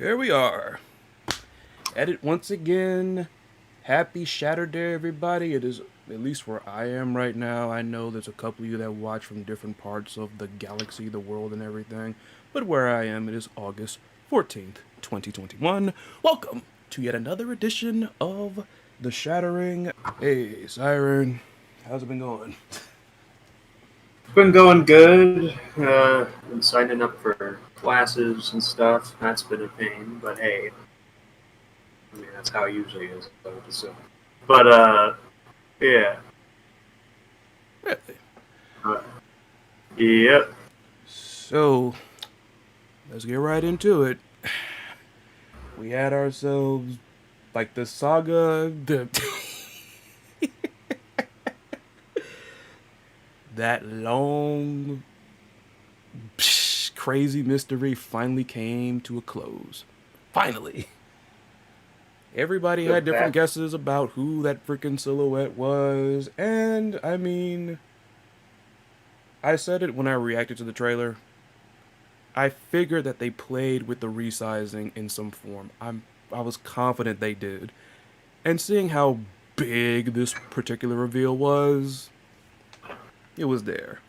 Here we are. At it once again. Happy Saturday, everybody. It is, at least where I am right now. I know there's a couple of you that watch from different parts of the galaxy, the world, and everything. But where I am, it is August 14th, 2021. Welcome to yet another edition of The Shattering. Hey, Syrin. How's it been going? It's been going good. Been signing up for classes and stuff. That's been a pain, but hey, I mean that's how it usually is. I would assume. But yeah. Really? Uh, yep. So, let's get right into it. We had ourselves, like, the saga, that long, crazy mystery finally came to a close. Finally. Everybody had different guesses about who that freaking silhouette was, and I mean, I said it when I reacted to the trailer. I figured that they played with the resizing in some form. I was confident they did. And seeing how big this particular reveal was, it was there.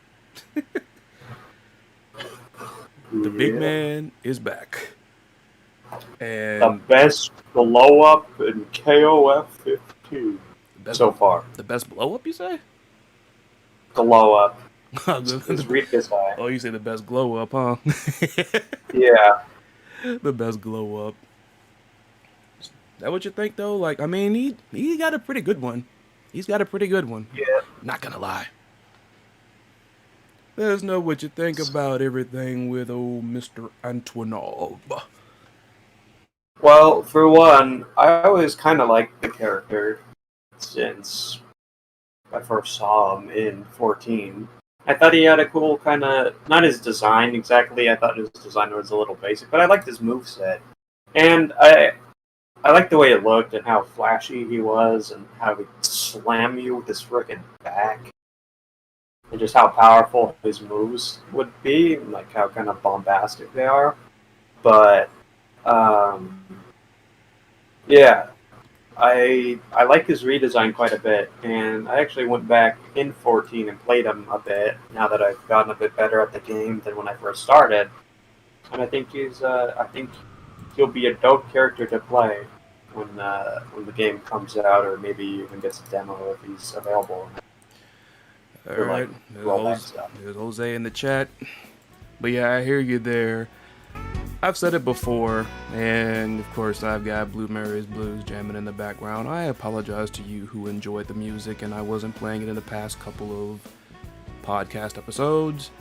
The big Yeah. man is back. The And best blow up in KOF 15 the best so far. the best blow up, you say? Blow up. Let's The- read this guy. oh, you say the best glow up, huh? Yeah. The best glow up. Is that what you think though? Like, I mean, he got a pretty good one. He's got a pretty good one. Yeah. Not gonna lie. Let us know what you think about everything with old Mr. Antonov. Well, for one, I always kind of liked the character since I first saw him in 14. I thought he had a cool kind of, not his design exactly, I thought his design was a little basic, but I liked his moveset. And I liked the way it looked and how flashy he was and how he'd slam you with his frickin' back. And just how powerful his moves would be, and like how kind of bombastic they are. But, um, yeah, I like his redesign quite a bit, and I actually went back in 14 and played him a bit. Now that I've gotten a bit better at the game than when I first started, and I think he'll be a dope character to play when the game comes out, or maybe even gets a demo if he's available. All For like right, rollback stuff. there's Jose in the chat. But yeah, I hear you there. I've said it before, and of course I've got Blue Mary's Blues jamming in the background. I apologize to you who enjoyed the music and I wasn't playing it in the past couple of podcast episodes.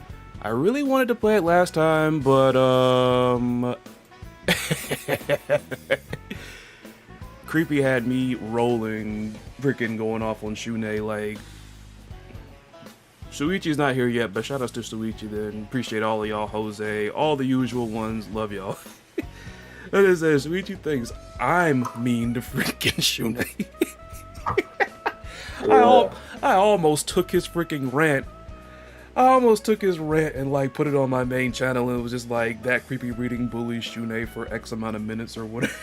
I really wanted to play it last time, but Creepy had me rolling, freaking going off on Shune like. Shuichi's not here yet, but shout outs to Shuichi then. Appreciate all of y'all, Jose, all the usual ones. Love y'all. That is it. Shuichi thinks I'm mean to freaking Shune. I almost took his freaking rant. I almost took his rant and like put it on my main channel, and it was just like that creepy reading bullies Shune for X amount of minutes or whatever.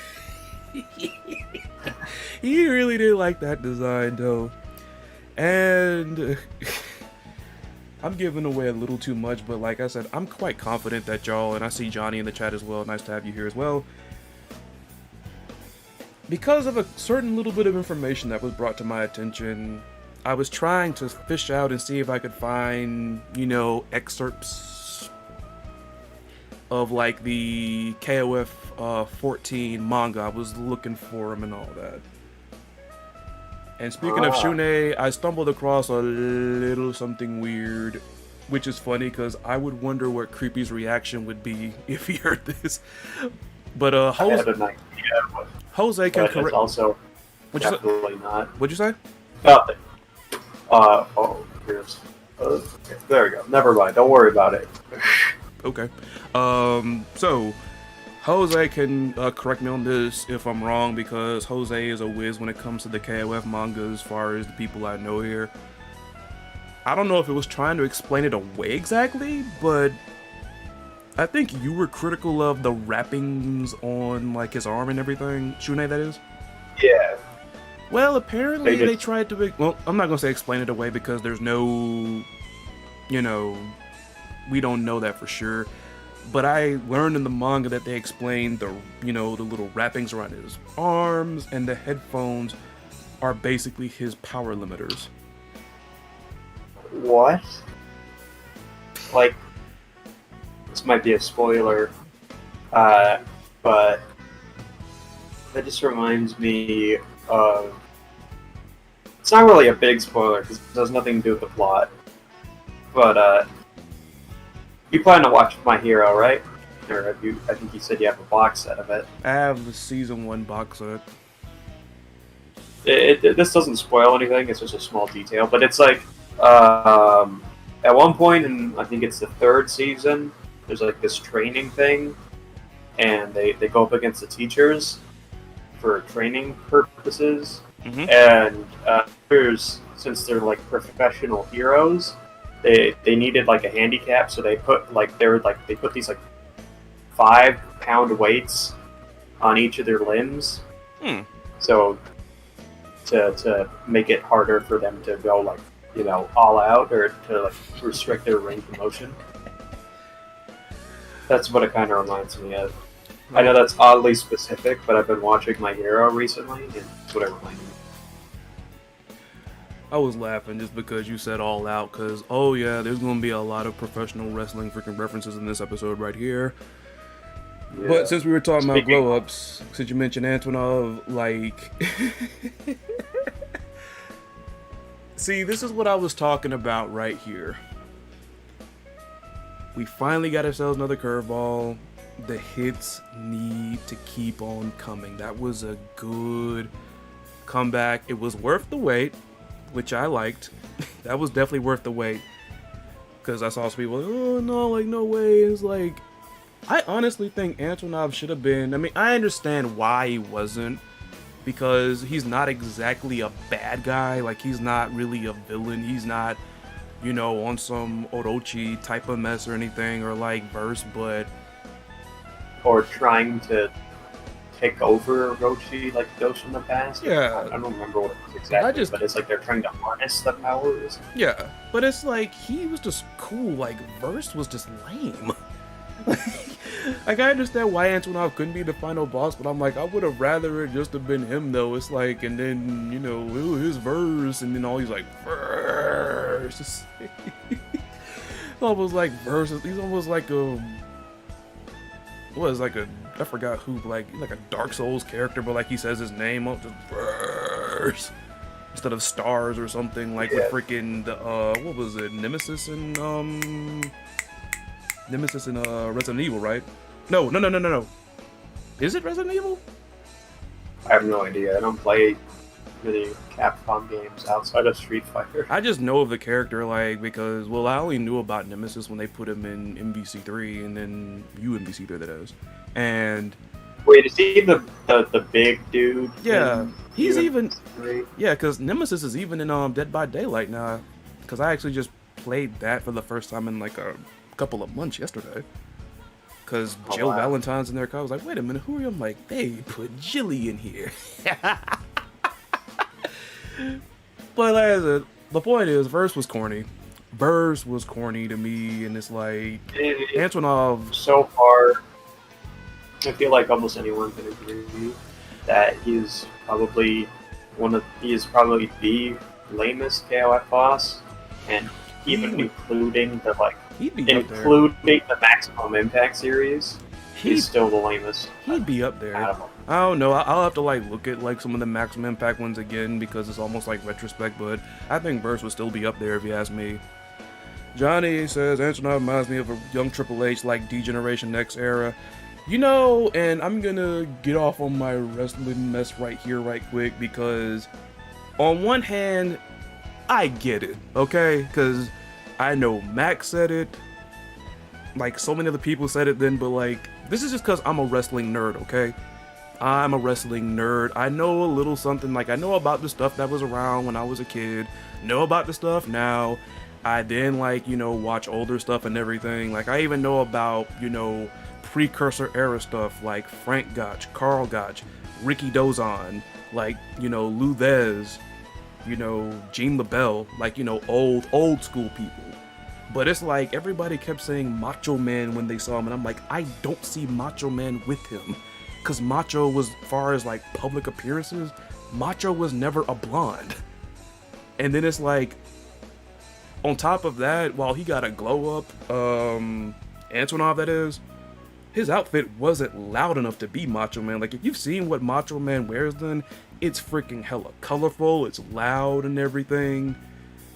He really did like that design though. And I'm giving away a little too much, but like I said, I'm quite confident that y'all, and I see Johnny in the chat as well, nice to have you here as well, because of a certain little bit of information that was brought to my attention, I was trying to fish out and see if I could find, excerpts of like the KOF 14 manga. I was looking for them and all that. And speaking of Shune, I stumbled across a little something weird, which is funny because I would wonder what Creepy's reaction would be if he heard this. But I had an idea, Jose can but it's correct. also What'd you say? definitely not. What'd you say? Nothing. Here's. Okay, there we go. Never mind. Don't worry about it. Okay. So Jose can correct me on this if I'm wrong, because Jose is a whiz when it comes to the KOF manga as far as the people I know here. I don't know if it was trying to explain it away exactly, but I think you were critical of the wrappings on like his arm and everything. Shune, that is. Yeah. Well, apparently they tried to. Well, I'm not gonna say explain it away because there's no, you know, we don't know that for sure. But I learned in the manga that they explained the, the little wrappings around his arms and the headphones are basically his power limiters. What? Like, this might be a spoiler, but that just reminds me of. It's not really a big spoiler because it has nothing to do with the plot. But you plan to watch My Hero, right? Or have you? I think you said you have a box set of it. I have the season 1 box set. This doesn't spoil anything. It's just a small detail, but it's like at one point in I think it's the 3rd season. There's like this training thing, and they go up against the teachers for training purposes. Mm-hmm. And since they're like professional heroes, they needed like a handicap, so they put these like 5-pound weights on each of their limbs. So to make it harder for them to go like all out or to like restrict their range of motion. That's what it kind of reminds me of. I know that's oddly specific, but I've been watching My Hero recently, and that's what it reminds me. I was laughing just because you said all out, because, oh yeah, there's going to be a lot of professional wrestling freaking references in this episode right here. Yeah. But since we were talking about glow-ups, since you mentioned Antonov, like... See, this is what I was talking about right here. We finally got ourselves another curveball. The hits need to keep on coming. That was a good comeback. It was worth the wait, which I liked. That was definitely worth the wait. Because I saw some people, oh no, like no way. It's like, I honestly think Antonov should have been, I mean, I understand why he wasn't. Because he's not exactly a bad guy. Like, he's not really a villain. He's not, on some Orochi type of mess or anything. Or like Verse, but... Or trying to take over Orochi like those from the past. Yeah. I don't remember what it was exactly, but it's like they're trying to harness the powers. Yeah, but it's like, he was just cool. Like, Verse was just lame. Like, I understand why Antonov couldn't be the final boss, but I'm like, I would have rather it just have been him, though. It's like, and then, his Verse, and then all he's like, Verse. Almost like Verse. He's almost like I forgot who, like a Dark Souls character, but like he says his name up, just Verse. Instead of stars or something, like with freaking what was it, Nemesis and Resident Evil, right? No. Is it Resident Evil? I have no idea. I don't play many Capcom games outside of Street Fighter. I just know of the character, like, because, well, I only knew about Nemesis when they put him in MVC3, and then MVC3, that is. And... Wait, is he the big dude? Yeah, he's even... Yeah, because Nemesis is even in Dead by Daylight now. Because I actually just played that for the first time in, like, a couple of months yesterday. Because Jill Valentine's in there. I was like, wait a minute, who are you? I'm like, they put Jilly in here. But as the point is, Verse was corny. Verse was corny to me, and it's like Antonov. So far, I feel like almost anyone can agree that he's probably the lamest KOF boss, and even including the the Maximum Impact series, he's still the lamest. He'd be up there. I don't know. I'll have to look at some of the Maximum Impact ones again because it's almost like retrospect. But I think Verse would still be up there if you ask me. Johnny says Antonov reminds me of a young Triple H, like D-Generation X era. And I'm gonna get off on my wrestling mess right here, right quick, because on one hand, I get it, okay? Because I know Max said it, like so many other people said it then, but this is just because I'm a wrestling nerd, okay? I'm a wrestling nerd. I know a little something, I know about the stuff that was around when I was a kid, know about the stuff now. I then like, you know, watch older stuff and everything. Like I even know about, you know, precursor era stuff like Frank Gotch, Carl Gotch, Ricky Dozon, like, you know, Lou Thez, you know, Gene LaBelle, like, you know, old school people. But it's like everybody kept saying Macho Man when they saw him, and I'm like, I don't see Macho Man with him. Cause Macho was, as far as like public appearances, Macho was never a blonde. And then it's like, on top of that, while he got a glow up, Antonov that is, his outfit wasn't loud enough to be Macho Man. Like if you've seen what Macho Man wears then, it's freaking hella colorful, it's loud and everything.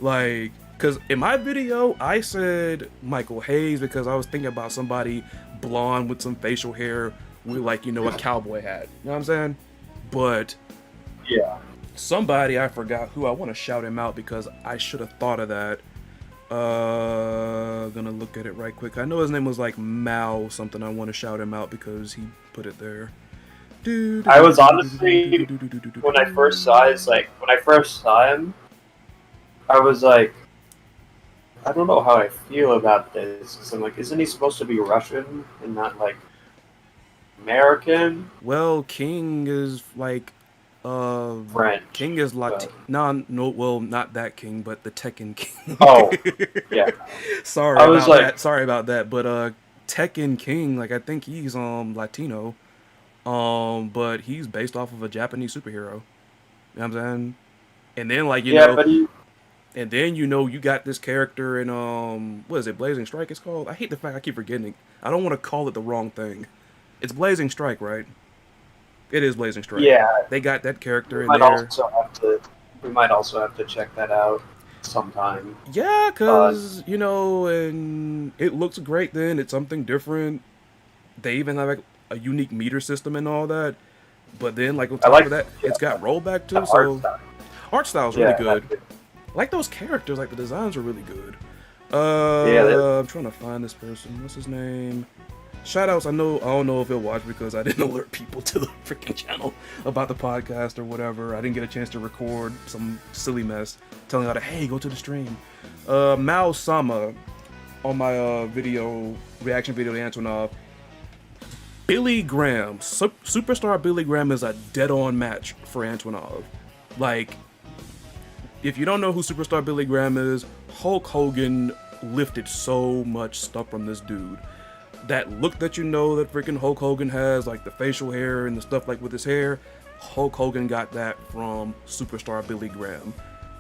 Like, cause in my video, I said Michael Hayes because I was thinking about somebody blonde with some facial hair with like, you know, a cowboy hat. You know what I'm saying? But yeah, somebody, I forgot who, I want to shout him out because I should have thought of that. Gonna look at it right quick. I know his name was like Mao something. I want to shout him out because he put it there. I was honestly, when I first saw him, I was like, I don't know how I feel about this. 'Cause I'm like, isn't he supposed to be Russian and not like American? Well, King is like, French. King is no, well, not that King, but the Tekken King. Oh, yeah. Sorry about that. But Tekken King, like I think he's Latino, but he's based off of a Japanese superhero. You know what I'm saying? And then like and then you got this character in what is it, Blazing Strike? It's called. I hate the fact I keep forgetting. I don't want to call it the wrong thing. It's Blazing Strike, right? It is Blazing Strike. Yeah. They got that character in there. We might also have to check that out sometime. Yeah, because, you know, and it looks great then. It's something different. They even have like a unique meter system and all that. But then, like, on top of that, it's got rollback too. So art style's really good. I like those characters. Like, the designs are really good. I'm trying to find this person. What's his name? Shoutouts, I don't know if he'll watch because I didn't alert people to the freaking channel about the podcast or whatever. I didn't get a chance to record some silly mess telling her, hey, go to the stream. Mao Sama on my reaction video to Antonov. Billy Graham, Superstar Billy Graham is a dead-on match for Antonov. Like, if you don't know who Superstar Billy Graham is, Hulk Hogan lifted so much stuff from this dude. That look that you know that freaking Hulk Hogan has, like the facial hair and the stuff like with his hair, Hulk Hogan got that from Superstar Billy Graham.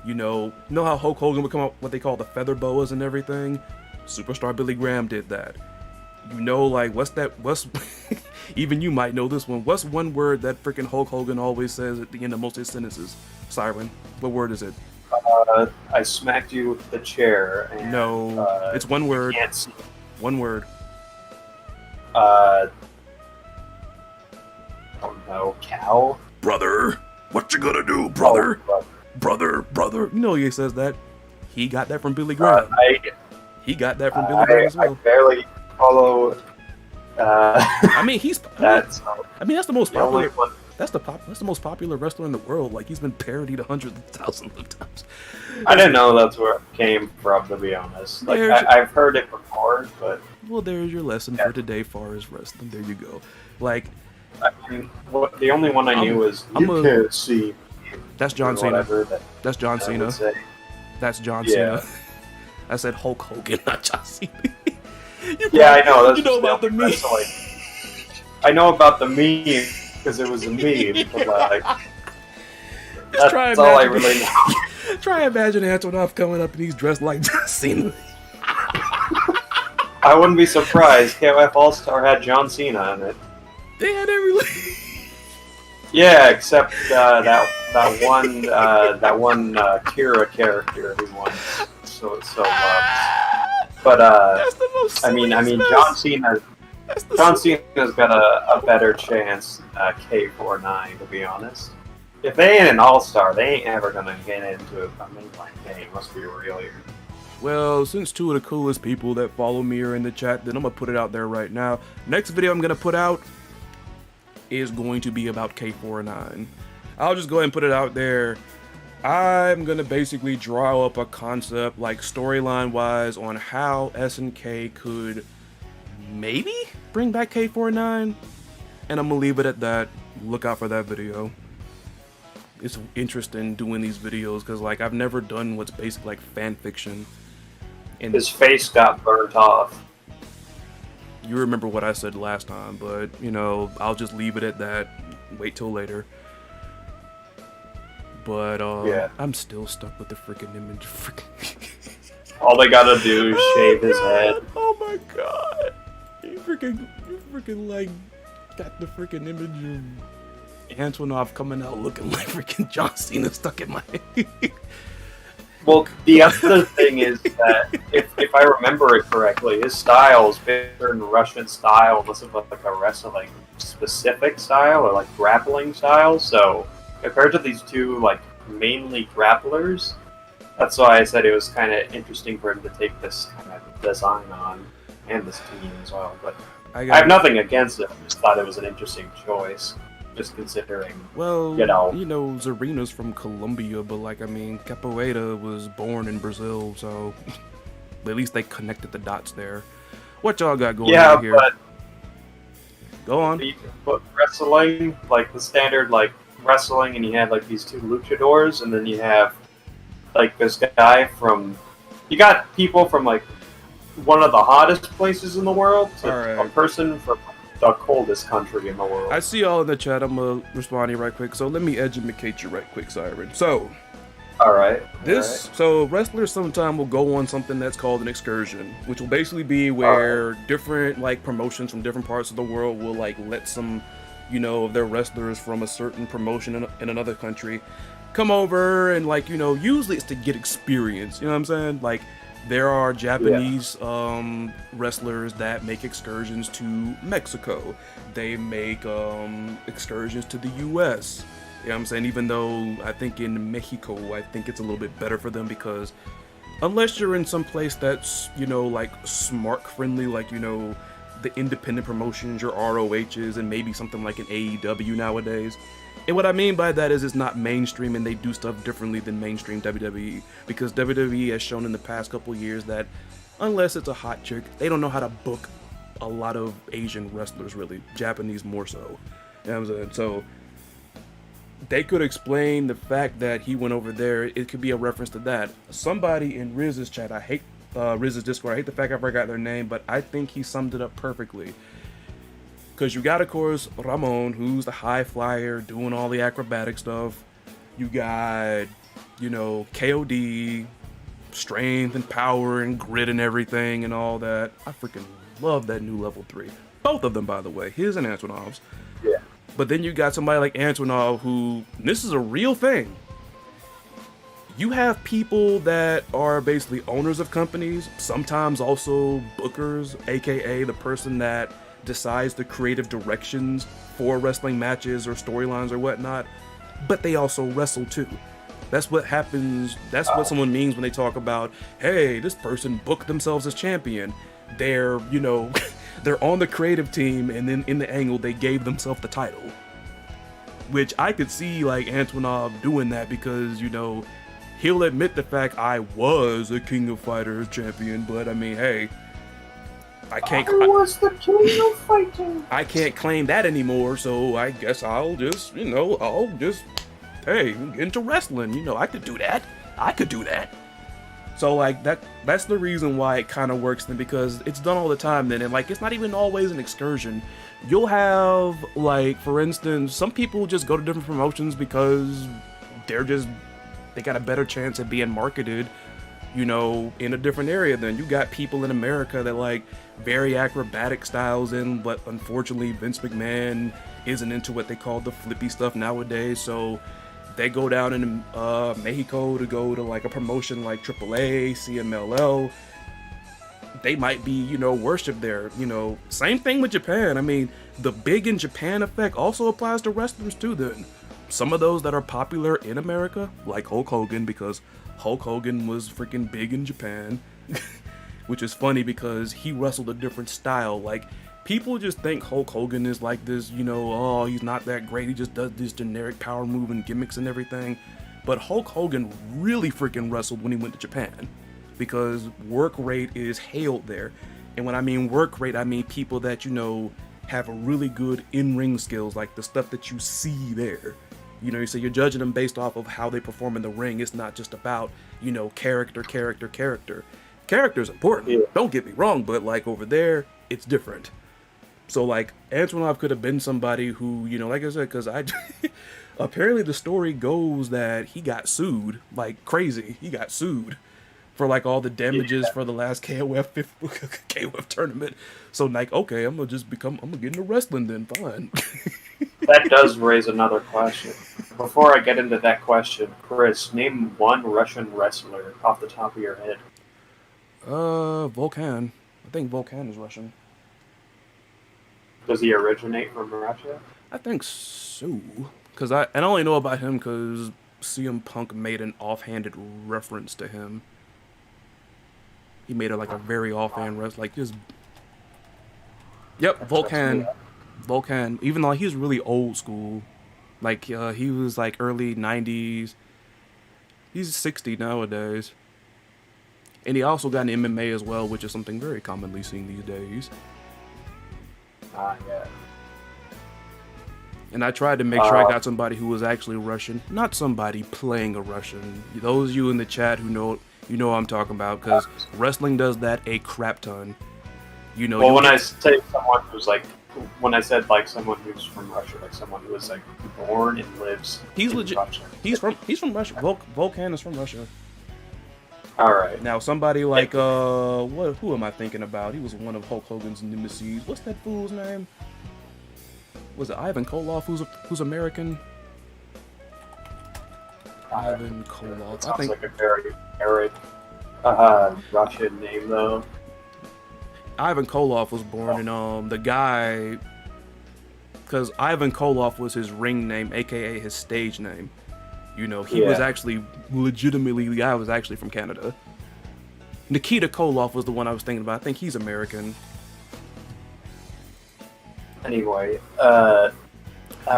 You know how Hulk Hogan would come up what they call the feather boas and everything? Superstar Billy Graham did that. You know, like, what's even you might know this one. What's one word that freaking Hulk Hogan always says at the end of most of his sentences? Syrin, what word is it? I smacked you with the chair. And, no, it's one word. Can't see. One word. Oh no, cow? Brother, what you gonna do, brother? Oh, brother. You know he says that. He got that from Billy Graham. He got that from Billy Graham as well. I barely follow. I mean, that's the most popular. One. That's the most popular wrestler in the world. Like, he's been parodied hundreds of thousands of times. I didn't know that's where it came from, to be honest. Like, I've heard it before, but well, there's your lesson for today, far as wrestling. There you go. Like, I mean, the only one I knew was can't see. That's John Cena. That's John Cena. That's John Cena. I said Hulk Hogan, not John Cena. I know. That's you know about the meme. I know about the meme because it was a meme, but like, that's all I really know. Try imagine Antonov coming up and he's dressed like John Cena. I wouldn't be surprised. KOF All-Star had John Cena in it. They had every. Yeah, except that one Kira character who won so loves. But that's the most I mean, John Cena's got a better chance K49, to be honest. If they ain't an all-star, they ain't ever gonna get into a mainline game. Let's be real here. Well, since two of the coolest people that follow me are in the chat, then I'm gonna put it out there right now. Next video I'm gonna put out is going to be about K49. I'll just go ahead and put it out there. I'm gonna basically draw up a concept, like storyline wise, on how SNK could maybe bring back K49, and I'm gonna leave it at that. Look out for that video. It's interesting doing these videos because like I've never done what's basically like fan fiction. And His face got burnt off. you remember what I said last time, but you know, I'll just leave it at that. Wait till later. But Yeah. I'm still stuck with the freaking image. All they gotta do is shave his head. Oh my god! You freaking like got the freaking image of Antonov coming out looking like freaking John Cena stuck in my head. Well, the other thing is that if I remember it correctly, his style is very Russian style, unless it's like a wrestling specific style or like grappling style. So compared to these two like mainly grapplers, that's why I said it was kind of interesting for him to take this kind of design on, and this team as well. But I have nothing against it. I just thought it was an interesting choice, just considering. Well, you know, Zarina's from Colombia, but like I mean, Capoeira was born in Brazil, so at least they connected the dots there. What y'all got going on here? But go on. But wrestling, like the standard like wrestling, and you have like these two luchadors, and then you have like this guy from. You got people from like one of the hottest places in the world to a person from the coldest country in the world. I see y'all in the chat. I'm gonna respond to you right quick. So let me educate you right quick, Syrin. So, so wrestlers sometime will go on something that's called an excursion, which will basically be where different like promotions from different parts of the world will like let some, of their wrestlers from a certain promotion in another country come over and like usually it's to get experience. You know what I'm saying? Like. There are Japanese wrestlers that make excursions to Mexico. They make excursions to the US. You know what I'm saying? Even though I think in Mexico, I think it's a little bit better for them because unless you're in some place that's, like smart friendly, like, the independent promotions, your ROHs, and maybe something like an AEW nowadays. And what I mean by that is it's not mainstream and they do stuff differently than mainstream WWE. Because WWE has shown in the past couple years that unless it's a hot chick, they don't know how to book a lot of Asian wrestlers really. Japanese more so. You know what I'm saying? So they could explain the fact that he went over there. It could be a reference to that. Somebody in Riz's chat, I hate Riz's Discord, I hate the fact I forgot their name, but I think he summed it up perfectly. Because you got, of course, Ramon, who's the high flyer, doing all the acrobatic stuff. You got, KOD, strength and power and grit and everything and all that. I freaking love that new level 3. Both of them, by the way, his and Antonov's. Yeah. But then you got somebody like Antonov who, this is a real thing. You have people that are basically owners of companies, sometimes also bookers, aka the person that decides the creative directions for wrestling matches or storylines or whatnot, but they also wrestle too. That's what happens. That's what someone means when they talk about, hey, this person booked themselves as champion. They're, they're on the creative team, and then in the angle they gave themselves the title. Which I could see like Antonov doing that because, he'll admit the fact I was a King of Fighters champion, but I mean, hey, I was the king of fighting. I can't claim that anymore, so I guess I'll just, hey, get into wrestling. I could do that. So like that's the reason why it kind of works then, because it's done all the time then, and like it's not even always an excursion. You'll have like, for instance, some people just go to different promotions because they got a better chance at being marketed in a different area. Then you got people in America that like very acrobatic styles but unfortunately Vince McMahon isn't into what they call the flippy stuff nowadays, so they go down in Mexico to go to like a promotion like AAA, CMLL. They might be, worshipped there. Same thing with Japan. I mean, the big in Japan effect also applies to wrestlers too then. Some of those that are popular in America, like Hulk Hogan, because Hulk Hogan was freaking big in Japan, which is funny because he wrestled a different style. Like, people just think Hulk Hogan is like this, he's not that great, he just does this generic power move and gimmicks and everything. But Hulk Hogan really freaking wrestled when he went to Japan, because work rate is hailed there. And when I mean work rate, I mean people that, you know, have a really good in-ring skills, like the stuff that you see there. You know, so you're judging them based off of how they perform in the ring. It's not just about, you know, character. Character's important, Yeah. don't get me wrong, but like over there, it's different. So like Antonov could have been somebody who, you know, like I said, because I apparently the story goes that he got sued like crazy. He got sued for like all the damages for the last KOF tournament. So like, okay, I'm gonna get into wrestling then. Fine. That does raise another question. Before I get into that question, Chris, name one Russian wrestler off the top of your head. Volkan. I think Volkan is Russian. Does he originate from Russia? I think so. Cause I only know about him because CM Punk made an offhanded reference to him. He made it like a very offhand reference, like just. Yep, Volkan. Even though he's really old school, like he was like early '90s. He's 60 nowadays, and he also got an MMA as well, which is something very commonly seen these days. Yeah. And I tried to make sure I got somebody who was actually Russian, not somebody playing a Russian. Those of you in the chat who know, you know what I'm talking about, because wrestling does that a crap ton. You know. Well, when I say someone who's like, when I said like someone who's from Russia, like someone who was like born and lives. He's in legit. Russia. He's from Russia. Volkan is from Russia. All right. Now somebody like who am I thinking about? He was one of Hulk Hogan's nemesis. What's that fool's name? Was it Ivan Koloff, who's American? Ivan Koloff. Sounds I think like a very arid Russian name, though. Ivan Koloff was born in the guy, because Ivan Koloff was his ring name, aka his stage name. You know, he was actually legitimately, the guy was actually from Canada. Nikita Koloff was the one I was thinking about. I think he's American. Anyway,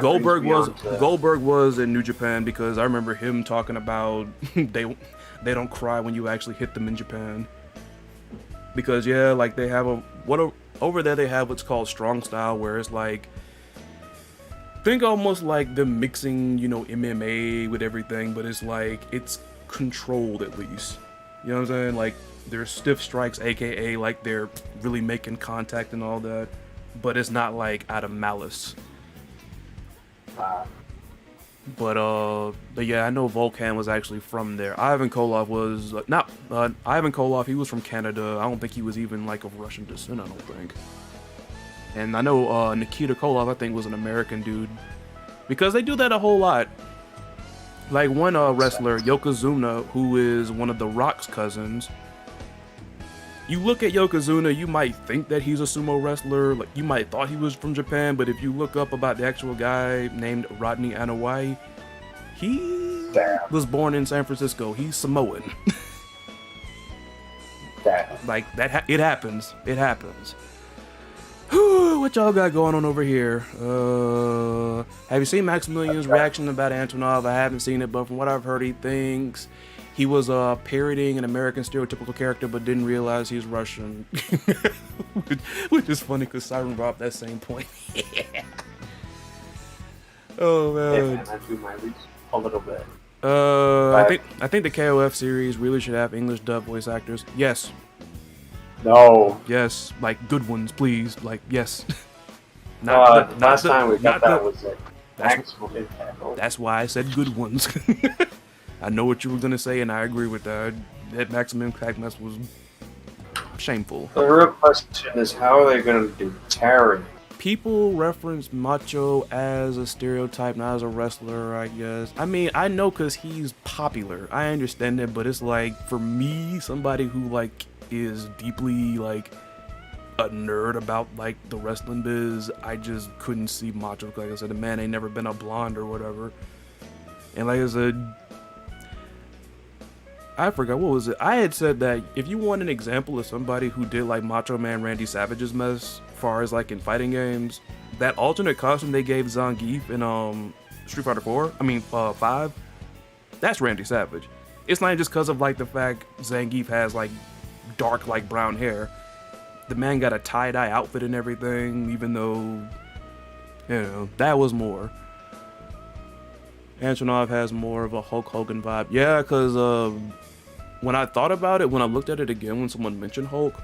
Goldberg was in New Japan, because I remember him talking about they don't cry when you actually hit them in Japan. Because yeah, like they have over there they have what's called strong style, where it's like, think almost like them mixing, you know, MMA with everything, but it's like it's controlled at least. You know what I'm saying? Like there's stiff strikes, aka like they're really making contact and all that, but it's not like out of malice. But yeah, I know Volkan was actually from there. Ivan Koloff was not Ivan Koloff. He was from Canada. I don't think he was even like of Russian descent. I don't think. And I know Nikita Koloff, I think, was an American dude, because they do that a whole lot. Like one wrestler, Yokozuna, who is one of The Rock's cousins. You look at Yokozuna, you might think that he's a sumo wrestler. Like you might thought he was from Japan, but if you look up about the actual guy named Rodney Anawai, he was born in San Francisco. He's Samoan. Like that, it happens. It happens. What y'all got going on over here? Have you seen Maximilian's reaction about Antonov? I haven't seen it, but from what I've heard, he thinks he was parodying an American stereotypical character, but didn't realize he's Russian. which is funny because Syrin brought up that same point. Oh man. I do my research a little bit. I think the KOF series really should have English dub voice actors. Yes. No. Yes, like good ones, please. Like yes. Last time we got that was like maximum impact. That's why I said good ones. I know what you were gonna say, and I agree with that. That maximum impact mess was shameful. The real question is, how are they gonna do Terry? People reference Macho as a stereotype, not as a wrestler, I guess. I mean, I know because he's popular. I understand it, but it's like, for me, somebody who, like, is deeply, like, a nerd about, like, the wrestling biz, I just couldn't see Macho. Like I said, the man ain't never been a blonde or whatever. And like I said, I forgot, what was it? I had said that if you want an example of somebody who did, like, Macho Man Randy Savage's mess, far as like in fighting games, that alternate costume they gave Zangief in Street Fighter 4, I mean 5, That's Randy Savage. It's not just because of like the fact Zangief has like dark like brown hair. The man got a tie-dye outfit and everything, even though, you know, that was more. Antonov has more of a Hulk Hogan vibe. Yeah, because when I thought about it, when I looked at it again, when someone mentioned Hulk,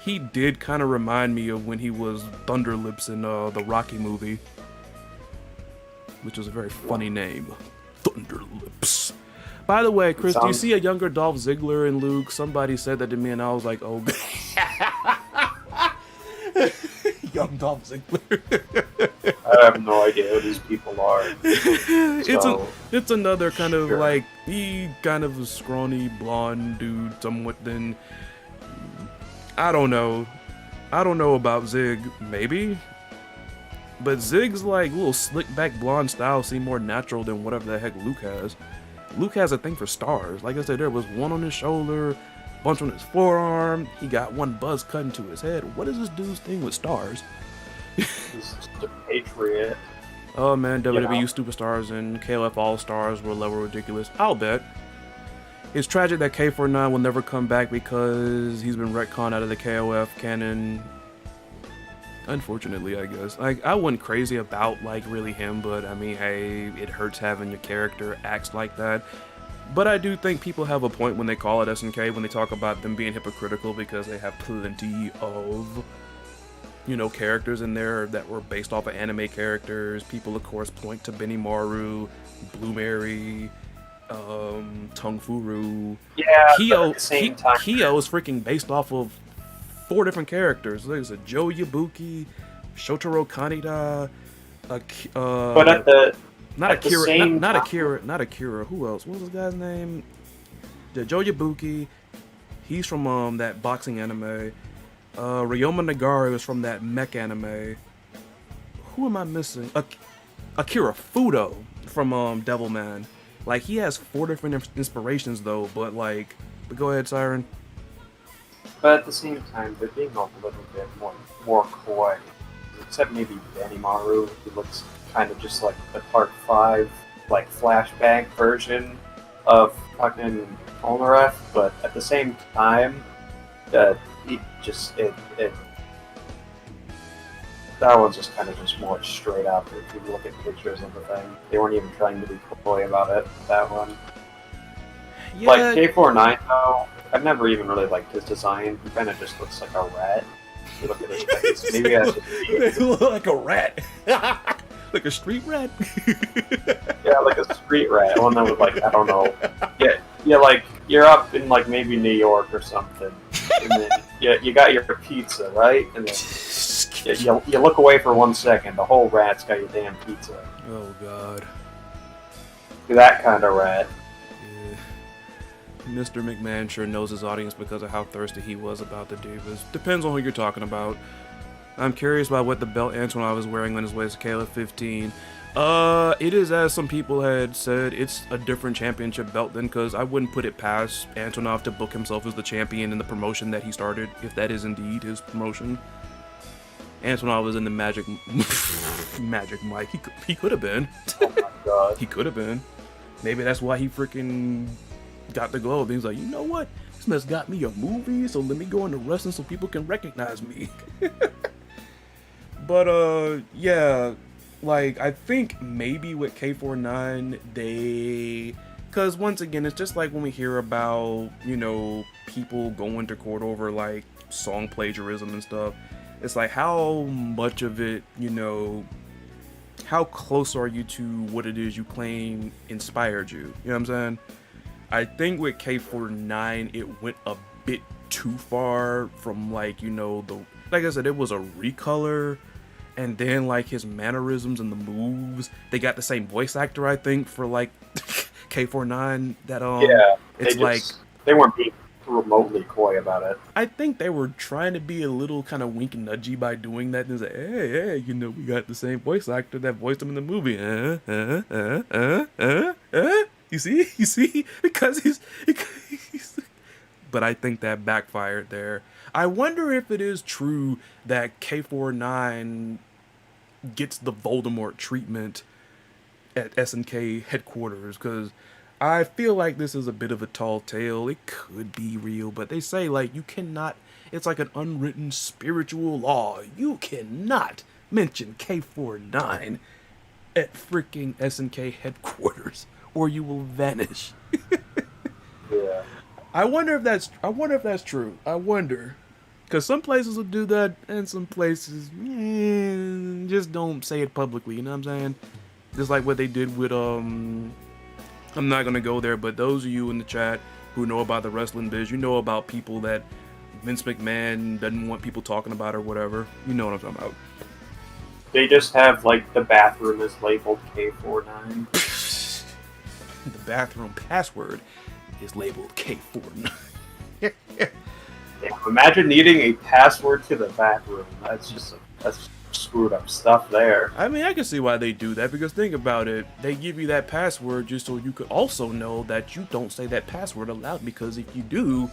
he did kind of remind me of when he was Thunderlips in the Rocky movie, which was a very funny name. Thunderlips. By the way, Chris, do you see a younger Dolph Ziggler in Luke? Somebody said that to me, and I was like, oh, young Dolph Ziggler. I have no idea who these people are. It's another kind of like, he kind of a scrawny blonde dude, somewhat thin. I don't know about Zig, maybe? But Zig's like little slick back blonde style seem more natural than whatever the heck Luke has. Luke has a thing for stars. Like I said, there was one on his shoulder, bunch on his forearm. He got one buzz cut into his head. What is this dude's thing with stars? He's just a patriot. Oh man, WWE Superstars and KLF All Stars were level ridiculous. I'll bet. It's tragic that K49 will never come back because he's been retconned out of the KOF canon. Unfortunately, I guess. Like, I wasn't crazy about, like, really him, but, I mean, hey, it hurts having your character act like that. But I do think people have a point when they call it SNK, when they talk about them being hypocritical because they have plenty of, you know, characters in there that were based off of anime characters. People, of course, point to Benimaru, Blue Mary, Tung Furu. Yeah, Kyo is freaking based off of 4 different characters. There's a Joe Yabuki, Shotaro Kaneda, but at the not at Akira, the same not time, Akira. Who else? What was this guy's name? The Joe Yabuki. He's from that boxing anime. Ryoma Nagari was from that mech anime. Who am I missing? Akira Fudo from Devilman. Like, he has 4 different inspirations though, but go ahead, Syrin. But at the same time, they're being a little bit more coy. Except maybe Benimaru, who looks kind of just like the Part 5, like, flashback version of fucking Polnareff, but at the same time, that one's just kind of just more straight up. If you look at pictures of the thing, they weren't even trying to be coy about it, that one. Yeah. Like, K49, though, I've never even really liked his design. He kind of just looks like a rat. If you look at his face. Maybe I should They look like a rat. Like a street rat? Yeah, like a street rat. One that was like, I don't know. Yeah, like, you're up in, like, maybe New York or something. And then you got your pizza, right? And then you look away for 1 second. The whole rat's got your damn pizza. Oh, God. That kind of rat. Mr. McMahon sure knows his audience because of how thirsty he was about the Divas. Depends on who you're talking about. I'm curious about what the belt Antonov was wearing on his way to KLF 15. It is, as some people had said, it's a different championship belt then, because I wouldn't put it past Antonov to book himself as the champion in the promotion that he started, if that is indeed his promotion. Antonov was in the Magic Mike. He could have been. Oh my god. He could have been. Maybe that's why he freaking got the globe. He's like, you know what? This man's got me a movie, so let me go into wrestling so people can recognize me. But, yeah, like, I think maybe with K49, because once again, it's just like when we hear about, you know, people going to court over, like, song plagiarism and stuff. It's like, how much of it, you know, how close are you to what it is you claim inspired you? You know what I'm saying? I think with K49, it went a bit too far from, like, you know, like I said, it was a recolor, and then, like, his mannerisms and the moves, they got the same voice actor, I think, for, like, K49, that, they weren't being remotely coy about it. I think they were trying to be a little kind of wink and nudgy by doing that, and it's like, hey, you know, we got the same voice actor that voiced him in the movie, You see? Because he's... But I think that backfired there. I wonder if it is true that K49 gets the Voldemort treatment at SNK headquarters, because I feel like this is a bit of a tall tale. It could be real, but they say like you cannot. It's like an unwritten spiritual law. You cannot mention K49 at freaking SNK headquarters, or you will vanish. Yeah. I wonder if that's. I wonder if that's true. I wonder, because some places will do that, and some places just don't say it publicly. You know what I'm saying? Just like what they did with I'm not gonna go there, but those of you in the chat who know about the wrestling biz, you know about people that Vince McMahon doesn't want people talking about or whatever. You know what I'm talking about. They just have, like, the bathroom is labeled K49. The bathroom password is labeled K49. Yeah, imagine needing a password to the bathroom. That's screwed up stuff there. I mean, I can see why they do that, because think about it. They give you that password just so you could also know that you don't say that password aloud, because if you do,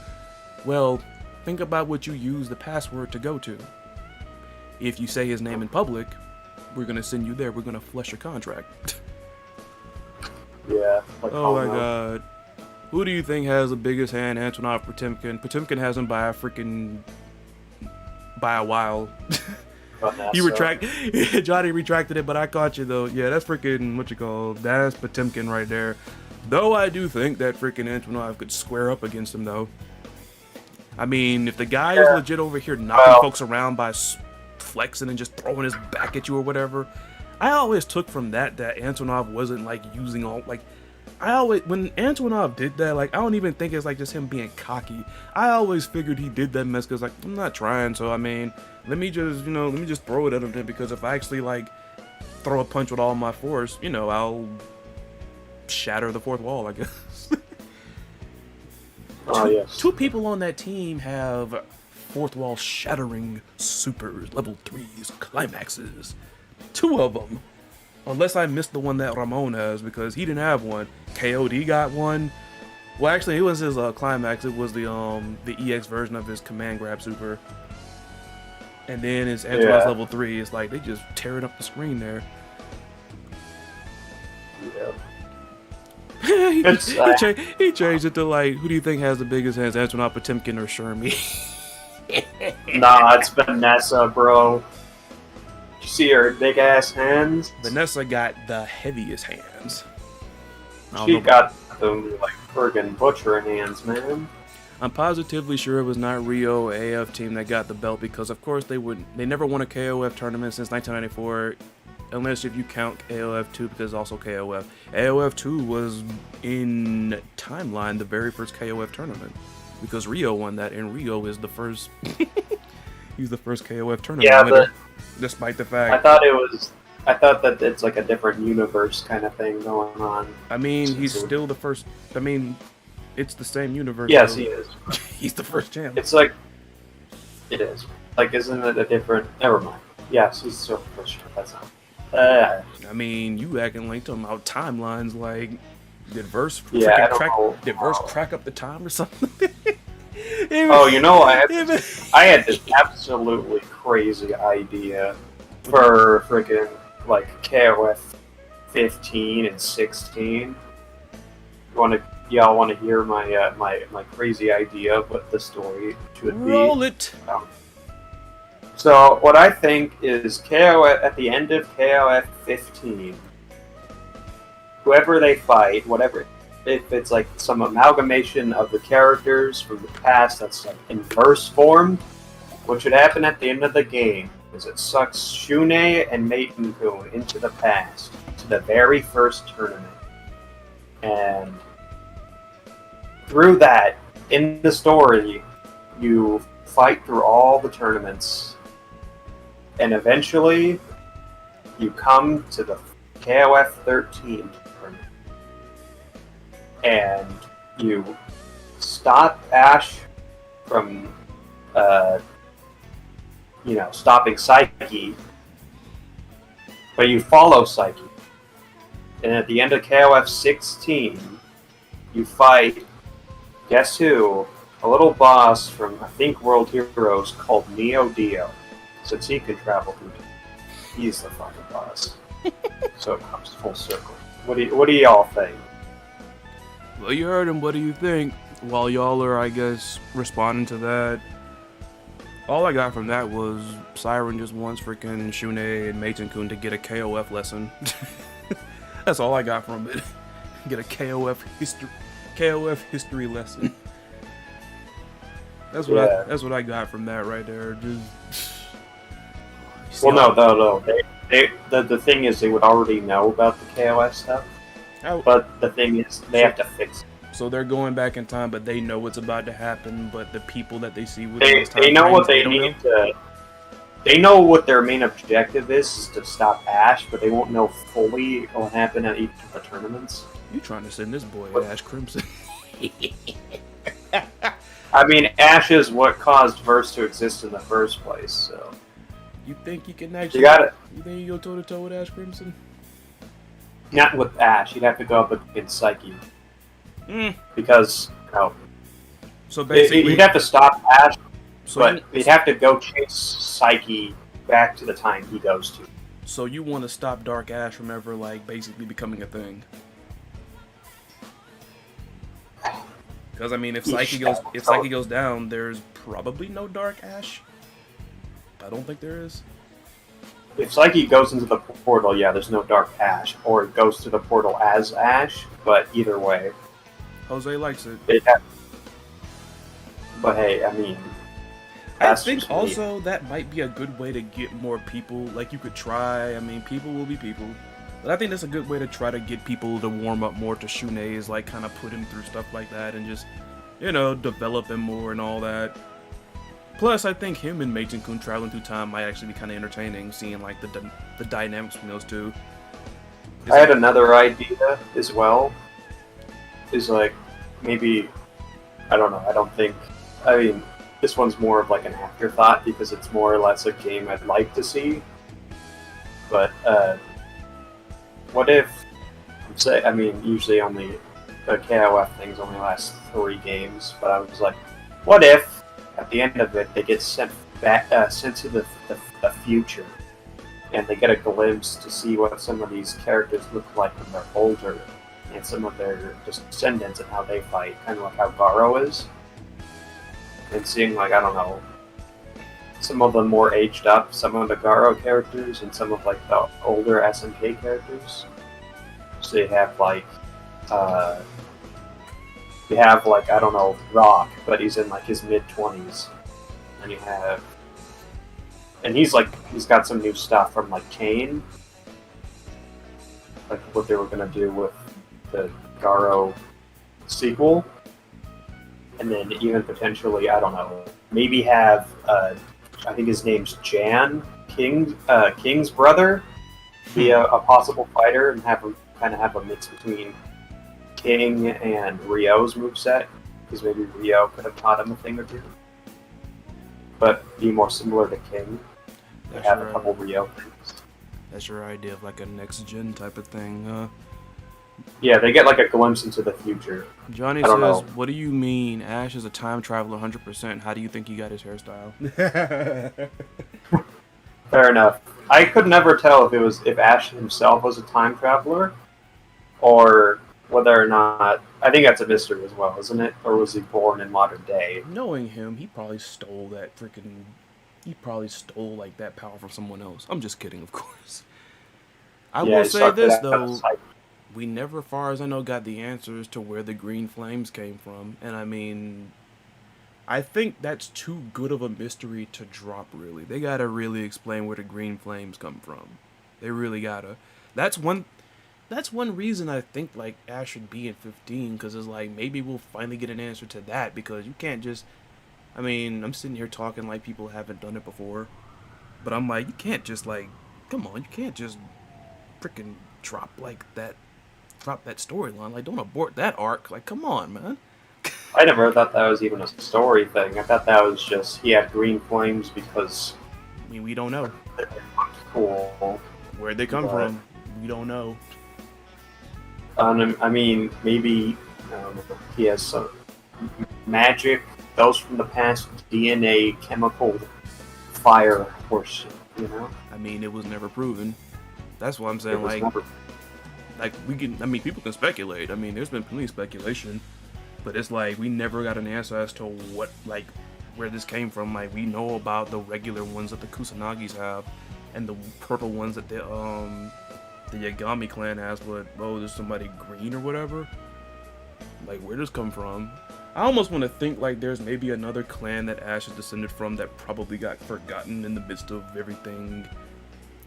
well, think about what you use the password to go to. If you say his name in public, we're going to send you there. We're going to flush your contract. Yeah. Like, Oh my god. Who do you think has the biggest hand, Antonov or Potemkin? Potemkin has him by a while. Johnny retracted it, but I caught you though. Yeah, that's freaking what you call. That's Potemkin right there. Though I do think that freaking Antonov could square up against him though. I mean, if the guy is legit over here knocking folks around by flexing and just throwing his back at you or whatever, I always took from that Antonov wasn't like using all like. When Antonov did that, like, I don't even think it's like just him being cocky. I always figured he did that mess because, like, I'm not trying, so I mean, let me just throw it at him then, because if I actually, like, throw a punch with all my force, I'll shatter the fourth wall, I guess. Yes. Two people on that team have fourth wall shattering supers, level 3s, climaxes. Two of them. Unless I missed the one that Ramon has, because he didn't have one. KOD got one. Well, actually, it was his climax. It was the EX version of his command grab super. And then his Antonov's level 3. It's like they just tearing up the screen there. Yeah. he changed it to like, who do you think has the biggest hands, Antonov, Potemkin, or Shermie? Nah, it's Vanessa, bro. You see her big ass hands? Vanessa got the heaviest hands. She got them like friggin' butchering hands, man. I'm positively sure it was not Rio AF team that got the belt, because of course they never won a KOF tournament since 1994, unless if you count AOF 2, because also KOF. AOF 2 was in timeline the very first KOF tournament, because Rio won that, and Rio is the first. He's the first KOF tournament winner, despite the fact. I thought that it's like a different universe kind of thing going on. I mean, he's still the first. I mean, it's the same universe. Yes, though. he is. He's the first champ. It's like, it is. Like, isn't it a different? Never mind. Yes, he's still the first champ. That's not. I mean, you acting like talking about timelines. Like, did Verse did Verse crack up the time or something? I had this absolutely crazy idea for freaking like KOF 15 and 16. Y'all want to hear my my crazy idea of what the story should be? Roll it. So what I think is KOF at the end of KOF 15, whoever they fight, whatever. If it's like some amalgamation of the characters from the past that's like in verse form, what should happen at the end of the game is it sucks Shune and Maiden-kun into the past, to the very first tournament. And through that, in the story, you fight through all the tournaments, and eventually you come to the KOF 13 tournament. And you stop Ash from, stopping Psyche, but you follow Psyche. And at the end of KOF 16, you fight, guess who? A little boss from, I think, World Heroes called Neo Dio. Since he can travel through time, he's the fucking boss. So it comes full circle. What do y'all think? Well, you heard him. What do you think? While y'all are, I guess, responding to that, all I got from that was Syrin just wants freaking Shune and Meijin-kun to get a KOF lesson. That's all I got from it. Get a KOF history lesson. That's what I got from that right there. Just no. The thing is, they would already know about the KOS stuff. But the thing is, they have to fix it. So they're going back in time, but they know what's about to happen. But the people that they see with they know what they need to. They know what their main objective is to stop Ash, but they won't know fully what will happen at each of the tournaments. You trying to send this boy Ash Crimson? I mean, Ash is what caused Verse to exist in the first place. So you think you can actually? You got it. You think you go toe to toe with Ash Crimson? Not with Ash. You'd have to go up against Psyche. Because so basically, you'd have to stop Ash, but you'd have to go chase Psyche back to the time he goes to. So you want to stop Dark Ash from ever basically becoming a thing? Because I mean, if Psyche goes down, there's probably no Dark Ash. I don't think there is. If Psyche goes into the portal, yeah, there's no Dark Ash, or it goes to the portal as Ash. But either way. Jose likes it. But hey, I mean, I think also that might be a good way to get more people. Like, you could try. I mean, people will be people. But I think that's a good way to try to get people to warm up more to Shune's, kind of put him through stuff like that and just, develop him more and all that. Plus, I think him and Meijin-kun traveling through time might actually be kind of entertaining, seeing, the dynamics between those two. I had another idea as well. Is maybe, I don't know, I mean, this one's more of an afterthought because it's more or less a game I'd like to see. But, what if, usually only, the KOF things only last 3 games, but I was like, what if, at the end of it, they get sent back, sent to the future, and they get a glimpse to see what some of these characters look like when they're older, and some of their descendants and how they fight, kind of like how Garo is. And seeing, I don't know, some of the more aged up, some of the Garo characters, and some of, the older SNK characters. So you have, I don't know, Rock, but he's in, his mid-20s. And you have... And he's got some new stuff from, Kane. What they were gonna do with the Garo sequel, and then even potentially, I don't know, maybe have I think his name's Jan King's brother be a possible fighter, and have him kind of have a mix between King and Ryo's moveset, because maybe Ryo could have taught him a thing or two, but be more similar to King. Have a couple Ryo things. That's your idea of a next gen type of thing, huh? Yeah, they get a glimpse into the future. Johnny says, what do you mean? Ash is a time traveler 100%. How do you think he got his hairstyle? Fair enough. I could never tell if Ash himself was a time traveler, or whether or not... I think that's a mystery as well, isn't it? Or was he born in modern day? Knowing him, he probably stole that freaking... He probably stole, that power from someone else. I'm just kidding, of course. I will say this, though. We never, as far as I know, got the answers to where the green flames came from. And I mean, I think that's too good of a mystery to drop, really. They gotta really explain where the green flames come from. They really gotta. That's one reason I think, Ash should be in 15, because it's maybe we'll finally get an answer to that, because you can't just... I mean, I'm sitting here talking like people haven't done it before. But I'm you can't just, come on, you can't just freaking drop, that storyline. Don't abort that arc. Come on, man. I never thought that was even a story thing. I thought that was just he had green flames because... I mean, we don't know. Cool. Where'd they come from? We don't know. I mean, maybe he has some magic, those from the past, DNA, chemical, fire, or shit, I mean, it was never proven. That's what I'm saying, like, people can speculate. I mean, there's been plenty of speculation, but it's like, we never got an answer as to what, like, where this came from. Like, we know about the regular ones that the Kusanagis have, and the purple ones that the Yagami clan has, but, oh, there's somebody green or whatever? Like, where does this come from? I almost want to think, like, there's maybe another clan that Ash is descended from that probably got forgotten in the midst of everything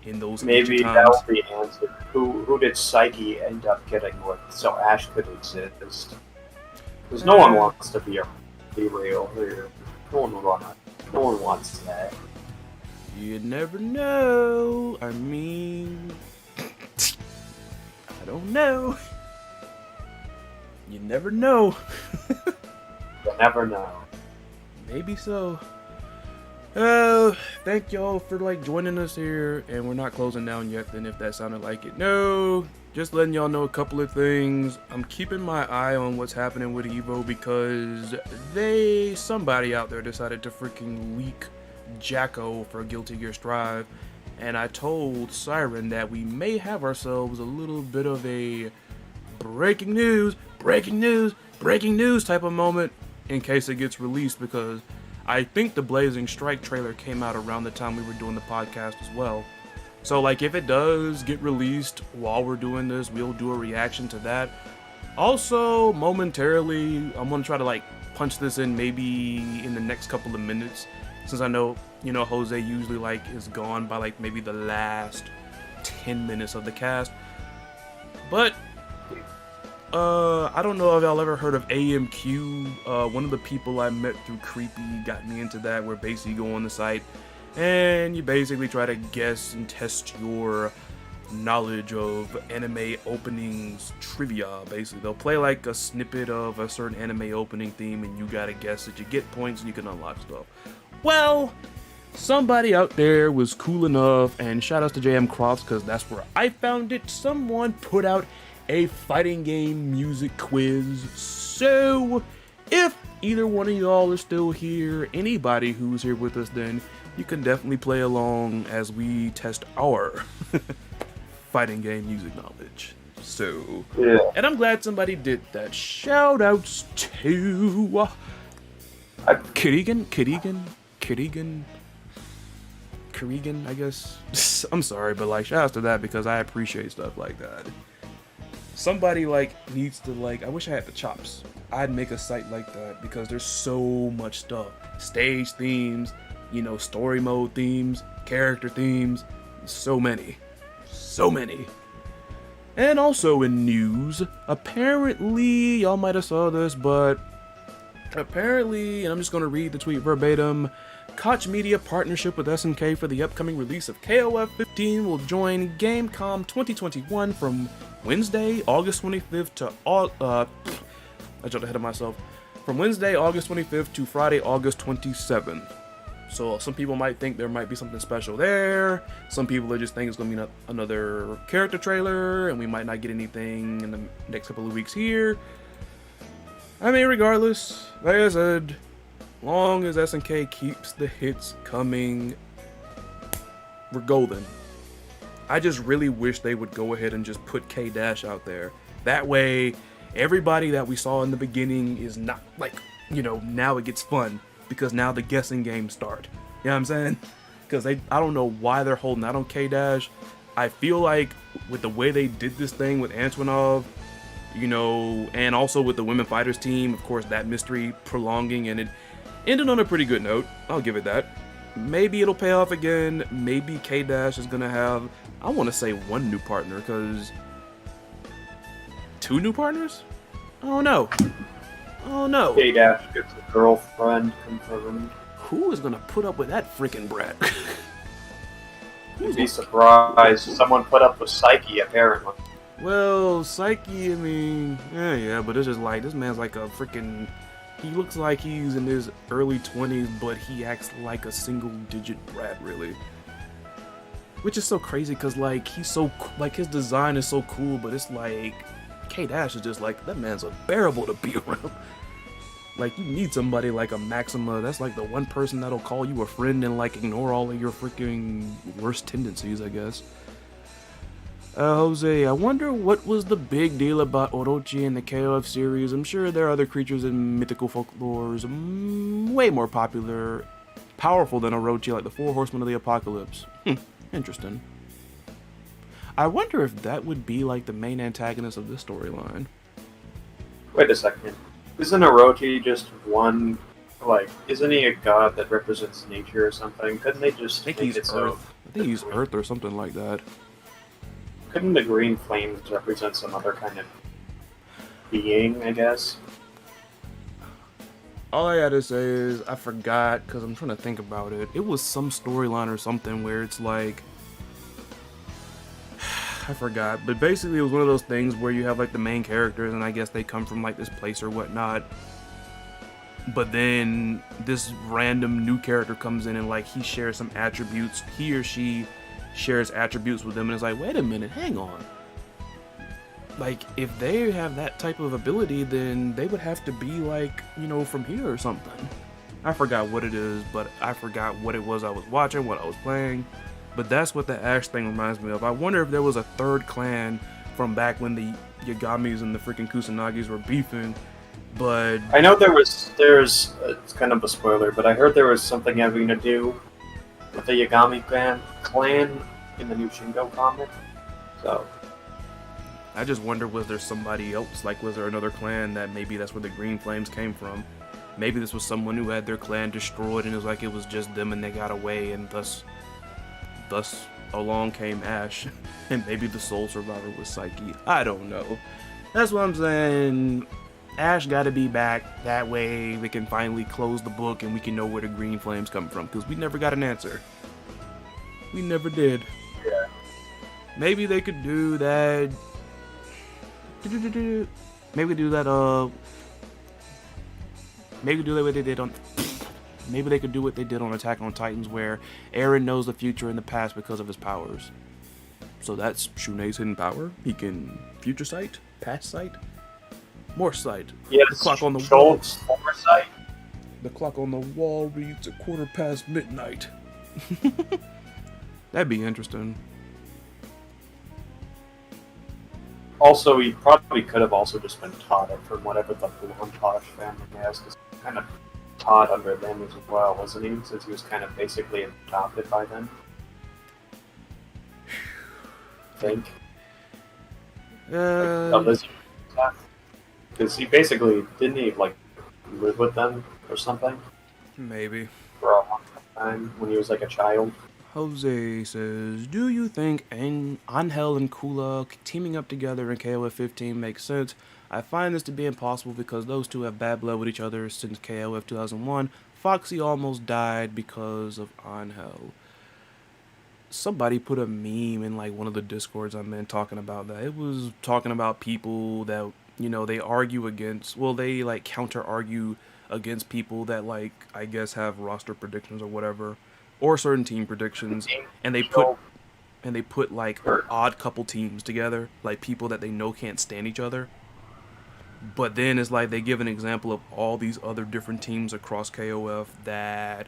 in those Maybe times. that was the answer. Who did Psyche end up getting with so Ash could exist? Because no one wants to be real here. No one wants that. You never know. I mean, I don't know. You never know. You never know. Maybe so. Thank y'all for like joining us here, and we're not closing down yet. Then, if that sounded like it, no. Just letting y'all know a couple of things. I'm keeping my eye on what's happening with Evo because somebody out there decided to freaking leak Jacko for Guilty Gear Strive, and I told Syrin that we may have ourselves a little bit of a breaking news type of moment in case it gets released, because I think the Blazing Strike trailer came out around the time we were doing the podcast as well. So, like, if it does get released while we're doing this, we'll do a reaction to that. Also, momentarily, I'm gonna try to, like, punch this in maybe in the next couple of minutes, since I know, Jose usually, like, is gone by, like, maybe the last 10 minutes of the cast. But I don't know if y'all ever heard of AMQ. One of the people I met through Creepy got me into that, where basically you go on the site and you basically try to guess and test your knowledge of anime openings trivia. Basically, they'll play like a snippet of a certain anime opening theme, and you gotta guess it. You get points and you can unlock stuff. Well, somebody out there was cool enough, and shout outs to JM Crofts because that's where I found it. Someone put out a fighting game music quiz. So if either one of y'all are still here, anybody who's here with us, then you can definitely play along as we test our fighting game music knowledge. So, yeah. And I'm glad somebody did that. Shout outs to Kirigan, I guess. I'm sorry, but like, shout outs to that because I appreciate stuff like that. Somebody like needs to like, I wish I had the chops. I'd make a site like that because there's so much stuff. Stage themes, story mode themes, character themes, so many. And also in news, apparently, y'all might have saw this, but apparently, and I'm just gonna read the tweet verbatim, Koch Media partnership with SNK for the upcoming release of KOF 15 will join Gamescom 2021 from Wednesday, August 25th to I jumped ahead of myself. From Wednesday, August 25th to Friday, August 27th. So some people might think there might be something special there. Some people are just think it's going to be another character trailer, and we might not get anything in the next couple of weeks here. I mean, regardless, like I said, long as SNK keeps the hits coming, we're golden. I just really wish they would go ahead and just put K-Dash out there. That way, everybody that we saw in the beginning is not like, now it gets fun. Because now the guessing games start. You know what I'm saying? Because I don't know why they're holding out on K-Dash. I feel like with the way they did this thing with Antonov, and also with the women fighters team, of course, that mystery prolonging, and it ended on a pretty good note. I'll give it that. Maybe it'll pay off again. Maybe K-Dash is going to have, I want to say one new partner, because 2 new partners? I don't know. Oh no. K-Dash gets a girlfriend confirmed. Who is gonna put up with that freaking brat? You'd be surprised. Someone put up with Psyche, apparently. Well, Psyche, I mean, yeah, but it's just like, this man's like a freaking, he looks like he's in his early 20s, but he acts like a single-digit brat, really. Which is so crazy, because, like, he's so, like, his design is so cool, but it's like, K-Dash is just like, that man's unbearable to be around. Like, you need somebody like a Maxima. That's like the one person that'll call you a friend and like ignore all of your freaking worst tendencies, I guess. Jose, I wonder what was the big deal about Orochi in the KOF series. I'm sure there are other creatures in mythical folklores way more powerful than Orochi, like the Four Horsemen of the Apocalypse. Interesting. I wonder if that would be like the main antagonist of this storyline. Wait a second. Isn't Orochi just one? Like, isn't he a god that represents nature or something? Couldn't they just I think make he's it Earth. so? I think he's Earth or something like that. Couldn't the green flames represent some other kind of being? I guess. All I gotta say is I forgot because I'm trying to think about it. It was some storyline or something where it's like I forgot, but basically it was one of those things where you have like the main characters and I guess they come from like this place or whatnot. But then this random new character comes in and like he shares some attributes. He or she shares attributes with them and it's like, wait a minute, hang on. Like, if they have that type of ability, then they would have to be like, you know, from here or something. I forgot what it is, but I forgot what it was I was watching, what I was playing. But that's what the Ash thing reminds me of. I wonder if there was a third clan from back when the Yagamis and the freaking Kusanagis were beefing. But I know there's it's kind of a spoiler, but I heard there was something having to do with the Yagami clan in the new Shingo comic. So I just wonder, was there somebody else? Like, was there another clan that maybe that's where the Green Flames came from? Maybe this was someone who had their clan destroyed and it was like it was just them and they got away and thus along came Ash. And maybe the sole survivor was Psyche. I don't know. That's what I'm saying. Ash gotta be back. That way we can finally close the book and we can know where the Green Flames come from. Because we never got an answer. We never did. yeah, Maybe they could do that. Maybe do that. Maybe do what they did on. Maybe they could do what they did on Attack on Titans, where Eren knows the future and the past because of his powers. So that's Shune's hidden power. He can future sight, past sight, more sight. yeah. The clock on the wall. Schultz foresight. The clock on the wall reads midnight. That'd be interesting. Also, he probably could have also just been taught it from whatever the Blontosh family has, because he kind of taught under them as well, wasn't he? Since he was kind of basically adopted by them. I think. Because he basically didn't he like live with them or something Maybe. for a long time when he was like a child. Jose says, do you think Angel and Kula teaming up together in KOF 15 makes sense? I find this to be impossible because those two have bad blood with each other since KOF 2001. Foxy almost died because of Angel. Somebody put a meme in like one of the discords I'm in talking about that. It was talking about people that, you know, they argue against, well, they like counter argue against people that like, I guess have roster predictions or whatever. Or certain team predictions, and they put like odd couple teams together, like people that they know can't stand each other. But then it's like they give an example of all these other different teams across KOF that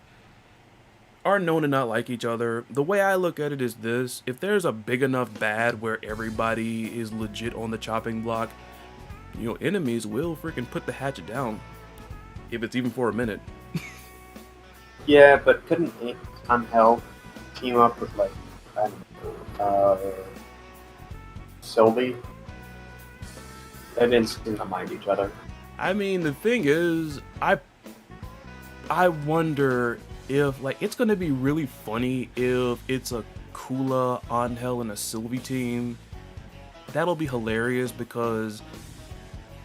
are known to not like each other. The way I look at it is this: if there's a big enough bad where everybody is legit on the chopping block, you know, enemies will freaking put the hatchet down, if it's even for a minute. Yeah, but couldn't Angel team up with like I don't know, Sylvie? They didn't seem to mind each other. I mean, the thing is, I wonder if, like, it's gonna be really funny if it's a Kula, Angel, and a Sylvie team. That'll be hilarious because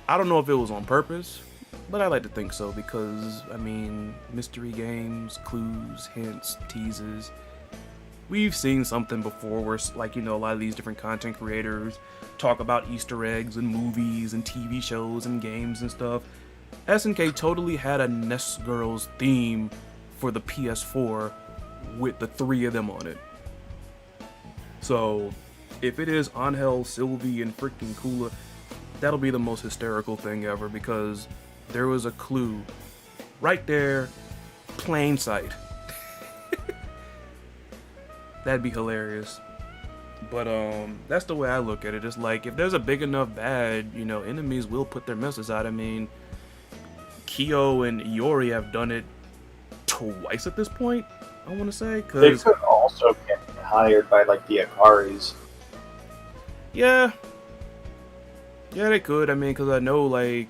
I don't know if it was on purpose, but I like to think so because, I mean, mystery games, clues, hints, teases. We've seen something before where, like, you know, a lot of these different content creators talk about Easter eggs and movies and TV shows and games and stuff. SNK totally had a Nest Girls theme for the PS4 with the three of them on it. So, if it is Angel, Sylvie, and freaking Kula, that'll be the most hysterical thing ever because there was a clue right there, plain sight. That'd be hilarious. But that's the way I look at it. It's like if there's a big enough bad, you know, enemies will put their messes out. I mean, Kyo and Iori have done it twice at this point. I want to say They because could also get hired by like the Akaris. yeah, they could. I mean, because I know like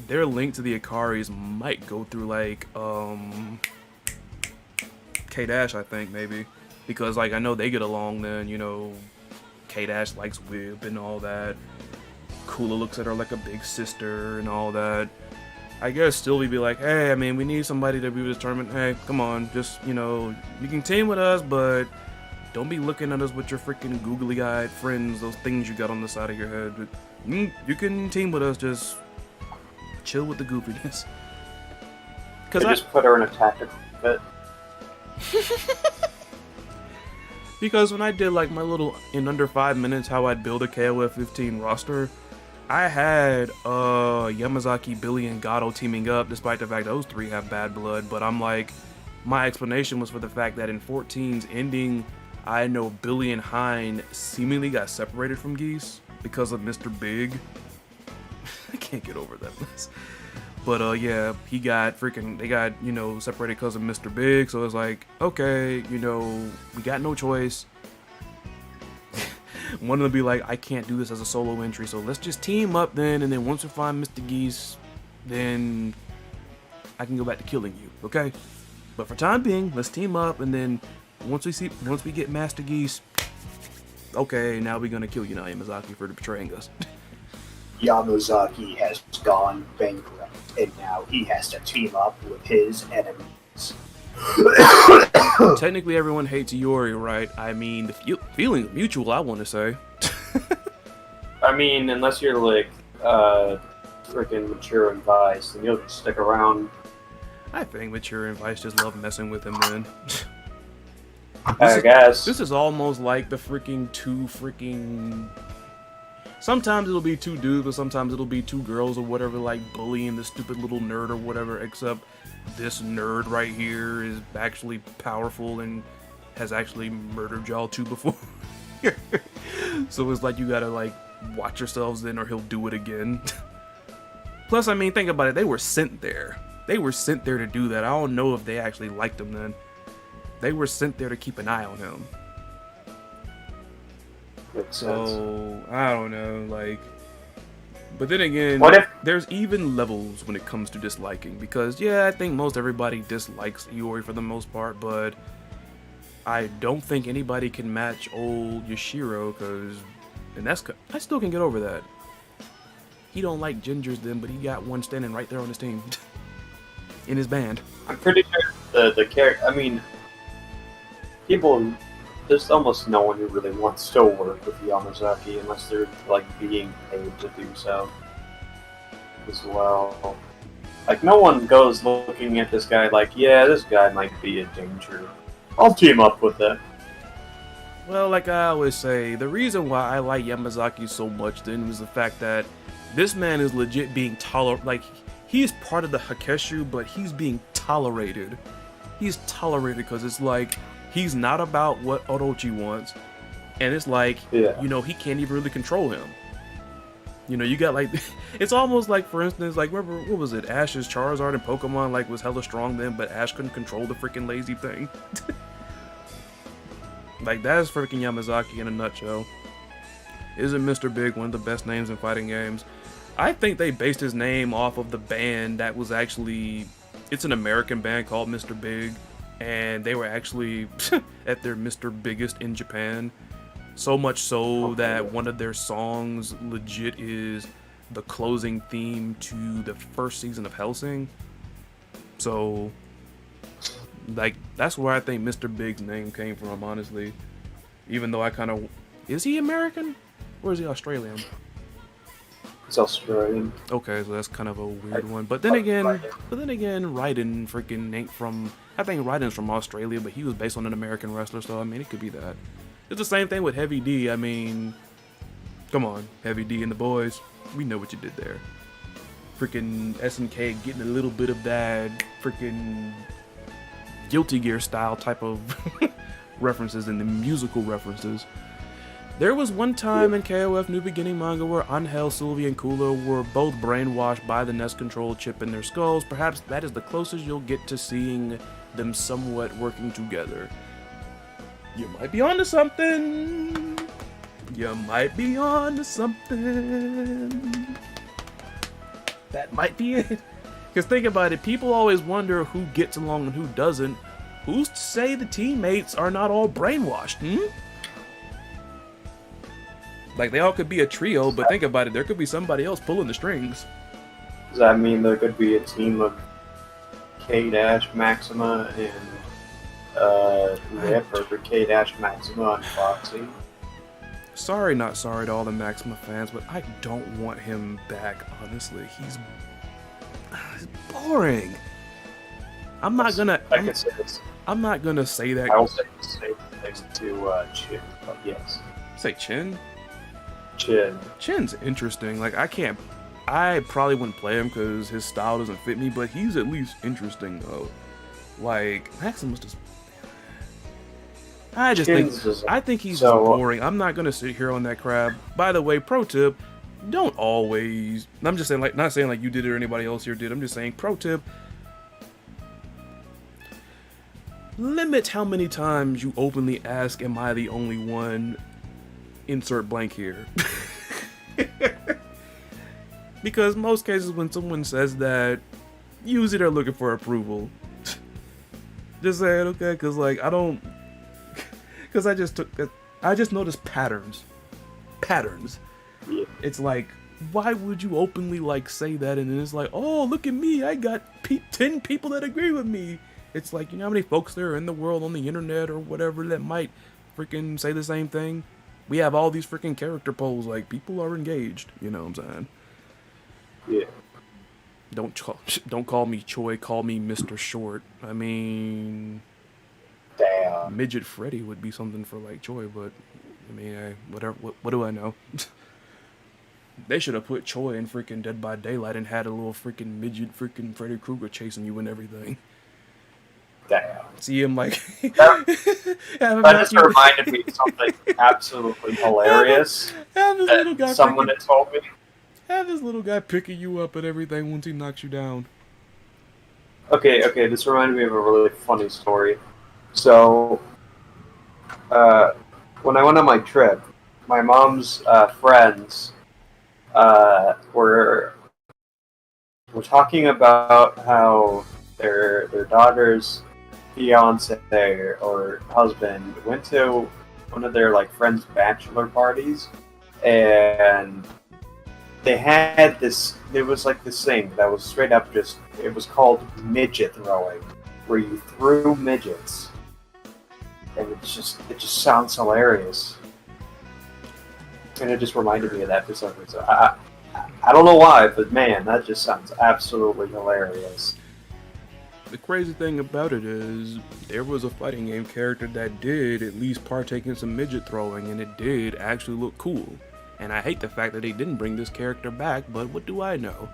their link to the Akaris might go through like K Dash, I think maybe, because like I know they get along. Then you know, K Dash likes Whip and all that. Kula looks at her like a big sister and all that. I guess still we'd be like, hey, I mean, we need somebody to be determined. Hey, come on, just, you know, you can team with us, but don't be looking at us with your freaking googly-eyed friends, those things you got on the side of your head. But you can team with us, just chill with the goofiness. They just put her in a tactical fit. Because when I did like my little, in under 5 minutes, how I'd build a KOF 15 roster, I had Yamazaki, Billy, and Gato teaming up, despite the fact those three have bad blood. But I'm like, my explanation was for the fact that in 14's ending, I know Billy and Hein seemingly got separated from Geese because of Mr. Big. I can't get over that mess. But yeah, they got, you know, separated because of Mr. Big. So it's like, okay, you know, we got no choice. One of them be like, I can't do this as a solo entry, so let's just team up then, and then once we find Mr. Geese, then I can go back to killing you, okay? But for time being, let's team up, and then once we get Master Geese, okay, now we're gonna kill you now, Yamazaki, for betraying us. Yamazaki has gone bankrupt, and now he has to team up with his enemies. Technically, everyone hates Iori, right? I mean, the feeling mutual, I want to say. I mean, unless you're like freaking Mature and Vice, then you'll just stick around. I think Mature and Vice just love messing with him, then. I guess. This is almost like the sometimes it'll be two dudes, but sometimes it'll be two girls or whatever, like bullying the stupid little nerd or whatever, except this nerd right here is actually powerful and has actually murdered y'all two before. So it's like you gotta like watch yourselves then or he'll do it again. Plus, I mean, think about it, they were sent there. They were sent there to do that. I don't know if they actually liked him then. They were sent there to keep an eye on him. So, I don't know, like... But then again, there's even levels when it comes to disliking. Because, yeah, I think most everybody dislikes Iori for the most part, but... I don't think anybody can match old Yashiro, because... And that's... I still can get over that. He don't like gingers then, but he got one standing right there on his team. In his band. I'm pretty sure the character... I mean... People... There's almost no one who really wants to work with Yamazaki unless they're like being paid to do so as well. Like no one goes looking at this guy like, yeah, this guy might be a danger. I'll team up with it. Well, like I always say, the reason why I like Yamazaki so much then was the fact that this man is legit being tolerated. Like, he's part of the Hakeshu, but he's being tolerated. He's tolerated because it's like, he's not about what Orochi wants. And it's like, you know, he can't even really control him. You know, you got like, it's almost like, for instance, like, remember, what was it? Ash's Charizard in Pokemon, like, was hella strong then, but Ash couldn't control the freaking lazy thing. Like, that's freaking Yamazaki in a nutshell. Isn't Mr. Big one of the best names in fighting games? I think they based his name off of the band that was actually, it's an American band called Mr. Big. And they were actually at their Mr. Biggest in Japan. So much so that one of their songs legit is the closing theme to the first season of Hellsing. So, like, that's where I think Mr. Big's name came from, honestly. Even though I kind of... Is he American? Or is he Australian? It's Australian. Okay, so that's kind of a weird one. But then again, Raiden freaking ain't from... I think Raiden's from Australia, but he was based on an American wrestler, so I mean, it could be that. It's the same thing with Heavy D. I mean, come on, Heavy D and the boys. We know what you did there. Freaking SNK getting a little bit of that freaking Guilty Gear style type of references and the musical references. There was one time in KOF New Beginning manga where Angel, Sylvie, and Kula were both brainwashed by the Nest Control chip in their skulls. Perhaps that is the closest you'll get to seeing them somewhat working together. You might be onto something. You might be onto something. That might be it. Because think about it, people always wonder who gets along and who doesn't. Who's to say the teammates are not all brainwashed, Like, they all could be a trio, but think about it, there could be somebody else pulling the strings. Does that mean there could be a team of K-Maxima and Rip, or K-Maxima and Foxy? Sorry, not sorry to all the Maxima fans, but I don't want him back, honestly. He's boring. I'm not gonna say that. I will say the same thing to Chin, but yes. Say Chin? Chin. Chin's interesting. Like, I probably wouldn't play him because his style doesn't fit me, but he's at least interesting, though. Like, Maximus just... I think he's just boring. I'm not gonna sit here on that crap. By the way, pro tip, don't always... I'm just saying, like, not saying like you did it or anybody else here did. I'm just saying, pro tip, limit how many times you openly ask, am I the only one? Insert blank here. Because most cases when someone says that, usually they're looking for approval. Just saying, okay, because like because I just noticed patterns. Yeah. It's like, why would you openly like say that, and then it's like, oh, look at me, I got 10 people that agree with me. It's like, you know how many folks there are in the world on the internet or whatever that might freaking say the same thing? We have all these freaking character polls, like, people are engaged, you know what I'm saying? Yeah. Don't call me Choi, call me Mr. Short. I mean, Damn. Midget Freddy would be something for like Choi, but I mean, whatever. What do I know? They should have put Choi in freaking Dead by Daylight and had a little freaking midget freaking Freddy Krueger chasing you and everything. Damn. See him like That just reminded me of something absolutely hilarious. Have this little guy someone had told me. Have this little guy picking you up and everything once he knocks you down. Okay, this reminded me of a really funny story. So, when I went on my trip, my mom's friends were talking about how their daughter's fiance or husband went to one of their like friends' bachelor parties, and they had this. It was like this thing that was straight up just. It was called midget throwing, where you threw midgets, and it just sounds hilarious. And it just reminded me of that for some reason. I don't know why, but man, that just sounds absolutely hilarious. The crazy thing about it is, there was a fighting game character that did at least partake in some midget throwing, and it did actually look cool. And I hate the fact that they didn't bring this character back, but what do I know?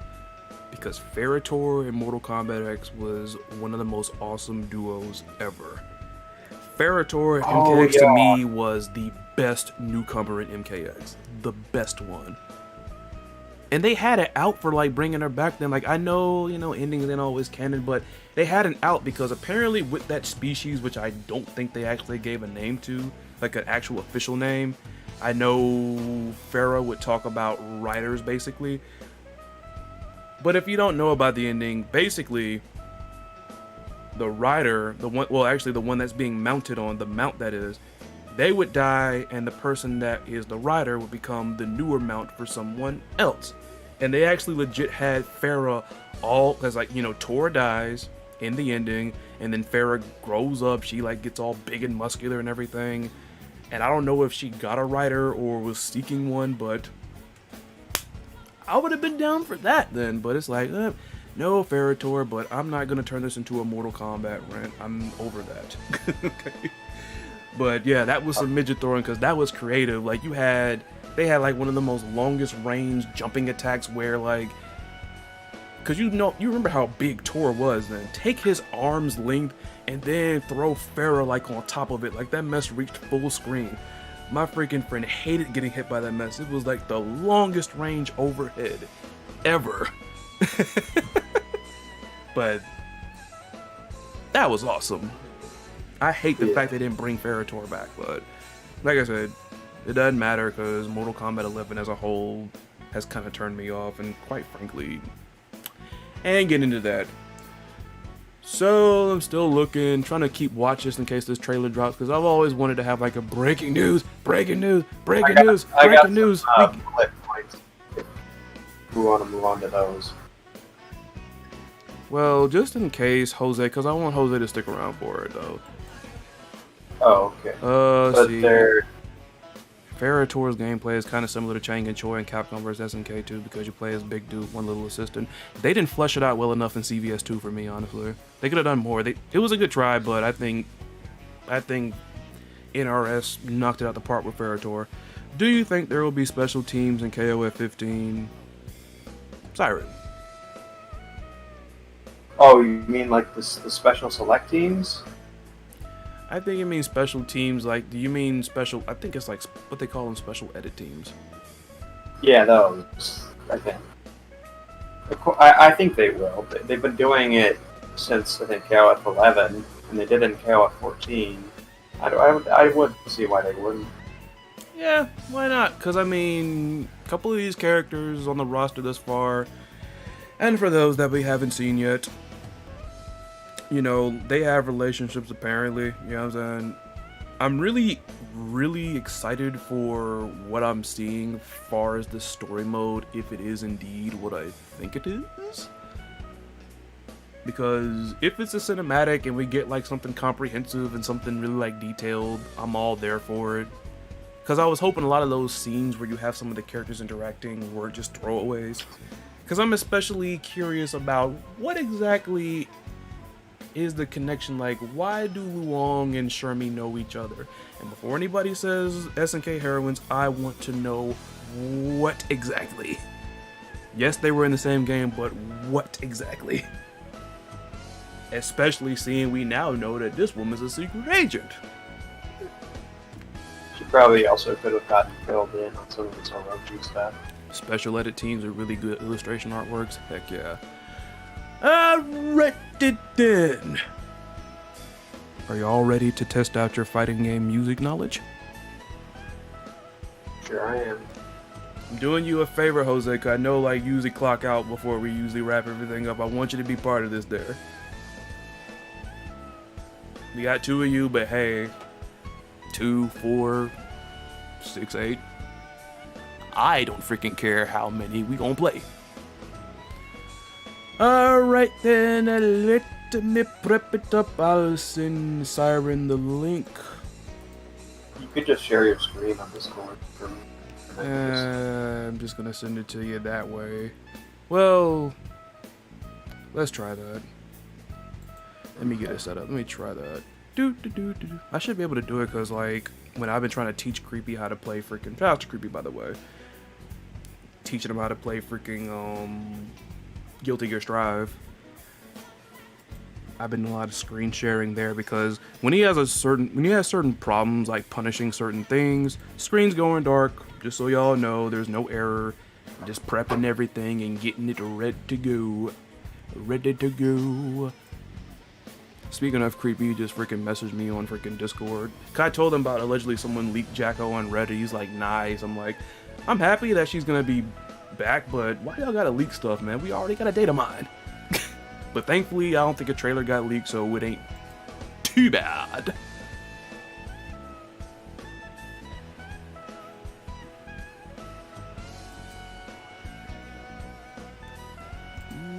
Because Ferritor in Mortal Kombat X was one of the most awesome duos ever. Ferritor in MKX to me was the best newcomer in MKX. The best one. And they had it out for like bringing her back then. Like, I know, endings ain't always canon, but they had an out because apparently with that species, which I don't think they actually gave a name to, like an actual official name. I know Farah would talk about riders basically. But if you don't know about the ending, basically the rider, the one that's being mounted on, the mount that is, they would die, and the person that is the rider would become the newer mount for someone else. And they actually legit had Farah because Tora dies in the ending, and then Farah grows up, she like gets all big and muscular and everything. And I don't know if she got a rider or was seeking one, but I would have been down for that then. But it's like, no Ferritor, but I'm not gonna turn this into a Mortal Kombat rant. I'm over that. Okay. But yeah, that was some midget throwing because that was creative. Like they had like one of the most longest range jumping attacks where like, because you remember how big Tor was then. Take his arm's length and then throw Farah like on top of it. Like that mess reached full screen. My freaking friend hated getting hit by that mess. It was like the longest range overhead ever. But that was awesome. I hate the fact they didn't bring Ferritor back, but like I said, it doesn't matter because Mortal Kombat 11 as a whole has kind of turned me off, and quite frankly, and get into that. So I'm still looking, trying to keep watch just in case this trailer drops, because I've always wanted to have like a breaking news. I got Bullet points. If we want to move on to those. Well, just in case, Jose, because I want Jose to stick around for it though. Oh, okay. But See. they're Ferritor's gameplay is kind of similar to Chang and Choi in Capcom vs SNK 2 because you play as Big Dude, one little assistant. They didn't flesh it out well enough in CVS 2 for me, honestly. They could have done more. It was a good try, but I think NRS knocked it out the park with Ferritor. Do you think there will be special teams in KOF 15? Syrin. Oh, you mean like the special select teams? I think it means special teams. Like, do you mean special? I think it's like what they call them, special edit teams. Yeah, those. I think. I think they will. They've been doing it since I think KOF 11, and they did it in KOF 14. I would see why they wouldn't. Yeah, why not? Because I mean, a couple of these characters on the roster thus far, and for those that we haven't seen yet, you know, they have relationships apparently, you know what I'm saying? I'm really, really excited for what I'm seeing as far as the story mode, if it is indeed what I think it is. Because if it's a cinematic and we get like something comprehensive and something really like detailed, I'm all there for it. Because I was hoping a lot of those scenes where you have some of the characters interacting were just throwaways. Because I'm especially curious about what exactly is the connection. Like, why do Luong and Shermie know each other? And before anybody says SNK heroines, I want to know what exactly. Yes, they were in the same game, but what exactly? Especially seeing we now know that this woman's a secret agent. She probably also could have gotten filled in on some of the Orochi stuff. Special edit teams with really good illustration artworks. Heck yeah. Alright then. Are you all ready to test out your fighting game music knowledge? Sure I am. I'm doing you a favor, Jose, because I know like usually clock out before we usually wrap everything up. I want you to be part of this there. We got 2 of you, but hey, 2, 4, 6, 8. I don't freaking care how many we gonna play. Alright then, let me prep it up. I'll send Syrin the link. You could just share your screen on Discord for me. I'm just gonna send it to you that way. Well, let's try that. Let me get it set up. Let me try that. I should be able to do it because, like, when I've been trying to teach Creepy how to play freaking... Shout out to Creepy, by the way. Teaching him how to play freaking, Guilty Gear Strive. I've been doing a lot of screen sharing there because when he has certain problems, like punishing certain things, screen's going dark. Just so y'all know, there's no error. I'm just prepping everything and getting it ready to go. Ready to go. Speaking of Creepy, he just freaking messaged me on freaking Discord. I told him about allegedly someone leaked Jacko on Reddit. He's like, nice. I'm like, I'm happy that she's gonna be back, but why y'all gotta leak stuff, man? We already got a data mine. But thankfully, I don't think a trailer got leaked, so it ain't too bad.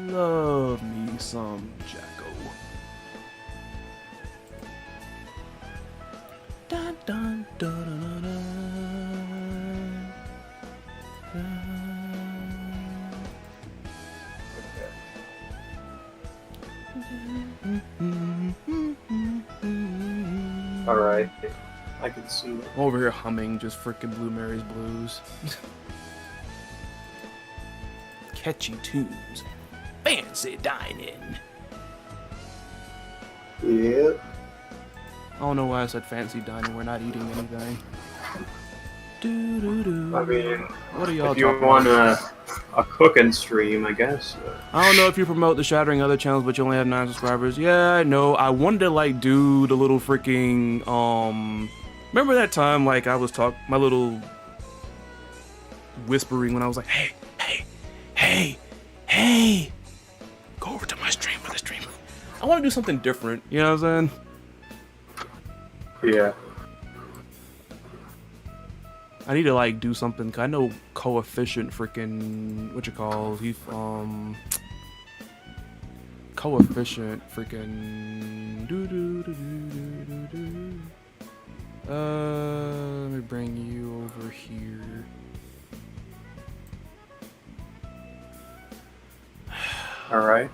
Love me some Jacko. Dun, dun, dun, dun, dun, dun. Alright, I can see it. I'm over here humming just freaking Blue Mary's Blues. Catchy tunes. Fancy dining. Yep. I don't know why I said fancy dining. We're not eating anything. Do do do. I mean, What are y'all if you talking want about? a cooking stream, I guess. I don't know if you promote the Shattering other channels, but you only have 9 subscribers. Yeah, I know. I wanted to like do the little freaking Remember that time like I was my little whispering when I was like, hey, hey, hey, hey, go over to my stream for the stream. I want to do something different. You know what I'm saying? Yeah. I need to like do something. 'Cause I know Coefficient freaking what you call he Coefficient freaking do do do do do do. Let me bring you over here. All right.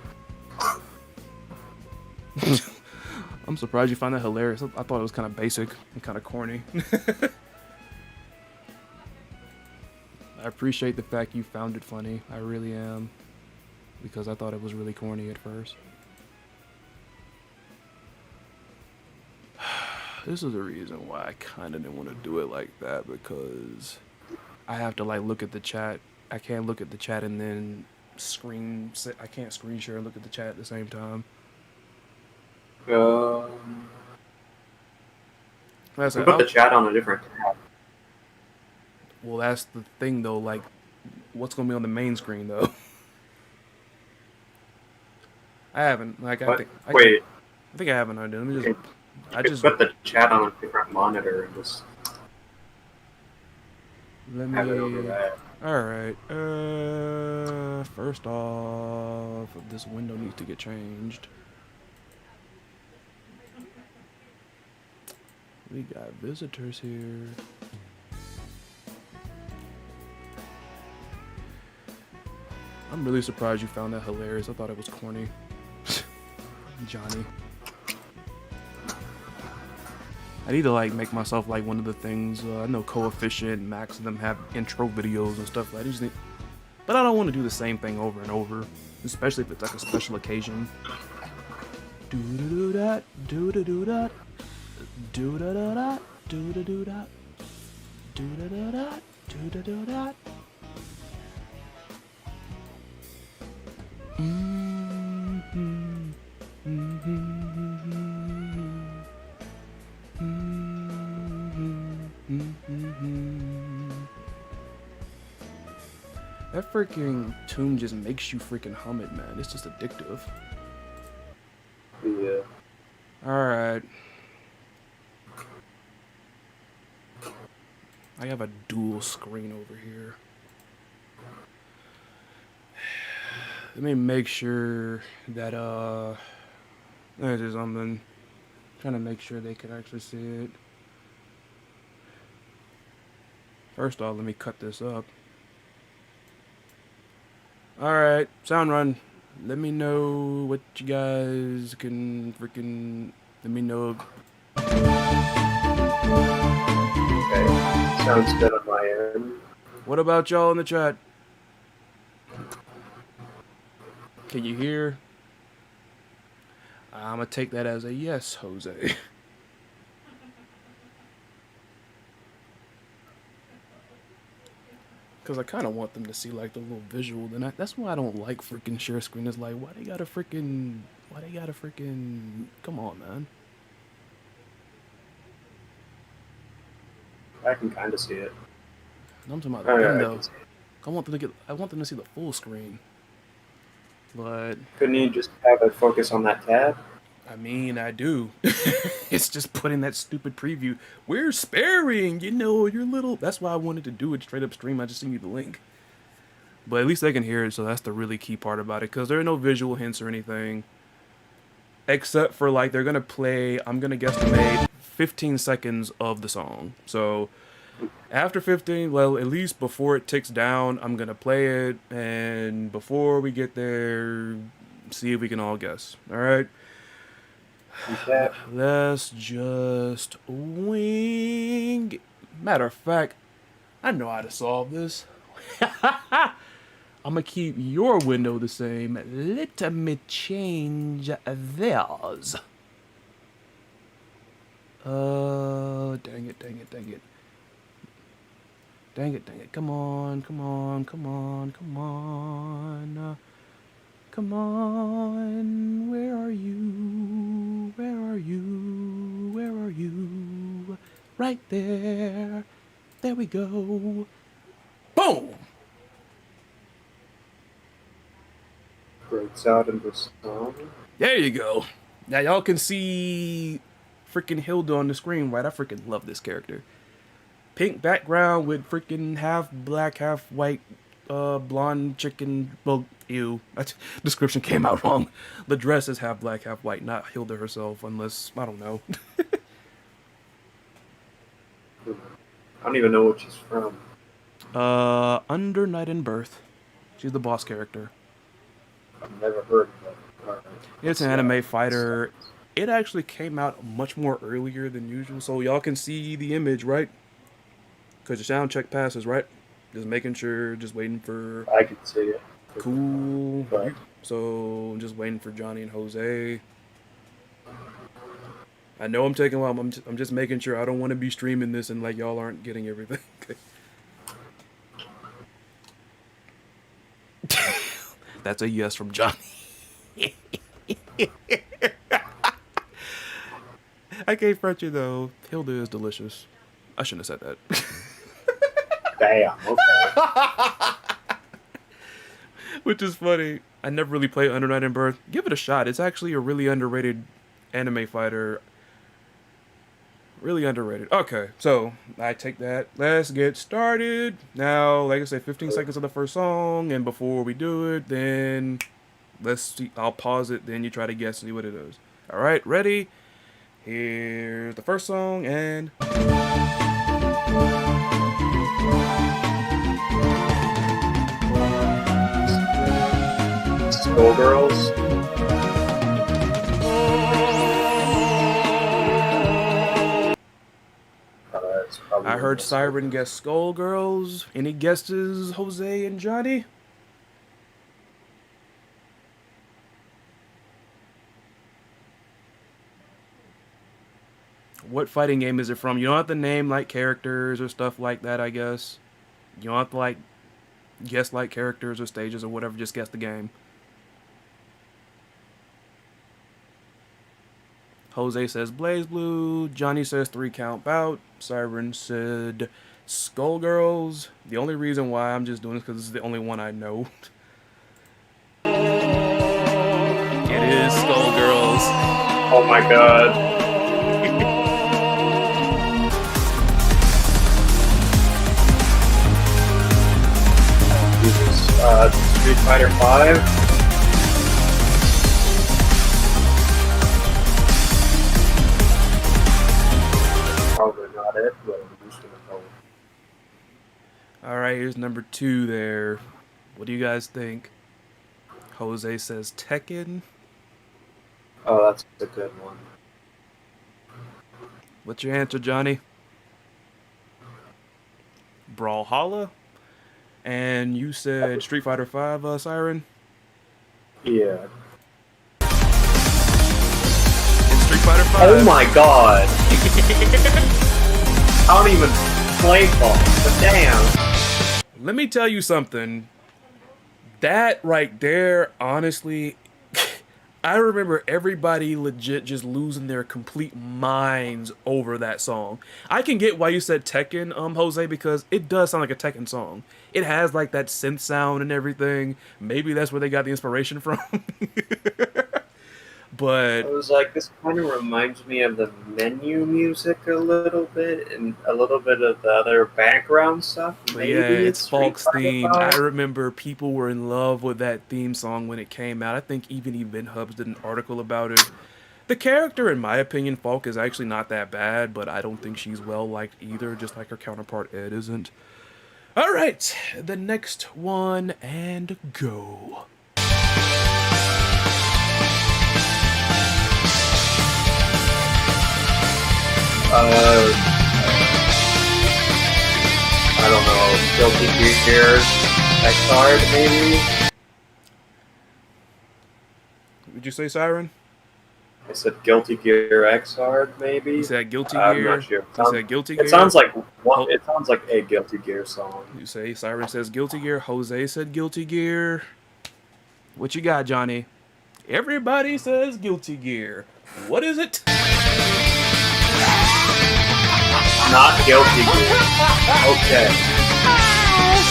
I'm surprised you find that hilarious. I thought it was kind of basic and kind of corny. I appreciate the fact you found it funny. I really am. Because I thought it was really corny at first. This is the reason why I kind of didn't want to do it like that, because I have to like look at the chat. I can't look at the chat and then I can't screen share and look at the chat at the same time. Put the chat on a different tab. Well, that's the thing though. Like, what's gonna be on the main screen though? I haven't. Like, Wait. I think I haven't. Let me just. I just put the chat on a different monitor and just have it over that. All right. First off, this window needs to get changed. We got visitors here. I'm really surprised you found that hilarious. I thought it was corny. Johnny. I need to like make myself like one of the things. I know Coefficient, Max, and them have intro videos and stuff. But I don't want to do the same thing over and over, especially if it's like a special occasion. Do do do that, do do do that, do da da da, do da do that, do da da da, do da do that. That freaking tune just makes you freaking hum it, man. It's just addictive. Yeah. Alright. I have a dual screen over here. Let me make sure that, there's something. Trying to make sure they can actually see it. First off, let me cut this up. Alright, sound run. Let me know what you guys can freaking... Let me know. Okay, sounds good on my end. What about y'all in the chat? Can you hear? I'm gonna take that as a yes, Jose. Because I kind of want them to see like the little visual. That's why I don't like freaking share screen. It's like, why they gotta freaking... Come on, man. I can kind of see it. I'm talking about the window. I want them to see the full screen. But couldn't you just have it focus on that tab? I mean, I do. It's just putting that stupid preview. We're sparing, you know, your little... That's why I wanted to do it straight up stream. I just sent you the link. But at least they can hear it, so that's the really key part about it. Because there are no visual hints or anything. Except for, like, they're going to play, I'm going to guesstimate, 15 seconds of the song. So, after 15, well, at least before it ticks down, I'm going to play it. And before we get there, see if we can all guess. All right? Okay. Let's just wing. Matter of fact, I know how to solve this. I'm gonna keep your window the same. Let me change theirs. Dang it. Dang it, dang it. Come on, come on, come on, come on. Come on. Where are you? Where are you? Where are you? Right there. There we go. Boom! Breaks out into song. There you go. Now y'all can see freaking Hilda on the screen, right? I freaking love this character. Pink background with freaking half black, half white, blonde chicken. Well, ew. That description came out wrong. The dress is half black, half white, not Hilda herself, unless, I don't know. I don't even know what she's from. Under Night and Birth. She's the boss character. I've never heard of it. Alright. It's an anime fighter. It actually came out much more earlier than usual, so y'all can see the image, right? Because the sound check passes, right? Just making sure, just waiting for... I can see it. Cool. But So, just waiting for Johnny and Jose. I know I'm taking a while. I'm just making sure. I don't want to be streaming this and like y'all aren't getting everything. That's a yes from Johnny. I can't front you though. Hilda is delicious. I shouldn't have said that. Damn, okay. Which is funny. I never really played Under Night and Birth. Give it a shot. It's actually a really underrated anime fighter. Really underrated. Okay, so I take that. Let's get started. Now, like I said, 15 seconds of the first song, and before we do it, then let's see. I'll pause it, then you try to guess, see what it is. All right, ready? Here's the first song, and... Schoolgirls. I heard Syrin guess Skullgirls. Any guesses, Jose and Johnny? What fighting game is it from? You don't have to name like characters or stuff like that, I guess. You don't have to like guess like characters or stages or whatever, just guess the game. Jose says Blaze Blue. Johnny says 3 count bout. Syrin said Skullgirls. The only reason why I'm just doing this because this is the only one I know. It is Skullgirls. Oh my god. Jesus. Street Fighter 5. Probably not it, but I'm just gonna go. Alright, here's number 2 there. What do you guys think? Jose says Tekken. Oh, that's a good one. What's your answer, Johnny? Brawlhalla? And you said Street Fighter 5, Syrin? Yeah. It's Street Fighter 5. Oh my god! I don't even play ball, but damn. Let me tell you something. That right there, honestly, I remember everybody legit just losing their complete minds over that song. I can get why you said Tekken, Jose, because it does sound like a Tekken song. It has like that synth sound and everything. Maybe that's where they got the inspiration from. But I was like, this kind of reminds me of the menu music a little bit, and a little bit of the other background stuff. Maybe yeah, it's Falk's Street Fighter theme. 5. I remember people were in love with that theme song when it came out. I think even Event Hubs did an article about it. The character, in my opinion, Falk, is actually not that bad, but I don't think she's well liked either, just like her counterpart Ed isn't. All right, the next one, and go. I don't know, Guilty Gear X-Card, maybe? Would you say Syrin? I said Guilty Gear X Hard, maybe. He said Guilty I'm Gear. not sure. He said Guilty Gear. It sounds like Ho- it sounds like a Guilty Gear song. You say Syrin says Guilty Gear. Jose said Guilty Gear. What you got, Johnny? Everybody says Guilty Gear. What is it? Not Guilty Gear. Okay.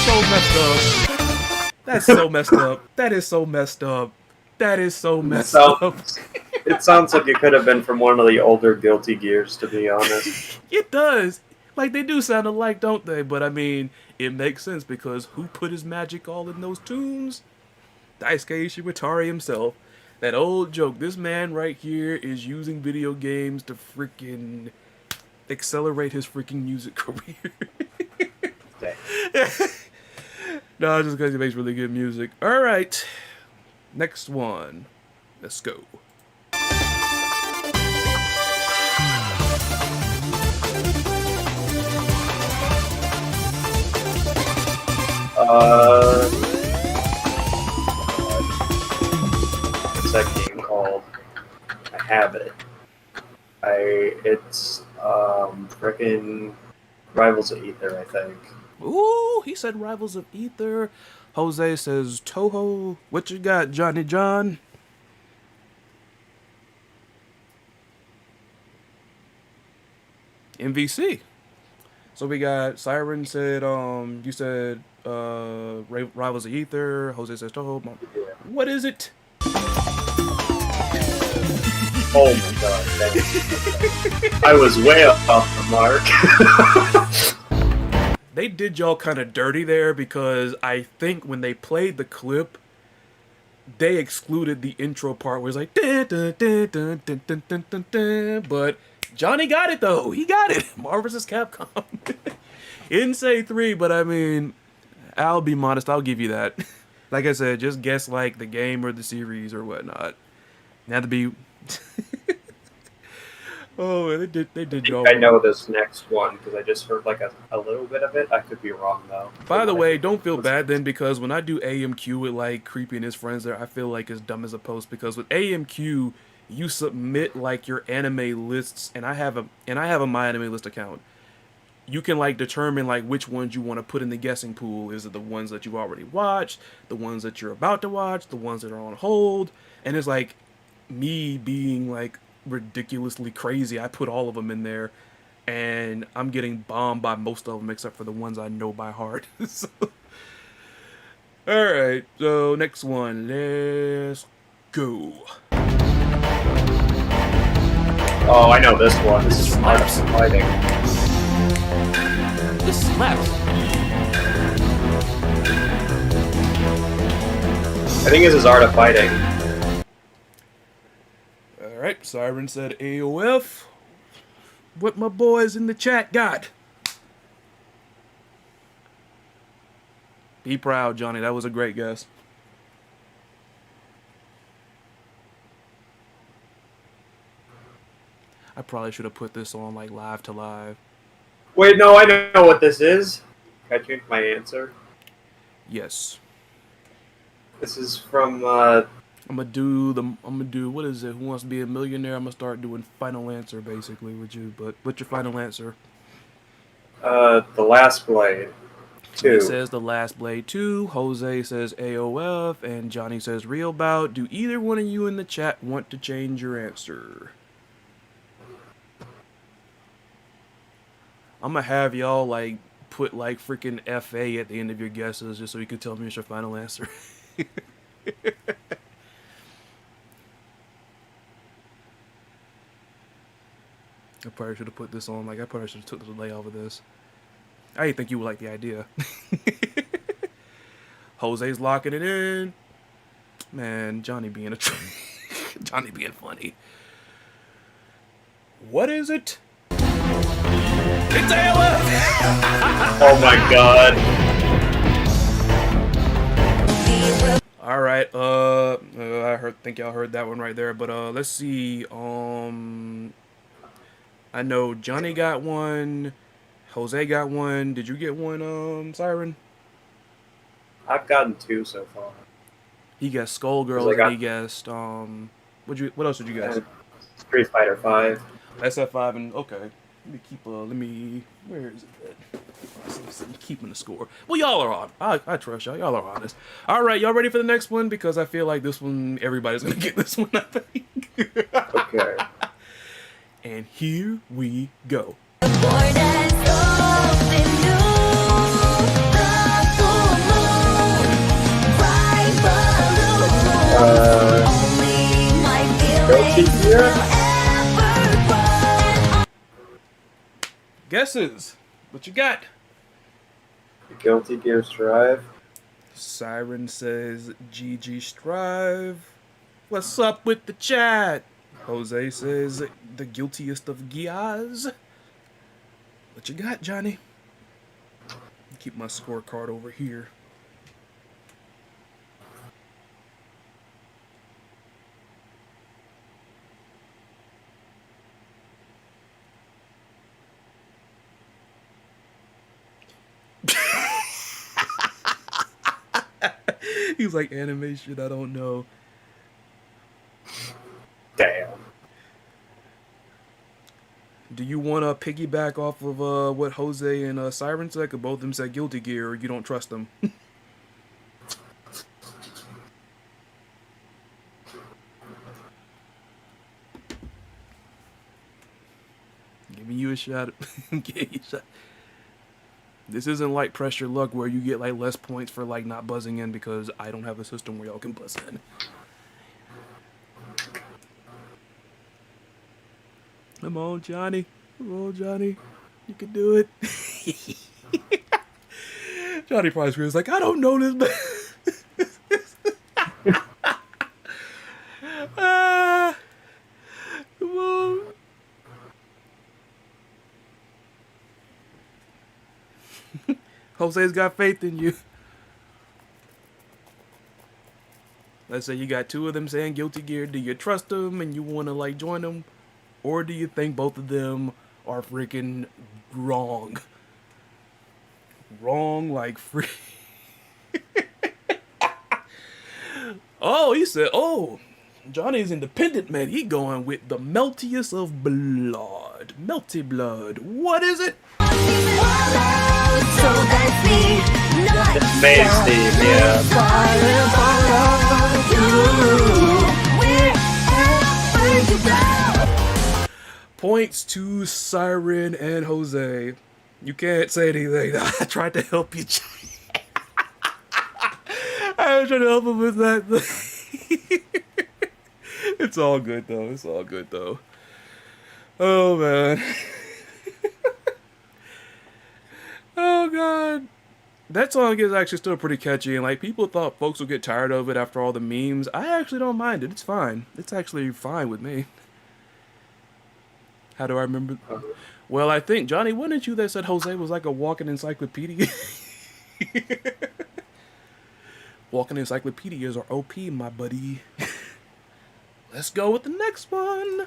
So messed up. That's so messed up. That is so messed up. That is so messed up. It sounds like it could have been from one of the older Guilty Gears, to be honest. It does. Like, they do sound alike, don't they? But I mean, it makes sense because who put his magic all in those tunes? Daisuke Shibatari himself. That old joke. This man right here is using video games to freaking accelerate his freaking music career. No, just because he makes really good music. All right. Next one. Let's go. What's that game called? I have it. It's frickin' Rivals of Ether, I think. Ooh, he said Rivals of Ether. Jose says Toho. What you got, Johnny John? MVC. So we got Syrin said, you said Rivals of Ether. Jose says Toho. Yeah. What is it? Oh my god, thanks. I was way off the mark. They did y'all kind of dirty there because I think when they played the clip, they excluded the intro part where it's like dun, dun, dun, dun, dun, dun, dun, dun, dun. But Johnny got it though. He got it. Marvel vs. Capcom. He didn't say 3, but I mean, I'll be modest. I'll give you that. Like I said, just guess like the game or the series or whatnot. Now to be. Oh, they did y'all. I know this next one because I just heard like a little bit of it. I could be wrong though. By the way, don't feel bad then because when I do AMQ with like Creepy and his friends there, I feel like as dumb as a post because with AMQ you submit like your anime lists and I have a My Anime List account. You can like determine like which ones you want to put in the guessing pool. Is it the ones that you've already watched, the ones that you're about to watch, the ones that are on hold? And it's like me being like ridiculously crazy. I put all of them in there and I'm getting bombed by most of them except for the ones I know by heart. So, all right, so next one, let's go. Oh, I know this one. This is Art of Fighting. This slaps. I think this is Art of Fighting. Alright, Syrin said AOF. What my boys in the chat got? Be proud, Johnny. That was a great guess. I probably should have put this on like live to live. Wait, no, I know what this is. Can I change my answer? Yes. This is from I'm gonna do what is it? Who Wants to Be a Millionaire? I'm gonna start doing final answer basically with you. But what's your final answer? The Last Blade. He 2. says The Last Blade 2. Jose says AOF, and Johnny says Real Bout. Do either one of you in the chat want to change your answer? I'm gonna have y'all like put like freaking FA at the end of your guesses just so you can tell me it's your final answer. I probably should have put this on. Like, I probably should have took the delay off of this. I didn't think you would like the idea. Jose's locking it in. Man, Johnny being a Johnny being funny. What is it? It's AOF! Oh my god. All right. Think y'all heard that one right there. But let's see. I know Johnny got one. Jose got one. Did you get one, Syrin? I've gotten 2 so far. He guessed Skullgirls and he guessed what else did you guess? Street Fighter 5. SF5 and okay. Where is it? Keeping the score. Well, y'all are on. I trust y'all. Y'all are honest. All right, y'all ready for the next one? Because I feel like this one, everybody's gonna get this one. I think. Okay. And here we go. Guilty Gear? Guesses. What you got? Guilty Gear Strive. Syrin says GG Strive. What's up with the chat? Jose says the guiltiest of Giaz. What you got, Johnny? Keep my scorecard over here. He's like, animation, I don't know. Damn. Do you want to piggyback off of what Jose and Syrin said? Because both of them said Guilty Gear, or you don't trust them? Giving you a shot. Giving you a shot. This isn't like Pressure Luck where you get like less points for like not buzzing in because I don't have a system where y'all can buzz in. Come on, Johnny. Come on, Johnny. You can do it. Johnny probably screams like, I don't know this. Come on. Jose's got faith in you. Let's say you got two of them saying Guilty Gear. Do you trust them and you want to like join them? Or do you think both of them are freaking wrong? Wrong like free. Oh, he said, oh, Johnny's independent, man. He going with the meltiest of blood. Melty blood. What is it? So that's me, not It's Maze Theme, yeah. wherever you go. Points to Syrin and Jose. You can't say anything. I tried to help you. I was trying to help him with that. It's all good though. It's all good though. Oh man. Oh god. That song is actually still pretty catchy, and like people thought folks would get tired of it after all the memes. I actually don't mind it. It's fine. It's actually fine with me. How do I remember? Well, I think Johnny, wasn't it you that said Jose was like a walking encyclopedia? Walking encyclopedias are OP, my buddy. Let's go with the next one.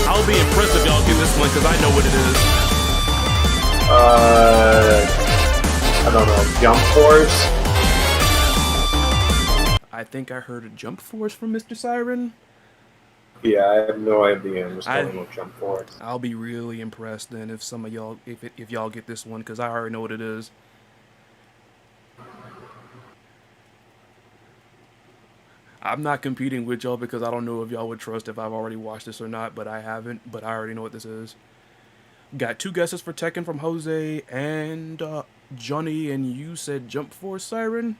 I'll be impressed if y'all get this one because I know what it is. I don't know. Jump Force? I think I heard a Jump Force from Mr. Syrin. Yeah, I have no idea. I'm just going with Jump Force. I'll be really impressed then if some of y'all, if y'all get this one because I already know what it is. I'm not competing with y'all because I don't know if y'all would trust if I've already watched this or not, but I haven't. But I already know what this is. Got two guesses for Tekken from Jose and Johnny, and you said Jump Force, Syrin?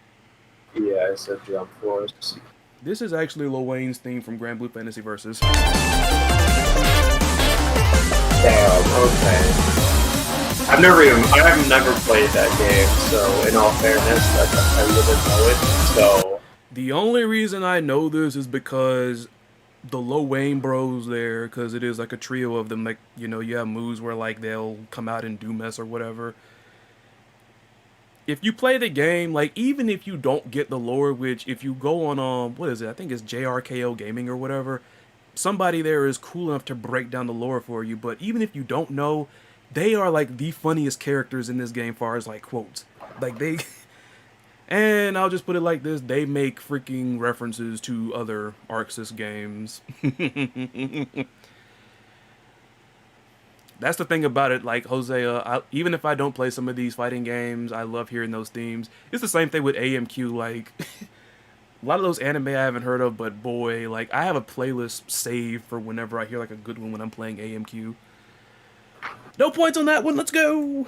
Yeah, I said Jump Force. This is actually Lil Wayne's theme from Grand Blue Fantasy Versus. Damn, okay. I've never played that game, so in all fairness, I wouldn't know it, so... The only reason I know this is because the Lil Wayne bros there, because it is like a trio of them, like, you know, you have moves where like they'll come out and do mess or whatever. If you play the game, like, even if you don't get the lore, which if you go on, what is it? I think it's JRKO Gaming or whatever. Somebody there is cool enough to break down the lore for you, but even if you don't know, they are like the funniest characters in this game, far as like quotes. Like they... And I'll just put it like this: they make freaking references to other ArcSys games. That's the thing about it. Like Hosea, even if I don't play some of these fighting games, I love hearing those themes. It's the same thing with AMQ. Like a lot of those anime I haven't heard of, but boy, like I have a playlist saved for whenever I hear like a good one when I'm playing AMQ. No points on that one. Let's go.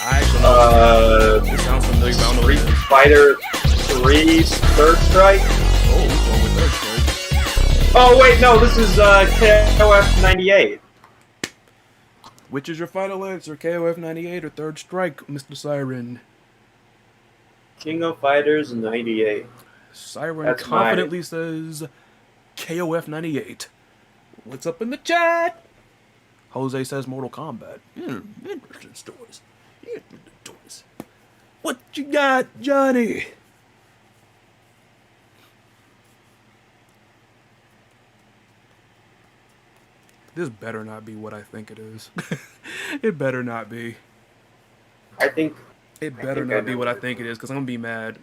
I actually know. It sounds familiar, but I don't know what it Street is. Fighter 3's Third Strike. Oh, we're going with Third Strike. Oh wait, no, this is KOF 98. Which is your final answer, KOF 98 or Third Strike, Mr. Syrin? King of Fighters 98. Syrin That's confidently says KOF 98. What's up in the chat? Jose says Mortal Kombat. Interesting stories. Interesting stories. What you got, Johnny? This better not be what I think it is. It better not be. I think. It better not be what I think it is, because I'm going to be mad.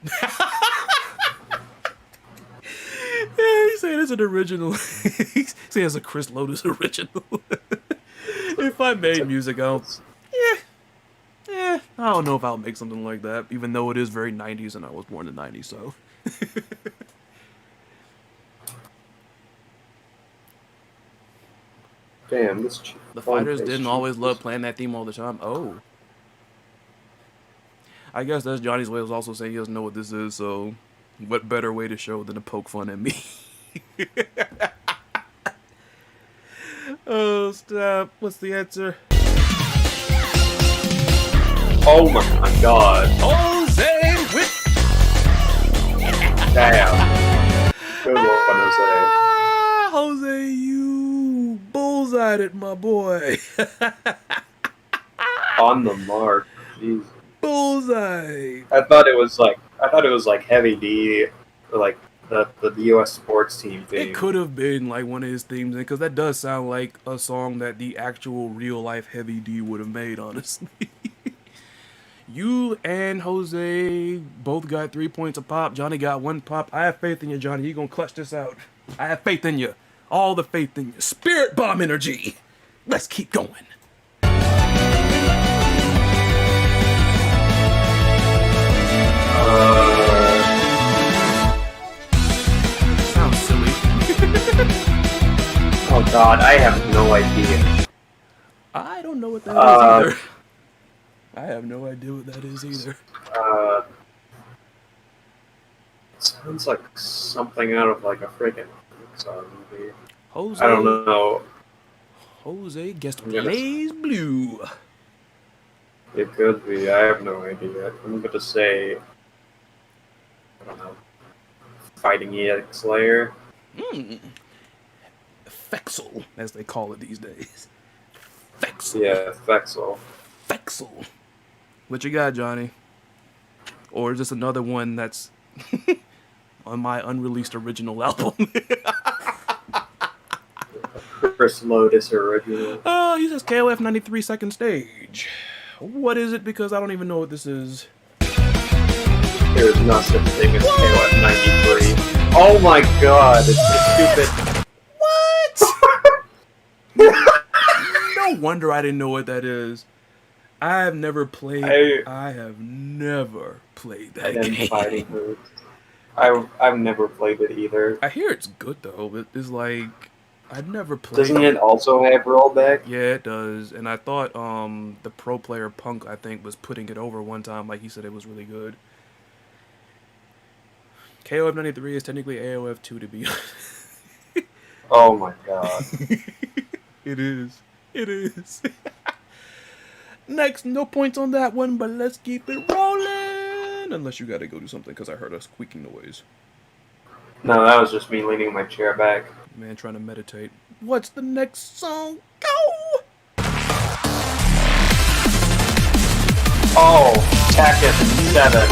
Yeah, he's saying it's an original. He's saying it's a Chris Lotus original. If I made music, I don't know if I'll make something like that, even though it is very 90s and I was born in the 90s, so. Damn, this. The fighters didn't always love playing that theme all the time. Oh. I guess that's Johnny's way of also saying he doesn't know what this is, so what better way to show than to poke fun at me? Oh, stop. What's the answer? Oh my god. Jose with... Damn. Good one, Jose. Ah, Jose, you bullseyed it, my boy. On the mark. Jeez. Bullseye. I thought it was like Heavy D, or like the U.S. sports team thing. It could have been like one of his themes, because that does sound like a song that the actual real life Heavy D would have made, honestly. You and Jose both got 3 points a pop. Johnny got 1 pop. I have faith in you, Johnny. You're going to clutch this out. I have faith in you. All the faith in you. Spirit bomb energy. Let's keep going. Sounds silly. Oh god, I have no idea. I don't know what that is either. I have no idea what that is either. Sounds like something out of like a freaking Pixar movie. Jose. I don't know. Jose guessed I'm gonna- Blaze Blue. It could be. I have no idea. I'm gonna say. I don't know. Fighting EX Slayer. Fexel, as they call it these days. Fexel. Yeah, Fexel. Fexel. What you got, Johnny? Or is this another one that's on my unreleased original album? Chris Lotus original. Oh, he says KOF 93 second stage. What is it? Because I don't even know what this is. There's no such thing as KOF 93. Oh my god, it's stupid. What? No wonder I didn't know what that is. I have never played. I have never played that game. Fighting moves. I've never played it either. I hear it's good though. It's like I've never played. Doesn't it also have rollback? Yeah, it does. And I thought the pro player Punk, I think, was putting it over one time. Like he said, it was really good. KOF 93 is technically AOF 2 to be honest. Oh my god. It is. It is. Next, no points on that one, but let's keep it rolling. Unless you gotta go do something, because I heard a squeaking noise. No, that was just me leaning my chair back. Man, trying to meditate. What's the next song? Go! Oh, Tekken 7.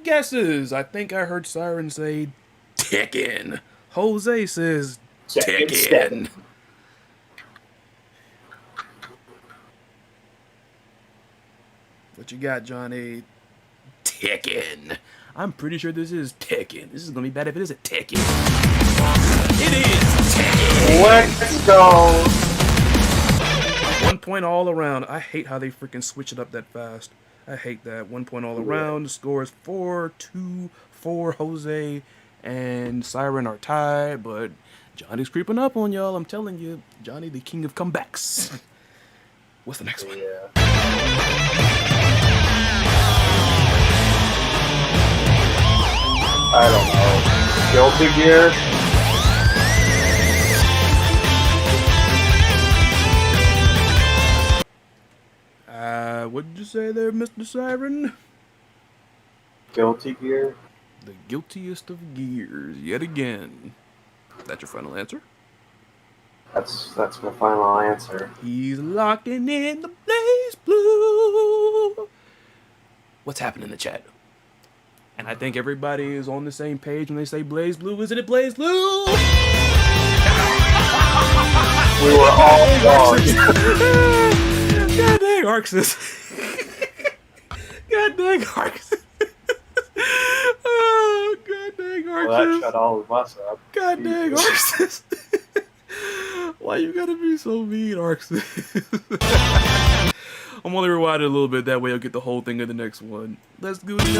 guesses. I think I heard Syrin say Tekken. Jose says Tekken Tekken. Seven. What you got, Johnny? Tekken. I'm pretty sure this is Tekken. This is gonna be bad if it isn't Tekken. It is Tekken. Let's go. 1 point all around. I hate how they freaking switch it up that fast. I hate that. 1 point all around. The score is 4-2 for Jose and Syrin are tied, but Johnny's creeping up on y'all. I'm telling you, Johnny, the king of comebacks. What's the next one? I don't know. Guilty Gear? What did you say there, Mr. Syrin? Guilty Gear? The guiltiest of gears, yet again. That's your final answer? That's my final answer. He's locking in the Blaze Blue. What's happening in the chat? And I think everybody is on the same page when they say Blaze Blue. Isn't it Blaze Blue? We were all wrong. God dang Arxis. God dang Arxis. Oh, God dang Arxis. Well, that shut all of us up. God dang Arxis. Why you gotta be so mean, Arxis? I'm only rewinding a little bit, that way I'll get the whole thing in the next one. Let's go next.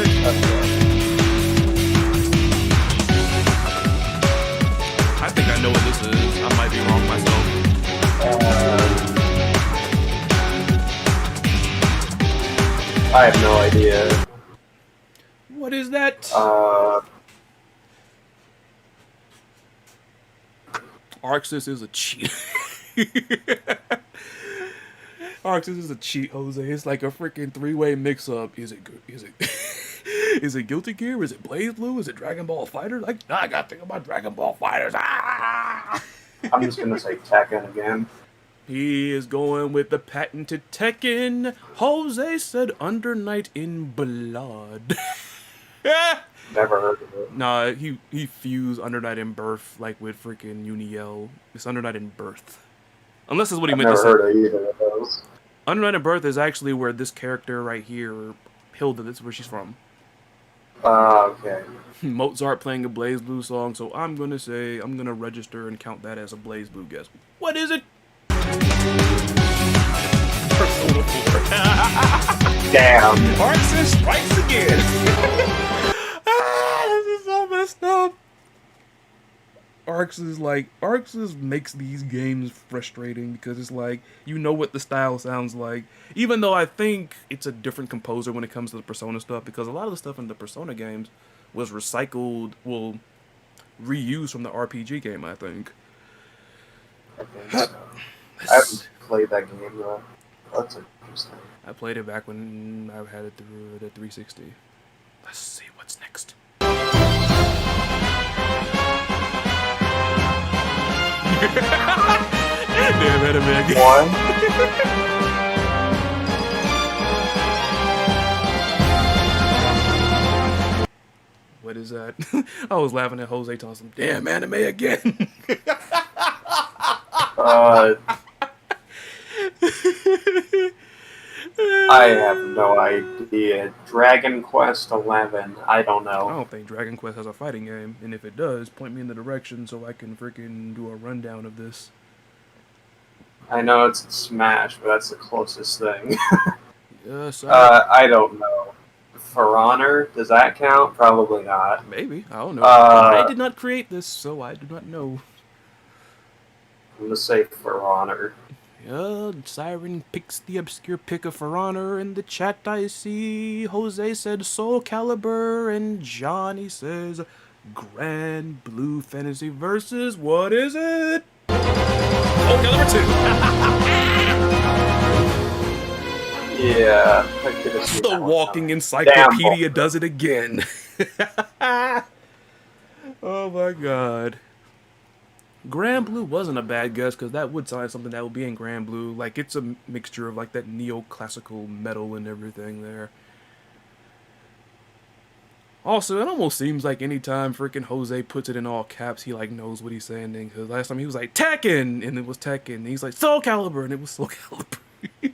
I think I know what this is. I might be wrong myself. I have no idea. What is that? Arxis is a cheat. Arxis is a cheat, Jose. It's like a freaking three-way mix-up. Is it good? Is it? Is it Guilty Gear? Is it Blaze Blue? Is it Dragon Ball Fighter? Like, I gotta think about Dragon Ball Fighters. Ah! I'm just gonna say Tekken again. He is going with the patented Tekken. Jose said Under Night in Blood. Never heard of it. Nah, he fused Under Night in Birth like with freaking Uniel. It's Under Night in Birth. Unless that's what he I've meant to never say. heard of either of those. Under Night in Birth is actually where this character right here, Hilda, that's where she's from. Okay. Mozart playing a Blaze Blue song, so I'm gonna register and count that as a Blaze Blue guess. What is it? Persona 4. Damn. Arxis strikes again. This is so messed up. Arxis makes these games frustrating because it's like, you know what the style sounds like. Even though I think it's a different composer when it comes to the Persona stuff, because a lot of the stuff in the Persona games was recycled, reused from the RPG game, I think. I think so. I haven't played that game though. That's interesting. I played it back when I had it through the 360. Let's see what's next. Damn it, man. One. What is that? I was laughing at Jose telling some damn anime again. I have no idea. Dragon Quest 11. I don't I know. don't think Dragon Quest has a fighting game, and if it does, point me in the direction so I can freaking do a rundown of this. I know it's Smash, but that's the closest thing. Yes, I don't know. For Honor, does that count? Probably not. maybe. I don't know. I did not create this, so I do not know. I'm gonna say For Honor. Yeah, Syrin picks the obscure pick of For Honor. In the chat I see Jose said Soul Calibur, and Johnny says Grand Blue Fantasy Versus. What is it? Soul Calibur 2. Yeah, I could have seen The that one walking coming. encyclopedia does it again. Oh my god. Grand Blue wasn't a bad guess, because that would sound like something that would be in Grand Blue. Like, it's a mixture of like that neoclassical metal and everything there. Also, it almost seems like anytime freaking Jose puts it in all caps, he like knows what he's saying. Because last time he was like Tekken, and it was Tekken. And he's like Soul Calibur, and it was Soul Calibur.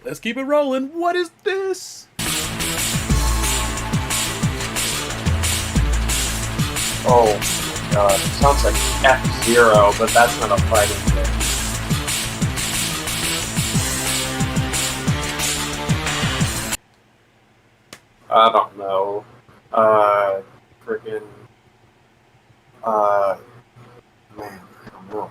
Let's keep it rolling. What is this? Oh, God. Sounds like F-Zero, but that's not a fighting game. I don't know. Freaking. Man, I don't know.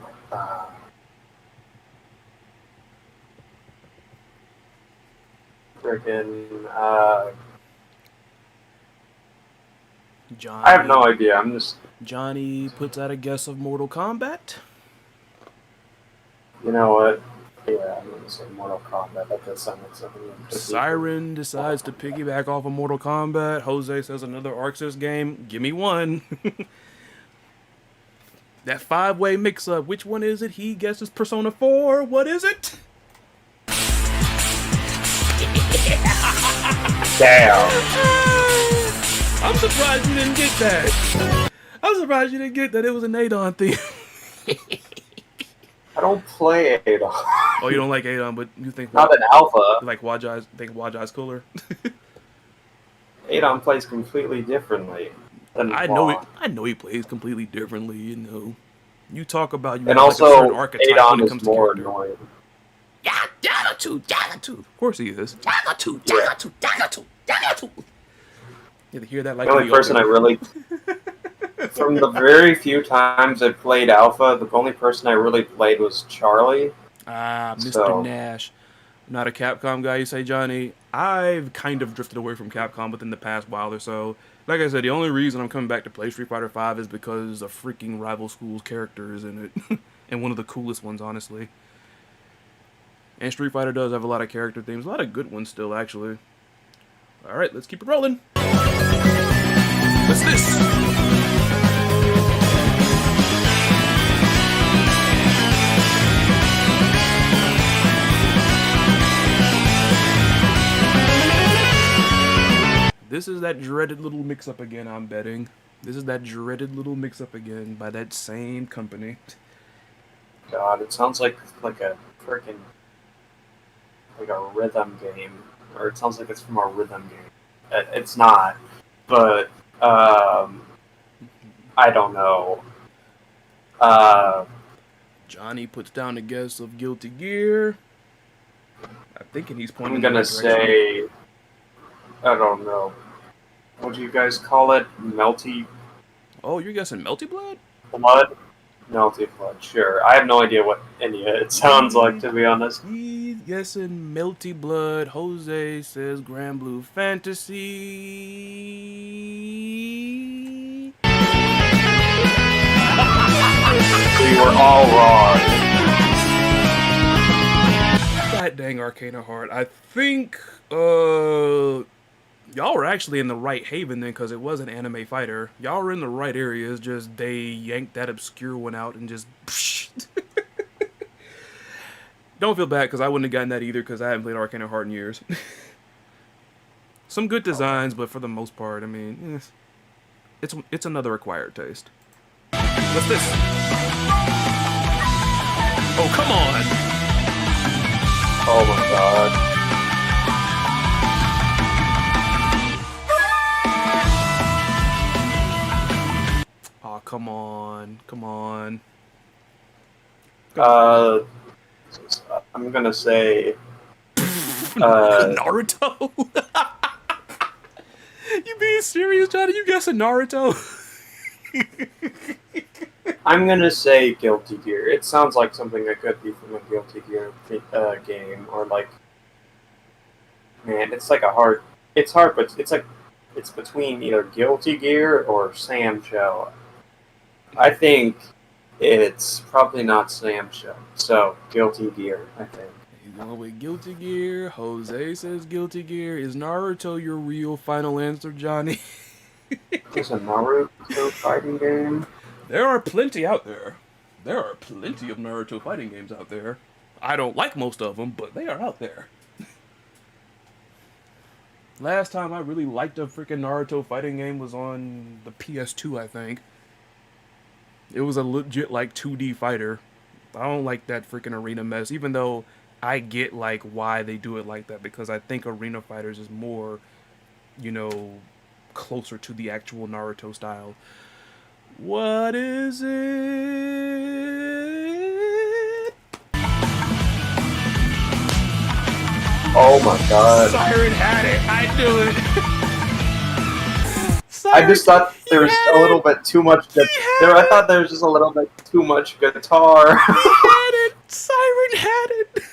Johnny, I have no idea. I'm just. Johnny puts out a guess of Mortal Kombat. You know what? Yeah, I'm gonna say Mortal Kombat. That does sound like something. Syrin decides to piggyback off of Mortal Kombat. Jose says another Arxis game. Give me one. That 5-way mix-up. Which one is it? He guesses Persona 4. What is it? Damn. I'm surprised you didn't get that. I'm surprised you didn't get that. It was an Adon theme. I don't play Adon. Oh, you don't like Adon, but you think Not an alpha. you like Wajai's? Think Wajai's cooler? Adon plays completely differently than I know Wah. I know he plays completely differently. You know, you talk about you And know, like a certain also, archetype Adon when it is comes more to character. annoying. Of course he is. You have to hear that like The only person I really, from the very few times I played Alpha, the only person I really played was Charlie. Mr. So- Nash. Not a Capcom guy, you say, Johnny? I've kind of drifted away from Capcom within the past while or so. Like I said, the only reason I'm coming back to play Street Fighter V is because of freaking Rival Schools characters in it. And one of the coolest ones, honestly. And Street Fighter does have a lot of character themes. A lot of good ones still, actually. Alright, let's keep it rolling. What's this? This is that dreaded little mix-up again, I'm betting. This is that dreaded little mix-up again by that same company. God, it sounds like a freaking like a rhythm game, or it sounds like it's from a rhythm game. It's not, but I don't know. Johnny puts down a guess of Guilty Gear. I'm thinking he's pointing. I'm gonna in that direction. say, I don't know. What do you guys call it? Melty Oh, you're guessing Melty Blood? blood? Melty blood, sure. I have no idea what any of it sounds like, to be honest. He's guessing Melty Blood. Jose says Grand Blue Fantasy. We were all wrong. God dang Arcana Heart. I think, y'all were actually in the right haven then, because it was an anime fighter. Y'all were in the right areas, just they yanked that obscure one out and just... Don't feel bad, because I wouldn't have gotten that either, because I haven't played Arcana Heart in years. Some good designs, but for the most part, I mean, it's another acquired taste. What's this? Oh, come on! Oh my god. Oh, come on. Come on. I'm gonna say. Naruto? You being serious, Johnny? You guessing Naruto? I'm gonna say Guilty Gear. It sounds like something that could be from a Guilty Gear game, or like, man, it's like a hard. It's hard, but it's like it's between either Guilty Gear or Sam Show. I think it's probably not Sam Show, so Guilty Gear. I think. He's going with Guilty Gear. Jose says Guilty Gear. Is Naruto your real final answer, Johnny? There's a Naruto fighting game. There are plenty out there. There are plenty of Naruto fighting games out there. I don't like most of them, but they are out there. Last time I really liked a freaking Naruto fighting game was on the PS2, I think. It was a legit like 2D fighter. I don't like that freaking arena mess, even though I get like why they do it like that because I think Arena Fighters is more, you know, closer to the actual Naruto style. What is it? Oh my god. Syrin had it. I knew it. I just thought there was a little bit too much. I thought there was just a little bit too much guitar. He had it. Syrin had it.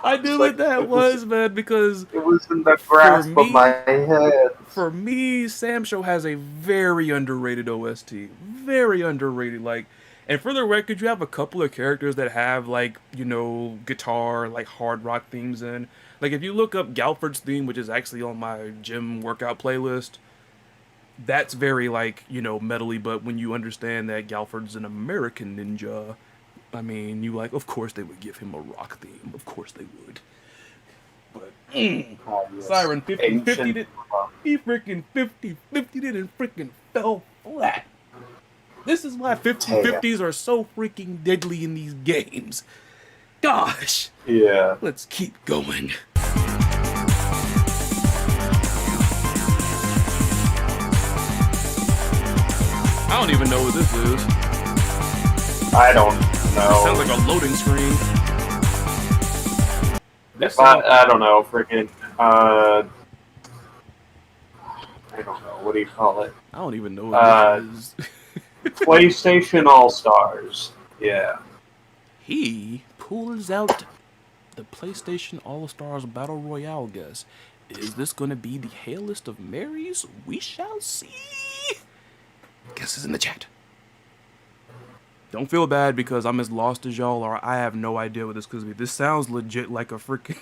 I knew like, what that was, man, because It was in the grasp of my head. for me, Sam Show has a very underrated OST. Very underrated. Like, and for the record, you have a couple of characters that have, like, you know, guitar, like, hard rock themes in. Like, if you look up Galford's theme, which is actually on my gym workout playlist, that's very, like, you know, metally, but when you understand that Galford's an American ninja, I mean, you like, of course they would give him a rock theme. Of course they would. But, Oh, yes. Siren 50-50 Ancient- did. He freaking 50-50 didn't freaking fell flat. This is why 50-50s are so freaking deadly in these games. Gosh. Yeah. Let's keep going. I don't even know what this is. I don't know. Sounds like a loading screen. This I don't know, freaking. I don't know. What do you call it? I don't even know what this is. PlayStation All Stars. Yeah. He pulls out the PlayStation All-Stars Battle Royale, guess. Is this going to be the Hailest of Marys? We shall see. Guesses in the chat. Don't feel bad because I'm as lost as y'all are. I have no idea what this could be. This sounds legit like a freaking...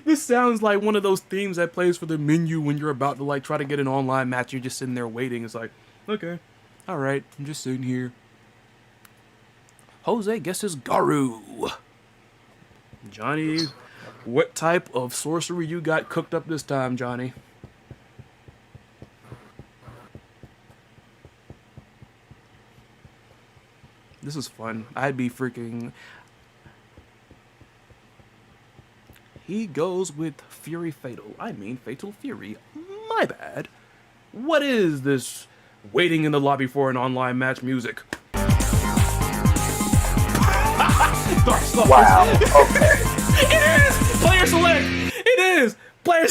This sounds like one of those themes that plays for the menu when you're about to, like, try to get an online match. You're just sitting there waiting. It's like, okay, all right, I'm just sitting here. Jose guesses Garu. Johnny, what type of sorcery you got cooked up this time, Johnny? This is fun. I'd be freaking... He goes with Fury Fatal. I mean Fatal Fury. My bad. What is this waiting in the lobby for an online match music? Wow. Okay. It is! Player select! It is! Player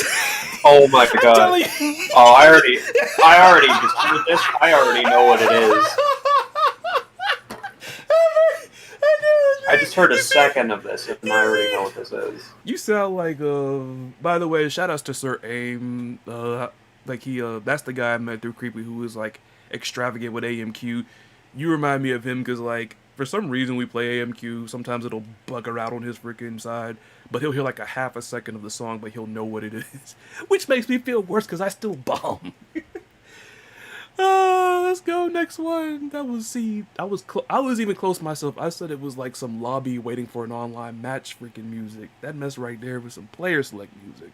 Oh my god. telling you. Oh, I already just heard this. I already know what it is. I just heard a second of this, and I already know what this is. You sound like, by the way, shout outs to Sir Aim. Like, that's the guy I met through Creepy who was, like, extravagant with AMQ. You remind me of him because, like, for some reason we play AMQ. Sometimes it'll bugger out on his freaking side. But he'll hear, like, a half a second of the song, but he'll know what it is. Which makes me feel worse because I still bomb. Let's go next one. That was, see, I was even close myself. I said it was like some lobby waiting for an online match freaking music. That mess right there was some player select music.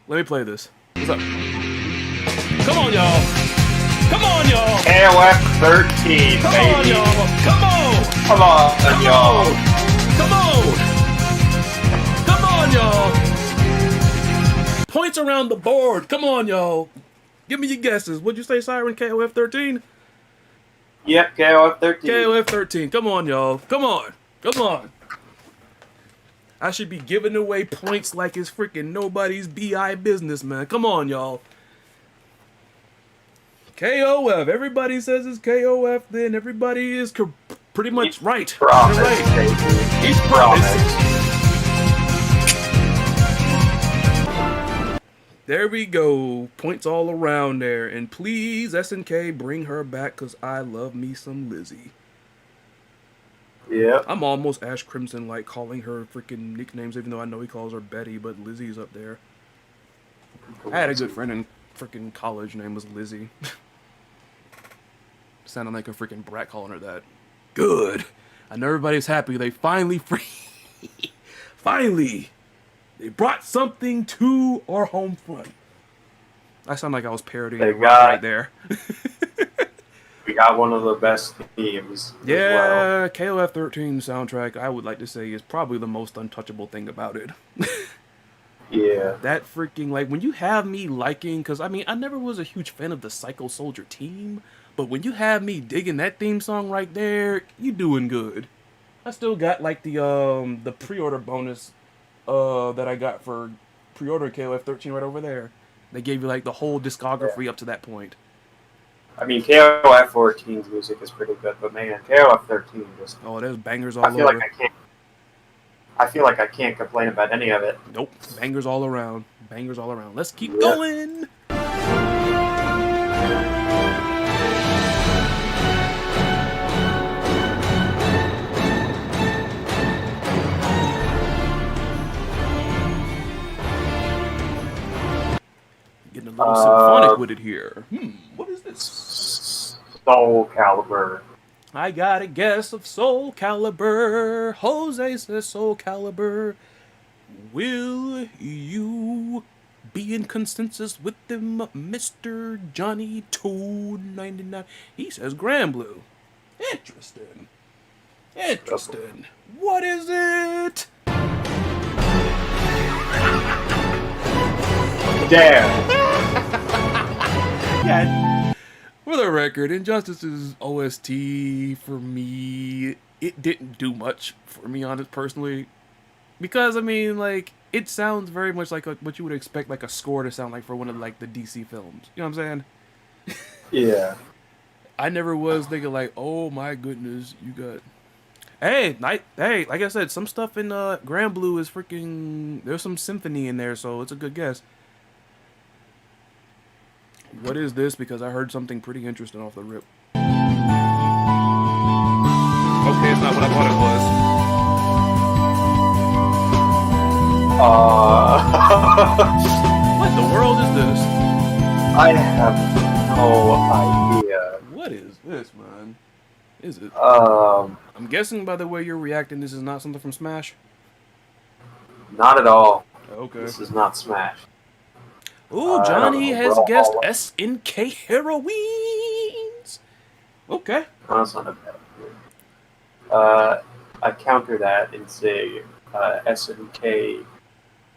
Let me play this. What's up? Come on, y'all. Come on, y'all. KOF 13, Come baby. on, y'all. Come on. Come on, y'all. Come on. Come on, y'all. Points around the board. Come on, y'all. Give me your guesses. What'd you say, Syrin? KOF 13? Yep, KOF 13. KOF 13. Come on, y'all. Come on. Come on. I should be giving away points like it's freaking nobody's BI business, man. Come on, y'all. KOF. Everybody says it's KOF, then everybody is pretty much right. Promise, They're right. baby. He's Promise. promised. There we go. Points all around there. And please, SNK, bring her back because I love me some Lizzie. Yep. I'm almost Ash Crimson, like, calling her freaking nicknames, even though I know he calls her Betty, but Lizzie's up there. I had a good friend in freaking college, name was Lizzie. Sounded like a freaking brat calling her that. Good. I know everybody's happy. They finally free. Finally. They brought something to our home front. I sound like I was parodying They the got- right there. We got one of the best themes. As well. Yeah, KOF 13 soundtrack, I would like to say, is probably the most untouchable thing about it. Yeah. That freaking, like, when you have me liking, because, I mean, I never was a huge fan of the Psycho Soldier team, but when you have me digging that theme song right there, you doing good. I still got, like, the pre-order bonus that I got for pre-order KOF 13 right over there. They gave you, like, the whole discography up to that point. I mean, KOF 14's music is pretty good, but man, KOF 13 just. Oh, there's bangers all I feel over. like I can't. I feel like I can't complain about any of it. Nope, bangers all around. Bangers all around. Let's keep Yeah. going! Getting a little symphonic with it here. What is this? Soul Calibur. I got a guess of Soul Calibur. Jose says Soul Calibur. Will you be in consensus with them, Mr. Johnny 299? He says Grand Blue. Interesting. Interesting. What is it? Damn. Yeah. For the record, Injustice's OST for me, it didn't do much for me on it personally, because I mean, like, it sounds very much like what you would expect like a score to sound like for one of like the DC films. You know what I'm saying? Yeah. I never was thinking like, oh my goodness, you got. Hey, like I said, some stuff in Grand Blue is freaking. There's some symphony in there, so it's a good guess. What is this? Because I heard something pretty interesting off the rip. Okay, it's not what I thought it was. What the world is this? I have no idea. What is this, man? Is it? Um, I'm guessing by the way you're reacting, this is not something from Smash. not at all. Okay. This is not Smash. Ooh, I don't Johnny know. has We're all- guessed SNK Heroines. Okay. No, that's not a bad. I counter that and say SNK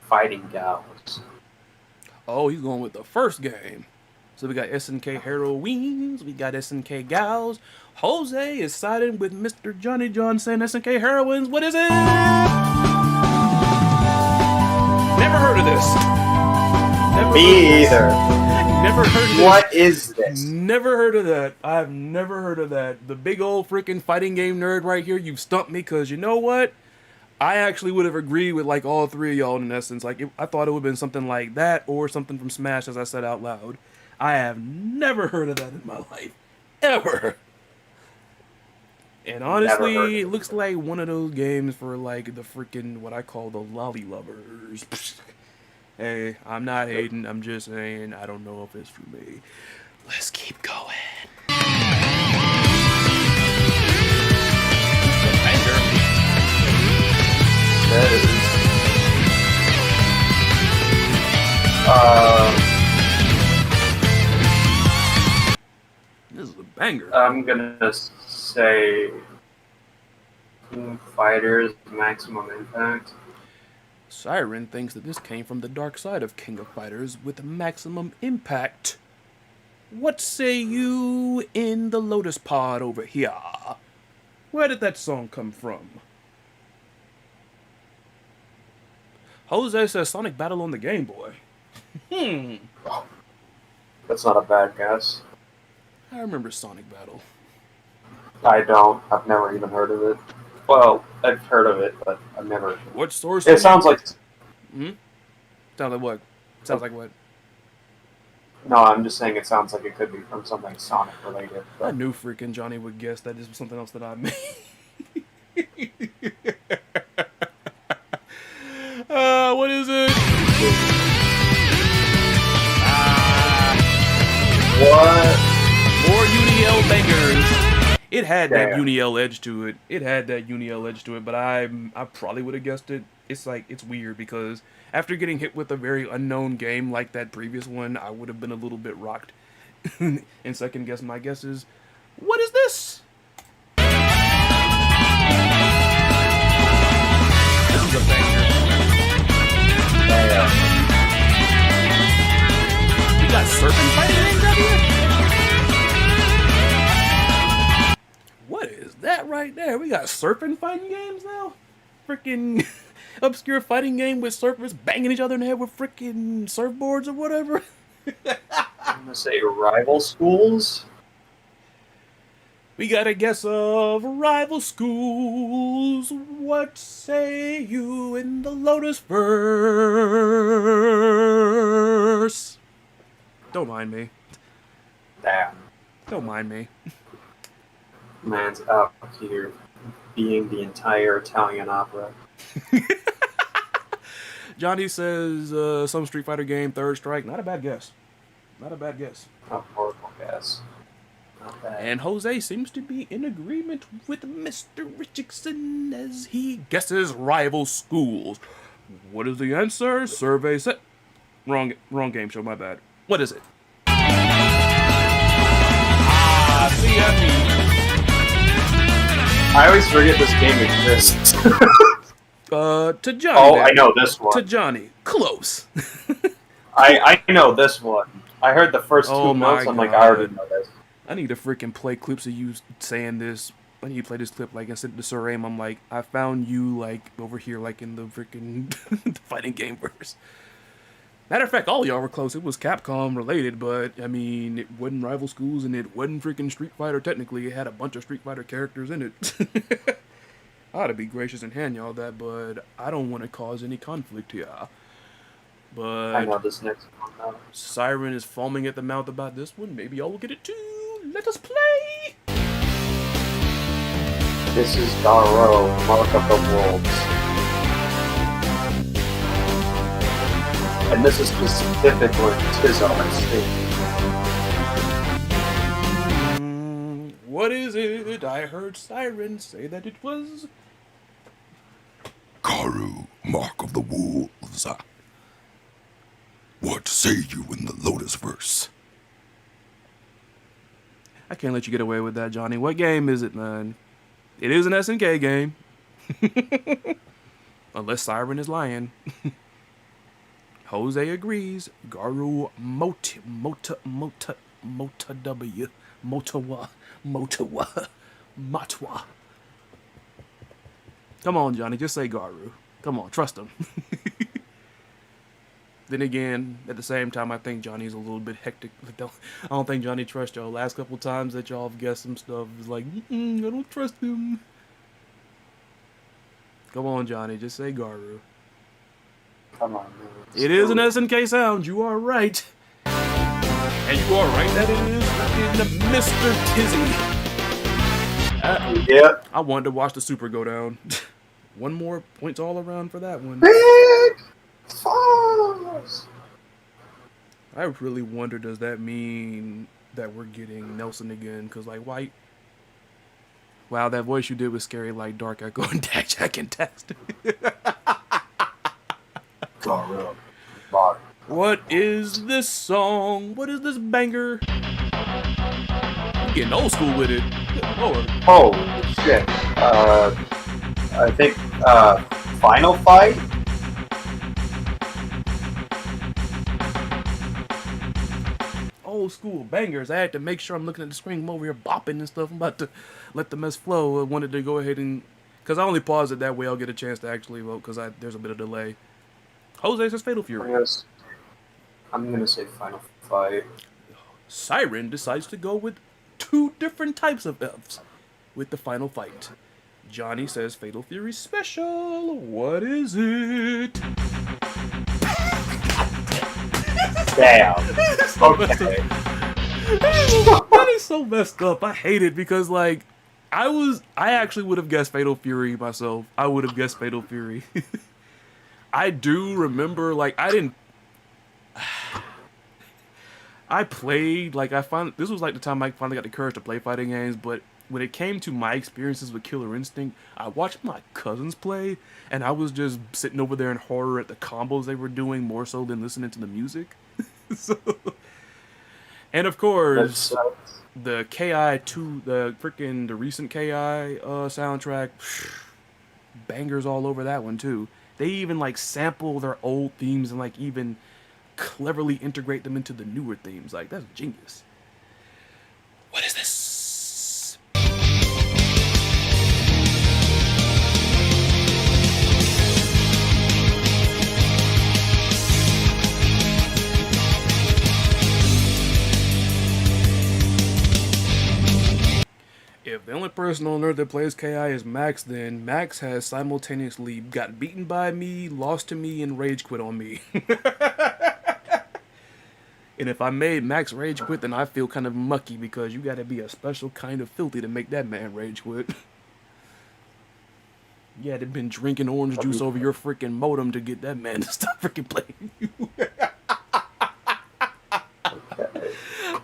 Fighting Gals. Oh, he's going with the first game. So we got SNK Heroines, we got SNK Gals. Jose is siding with Mr. Johnny John saying SNK Heroines. What is it? Never heard of this. Never heard of Me this. either. Never heard of this. What is this? Never heard of that. I've never heard of that. The big old freaking fighting game nerd right here, you've stumped me, because you know what? I actually would have agreed with like all three of y'all in essence. Like, I thought it would have been something like that or something from Smash, as I said out loud. I have never heard of that in my life. Ever. And honestly, heard of it it. looks like one of those games for like the freaking, what I call the lolly lovers. Hey, I'm not hating, I'm just saying I don't know if it's for me. Let's keep going. That is. This is a banger. I'm gonna say King Fighters Maximum Impact. Syrin thinks that this came from the dark side of King of Fighters with maximum impact. What say you in the Lotus Pod over here? Where did that song come from? Jose says Sonic Battle on the Game Boy. That's not a bad guess. I remember Sonic Battle. I don't. I've never even heard of it. Well, I've heard of it, but I've never. What source? It sounds like. Sounds like what? Sounds like what? No, I'm just saying it sounds like it could be from something Sonic related. I But knew freaking Johnny would guess that this was something else that I made. What is it? what? More UDL bangers. It had that Damn. Uniel edge to it. It had that Uniel edge to it, but I probably would have guessed it. It's like, it's weird because after getting hit with a very unknown game like that previous one, I would have been a little bit rocked. And second guess my guess is, what is this? This is a banger. Damn. You got surfing fighting games out here? What is that right there? We got surfing fighting games now? Freaking obscure fighting game with surfers banging each other in the head with freaking surfboards or whatever. I'm gonna say rival schools. We got a guess of rival schools. What say you in the Lotus verse? Don't mind me. Damn. Don't mind me. Man's out here being the entire Italian opera. Johnny says some Street Fighter game, Third Strike. Not a bad guess. Not a bad guess. A horrible guess. Not bad. And Jose seems to be in agreement with Mr. Richxson as he guesses rival schools. What is the answer? Survey set. Wrong game show, my bad. What is it? See, I always forget this game exists. to Johnny. Oh, there. I know this one. To Johnny. Close. I know this one. I heard the first Oh two my notes. I'm like, God. I already know this. I need to freaking play clips of you saying this. I need to play this clip like and send it to Syrin. I'm like, I found you like over here like in the freaking the fighting game verse. Matter of fact, all y'all were close. It was Capcom related, but I mean, it wasn't rival schools and it wasn't freaking Street Fighter. Technically, it had a bunch of Street Fighter characters in it. I ought to be gracious and hand y'all that, but I don't want to cause any conflict here. I know But this next one now. Syrin is foaming at the mouth about this one. Maybe y'all will get it too. Let us play. This is Garo, Mark of the Wolves. And this is specifically Tizar's thing. What is it? I heard Syrin say that it was Karu, Mark of the Wolves. What say you in the Lotus verse? I can't let you get away with that, Johnny. What game is it, man? It is an SNK game. Unless Syrin is lying. Jose agrees. Garu Matwa. Come on, Johnny, just say Garu. Come on, trust him. Then again, at the same time, I think Johnny's a little bit hectic. Like, I don't think Johnny trusts y'all. Last couple times that y'all have guessed some stuff, it's like, I don't trust him. Come on, Johnny, just say Garu. Come on, man. It is an SNK sound, you are right. And you are right, that is freaking Mr. Tizzy. Yep. I wanted to watch the Super go down. One more points all around for that one. Big Falls. I really wonder, does that mean that we're getting Nelson again? Because, like, why? Wow, that voice you did was scary like Dark Echo and Jack and Text. Garo, Mark. What is this song? What is this banger? I'm getting old school with it. Good Lord. Oh, shit. I think, Final Fight? Old school bangers. I had to make sure I'm looking at the screen. I'm over here bopping and stuff. I'm about to let the mess flow. I wanted to go ahead and... Because I only paused it that way I'll get a chance to actually vote because there's a bit of delay. Jose says Fatal Fury. I'm gonna say Final Fight. Syrin decides to go with two different types of elves with the final fight. Johnny says Fatal Fury Special. What is it? Damn. So messed up. Okay. That is so messed up. I hate it because, like, I actually would have guessed Fatal Fury myself. I would have guessed Fatal Fury. I do remember, like, I played, like, this was like the time I finally got the courage to play fighting games, but when it came to my experiences with Killer Instinct, I watched my cousins play, and I was just sitting over there in horror at the combos they were doing more so than listening to the music. So, and of That's course, the KI 2, the recent KI soundtrack, bangers all over that one too. They even like sample their old themes and like even cleverly integrate them into the newer themes. Like that's genius. What is this? If the only person on earth that plays KI is Max, then Max has simultaneously got beaten by me, lost to me, and rage quit on me. And if I made Max rage quit, then I feel kind of mucky because you gotta be a special kind of filthy to make that man rage quit. You had to been drinking orange juice over your freaking modem to get that man to stop freaking playing you.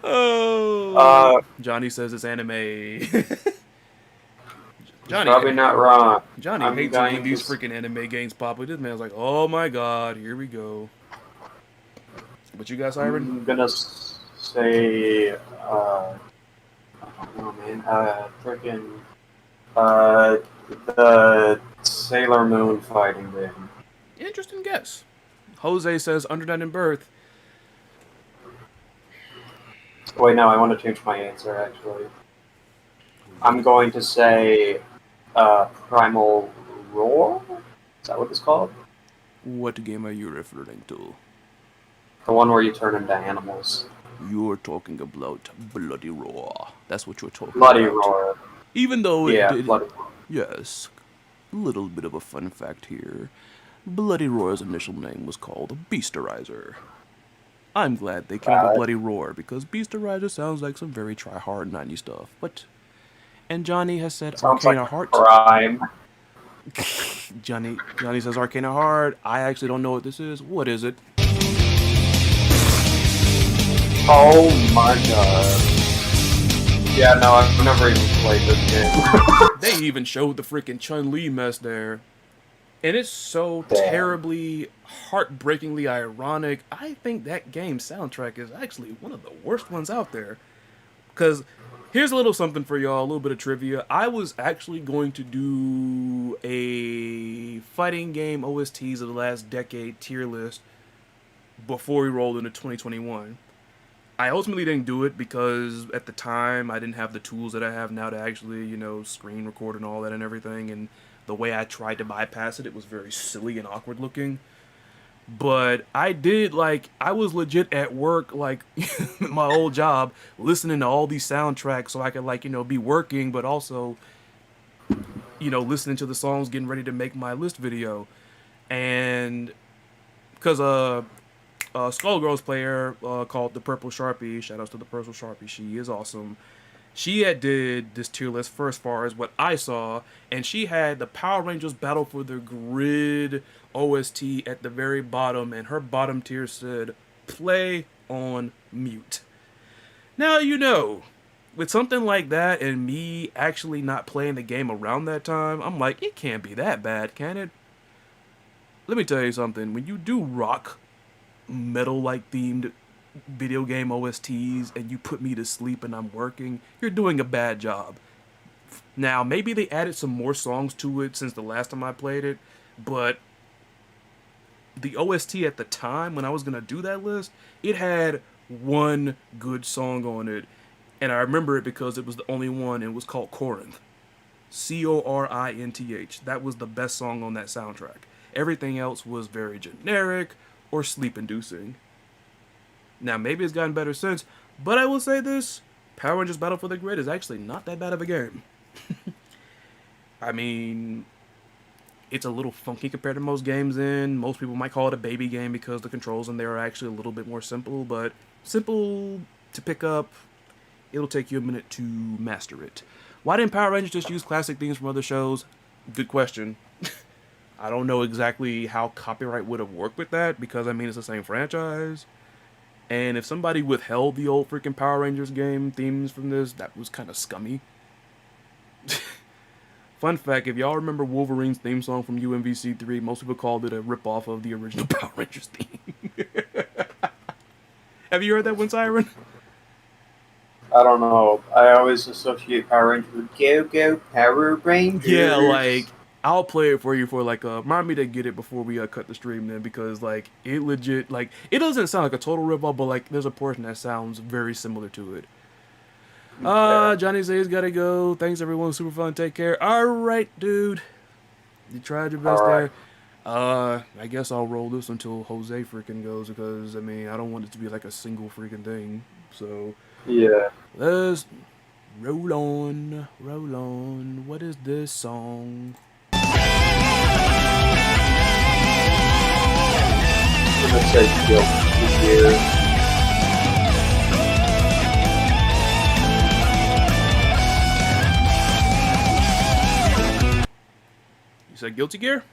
Oh, Johnny says it's anime. Johnny, probably not wrong. Johnny I'm hates going when these to- freaking anime games pop up. This man's like, oh my god, here we go. What you got, Syrin? I'm gonna say, I don't know, man. Freaking, the Sailor Moon fighting game. Interesting guess. Jose says Under Night in Birth. Wait, no, I want to change my answer. Actually, I'm going to say, Primal Roar. Is that what it's called? What game are you referring to? The one where you turn into animals. You're talking about Bloody Roar. That's what you're talking Bloody about. Roar. Even though it Yeah, did, Bloody Roar. yes, little bit of a fun fact here. Bloody Roar's initial name was called Beasterizer. I'm glad they came up with Bloody Roar because Beasterizer sounds like some very try-hard 90s stuff. But, and Johnny has said Sounds Arcana like Heart. crime. Johnny says Arcana Heart. I actually don't know what this is. What is it? Oh my god. Yeah, no, I've never even played this game. They even showed the freaking Chun-Li mess there. And it's so Damn. terribly, heartbreakingly ironic. I think that game's soundtrack is actually one of the worst ones out there. Because here's a little something for y'all, a little bit of trivia. I was actually going to do a fighting game OSTs of the last decade tier list before we rolled into 2021. I ultimately didn't do it because at the time I didn't have the tools that I have now to actually, screen record and all that and everything. And the way I tried to bypass it, it was very silly and awkward looking. But I did, I was legit at work, my old job, listening to all these soundtracks so I could, be working, but also, listening to the songs, getting ready to make my list video. And because Skullgirls player called the Purple Sharpie, shoutouts to the Purple Sharpie, she is awesome. She had did this tier list first, far as what I saw, and she had the Power Rangers Battle for the Grid OST at the very bottom, and her bottom tier said, play on mute. Now, with something like that and me actually not playing the game around that time, I'm like, it can't be that bad, can it? Let me tell you something, when you do rock, metal-like themed video game OSTs and you put me to sleep and I'm working, you're doing a bad job. Now, maybe they added some more songs to it since the last time I played it, but the OST at the time when I was going to do that list, it had one good song on it, and I remember it because it was the only one, and it was called Corinth. Corinth. That was the best song on that soundtrack. Everything else was very generic or sleep-inducing. Now, maybe it's gotten better since, but I will say this, Power Rangers Battle for the Grid is actually not that bad of a game. I mean, it's a little funky compared to most games most people might call it a baby game because the controls in there are actually a little bit more simple, but simple to pick up, it'll take you a minute to master it. Why didn't Power Rangers just use classic themes from other shows? Good question. I don't know exactly how copyright would have worked with that because, it's the same franchise. And if somebody withheld the old freaking Power Rangers game themes from this, that was kind of scummy. Fun fact, if y'all remember Wolverine's theme song from UMVC3, most people called it a ripoff of the original Power Rangers theme. Have you heard that one, Syrin? I don't know. I always associate Power Rangers with Go Go Power Rangers. Yeah, like, I'll play it for you for, like, remind me to get it before we cut the stream then, because, like, it legit, like, it doesn't sound like a total ripoff, but, like, there's a portion that sounds very similar to it. Johnny says gotta go. Thanks, everyone. Super fun. Take care. All right, dude. You tried your best All right. there. I guess I'll roll this until Jose freaking goes, because, I mean, I don't want it to be, like, a single freaking thing. So, Yeah. let's roll on. Roll on. What is this song? It says Guilty Gear. You said Guilty Gear?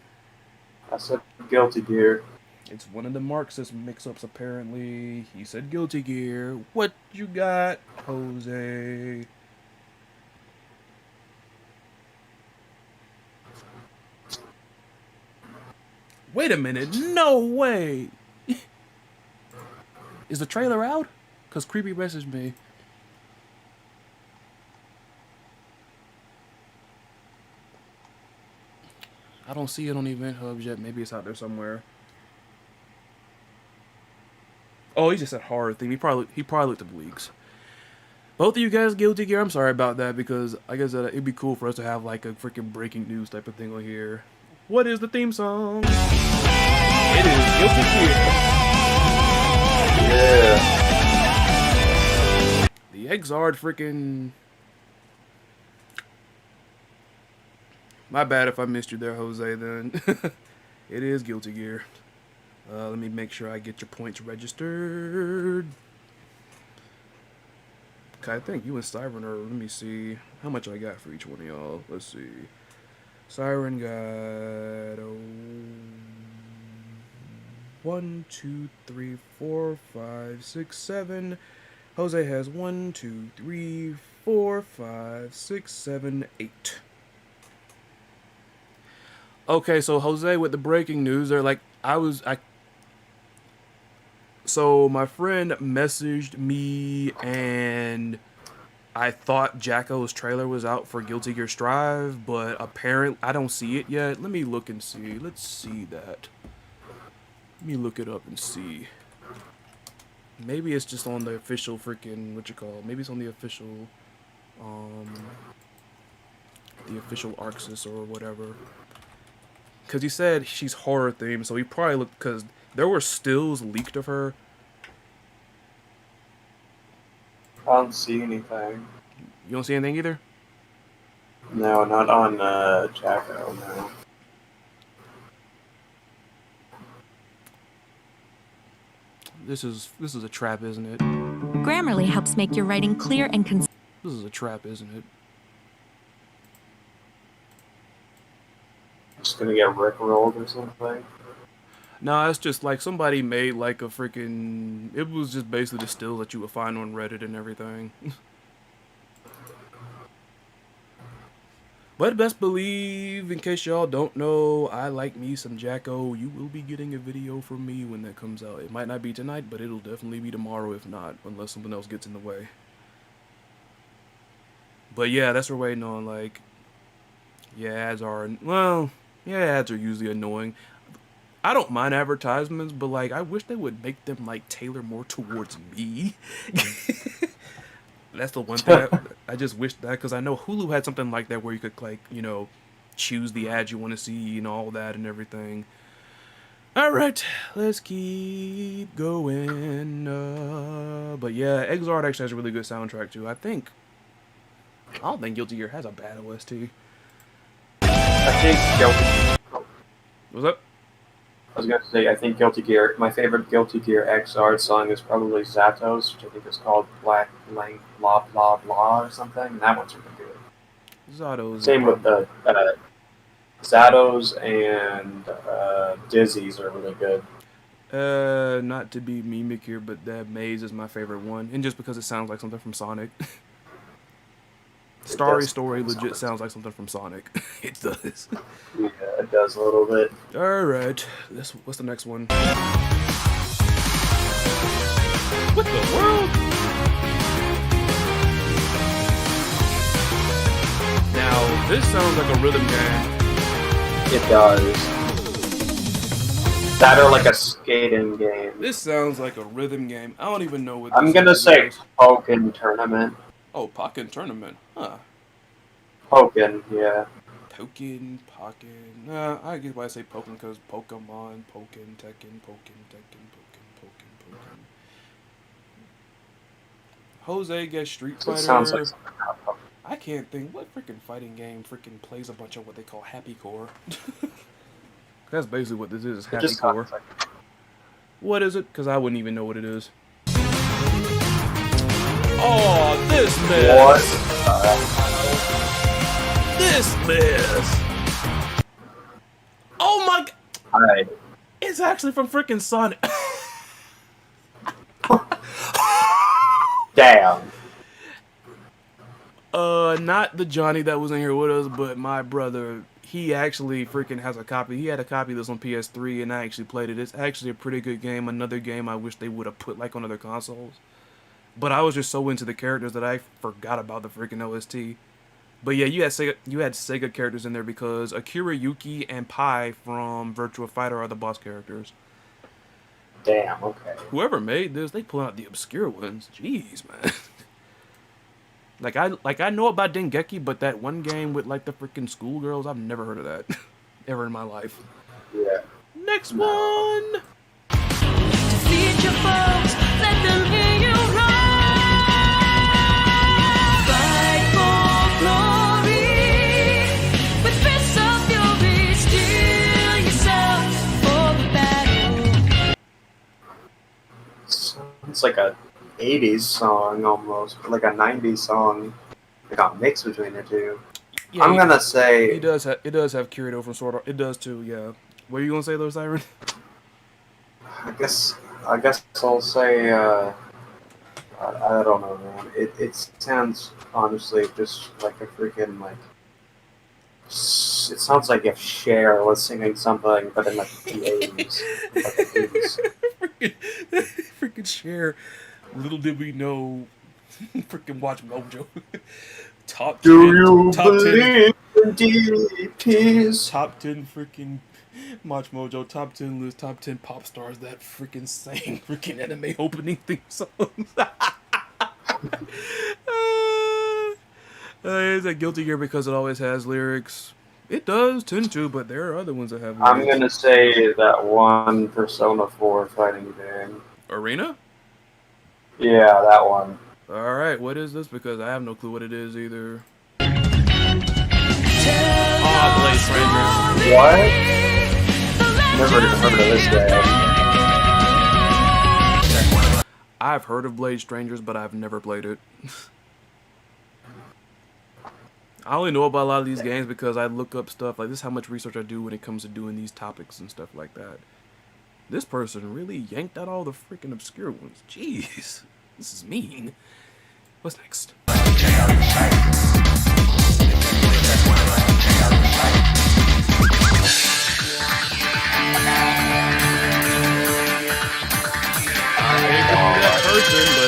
I said Guilty Gear. It's one of the Marxist mix-ups, apparently. He said Guilty Gear. What you got, Jose? Wait a minute. No way. Is the trailer out? Because Creepy messaged me. I don't see it on Event Hubs yet. Maybe it's out there somewhere. Oh, he just said horror theme. He probably looked at the leaks. Both of you guys Guilty Gear. I'm sorry about that, because I guess it'd be cool for us to have like a freaking breaking news type of thing on here. What is the theme song? It is Guilty Gear. Yeah. The Exard freaking. My bad if I missed you there, Jose, then. It is Guilty Gear. Let me make sure I get your points registered. Okay, I think you and Syrin are, let me see how much I got for each one of y'all. Let's see. Syrin got 1, 2, 3, 4, 5, 6, 7. Jose has 1, 2, 3, 4, 5, 6, 7, 8. Okay, so Jose, with the breaking news, they're like, so my friend messaged me, and I thought Jacko's trailer was out for Guilty Gear Strive, but apparently I don't see it yet. Let me look and see. Let's see that. Let me look it up and see. Maybe it's just on the official freaking, maybe it's on the official Arxis or whatever. Because he said she's horror themed, so he probably looked, because there were stills leaked of her. I don't see anything. You don't see anything either? No, not on Jacko, no. This is a trap, isn't it? Grammarly helps make your writing clear and concise. This is a trap, isn't it? Just gonna get rickrolled or something. No, it's just like somebody made like a freaking. It was just basically the stills that you would find on Reddit and everything. But best believe, in case y'all don't know, I like me some Jacko. You will be getting a video from me when that comes out. It might not be tonight, but it'll definitely be tomorrow if not, unless something else gets in the way. But yeah, that's what we're waiting on. Like, yeah, ads are, well, yeah, ads are usually annoying. I don't mind advertisements, but like, I wish they would make them like tailor more towards me. That's the one thing I just wish that, because I know Hulu had something like that where you could like, you know, choose the ads you want to see and all that and everything. All right, let's keep going. But yeah, Exard actually has a really good soundtrack too. I don't think Guilty Gear has a bad OST. I think Guilty. What's up? I was gonna say, I think Guilty Gear. My favorite Guilty Gear XR song is probably Zatos, which I think is called Black Lang Blah Blah Blah or something. And that one's really good. Zato's. Same with the Zatos and Dizzy's are really good. Not to be mimic here, but that Maze is my favorite one, and just because it sounds like something from Sonic. Starry does. Story legit sounds like something from Sonic. It does. Yeah, it does a little bit. All right. What's the next one? What the world? Now, this sounds like a rhythm game. It does. That or like a skating game. This sounds like a rhythm game. I don't even know what this I'm gonna is. say Pokken Tournament. Oh, Pokken Tournament. Huh. Pokken, yeah. Pokken. Nah, I guess why I say Pokken because Pokemon, Pokken, Tekken. Jose gets Street So Fighter. it sounds like something out of Pokken. I can't think what freaking fighting game freaking plays a bunch of what they call happy core. That's basically what this is, It happy just core. sounds like What is it? Because I wouldn't even know what it is. Oh, this mess! what? This mess! Oh my god! Alright. It's actually from freaking Sonic. Damn. Not the Johnny that was in here with us, but my brother. He actually freaking has a copy. He had a copy of this on PS3, and I actually played it. It's actually a pretty good game. Another game I wish they would have put like on other consoles. But I was just so into the characters that I forgot about the freaking OST. But yeah, you had Sega characters in there because Akira Yuki and Pi from Virtua Fighter are the boss characters. Damn, okay. Whoever made this, they pull out the obscure ones. Jeez, man. Like I know about Dengeki, but that one game with like the freaking schoolgirls, I've never heard of that ever in my life. Yeah. Next one. Defeat your foes, let them hear you roar. Fight for glory, with fists of fury, steel yourself for the battle. Sounds like a 80s song almost, or like a 90s song. Like a mix between the two. Yeah, I'm gonna say it does have Kirito from Sword Art. It does too. Yeah. What are you gonna say though, Syrin? I guess I'll say I don't know, man. It sounds honestly just like a freaking like. It sounds like if Cher was singing something, but in like the 80s. Like the 80s. freaking Cher. Little did we know. Freaking watch Mojo. Top 10. Do you top 10. believe in DPs? Top 10 freaking Watch Mojo top 10 list, top 10 pop stars that freaking sang freaking anime opening theme songs. Is that Guilty Gear because it always has lyrics? It does tend to, but there are other ones that have lyrics. I'm gonna say that one Persona 4 fighting game. Arena? Yeah, that one. Alright, what is this? Because I have no clue what it is either. Tell Blade Strangers. What? Never even heard of this game. I've heard of Blade Strangers, but I've never played it. I only know about a lot of these games because I look up stuff. Like, this is how much research I do when it comes to doing these topics and stuff like that. This person really yanked out all the freaking obscure ones. Jeez. This is mean. What's next? That person, but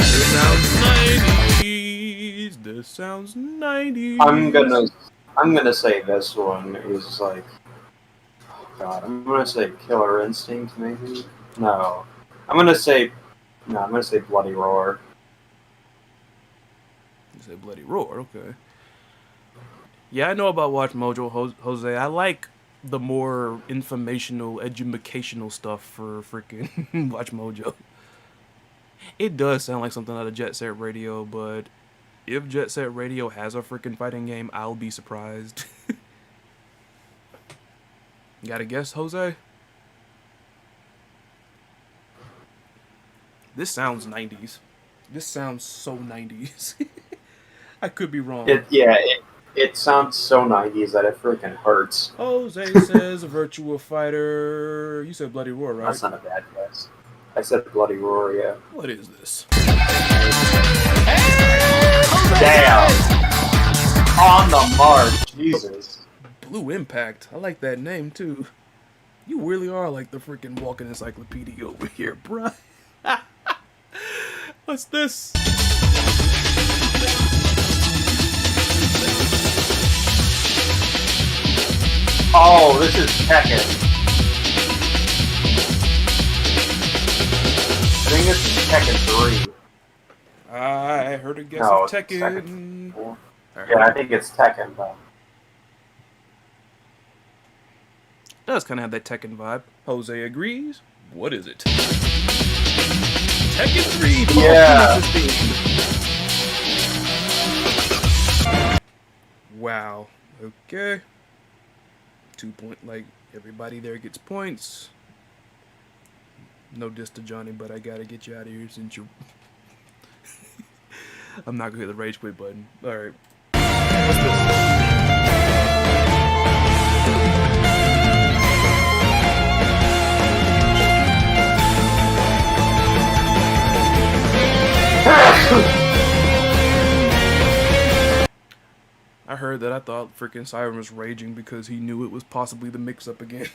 this sounds 90s. I'm gonna say this one is like, oh God, I'm gonna say Killer Instinct maybe. No, I'm gonna say Bloody Roar. You say Bloody Roar, okay. Yeah, I know about Watch Mojo, Jose. I like the more informational, educational stuff for freaking Watch Mojo. It does sound like something out of Jet Set Radio, but if Jet Set Radio has a freaking fighting game, I'll be surprised. Got a guess, Jose? This sounds 90s. This sounds so 90s. I could be wrong. It sounds so 90s that it freaking hurts. Jose says Virtua Fighter. You said Bloody Roar, right? That's not a bad guess. I said Bloody Roar, yeah. What is this? Damn! On the mark, Jesus. Blue Impact. I like that name too. You really are like the freaking walking encyclopedia over here, bruh. What's this? Oh, this is Tekken. I think this is Tekken 3. I heard a guess No, of it's Tekken. Tekken 4. I Yeah, I heard think it's Tekken, though. does kind of have that Tekken vibe. Jose agrees. What is it? Tekken 3. Paul Yeah. Phoenix's theme. Wow. Okay. 2 point. Like everybody there gets points. No diss to Johnny, but I gotta get you out of here since you're. I'm not gonna hit the rage quit button. All right. What's this? I heard that. I thought freaking Syrin was raging because he knew it was possibly the mix-up again.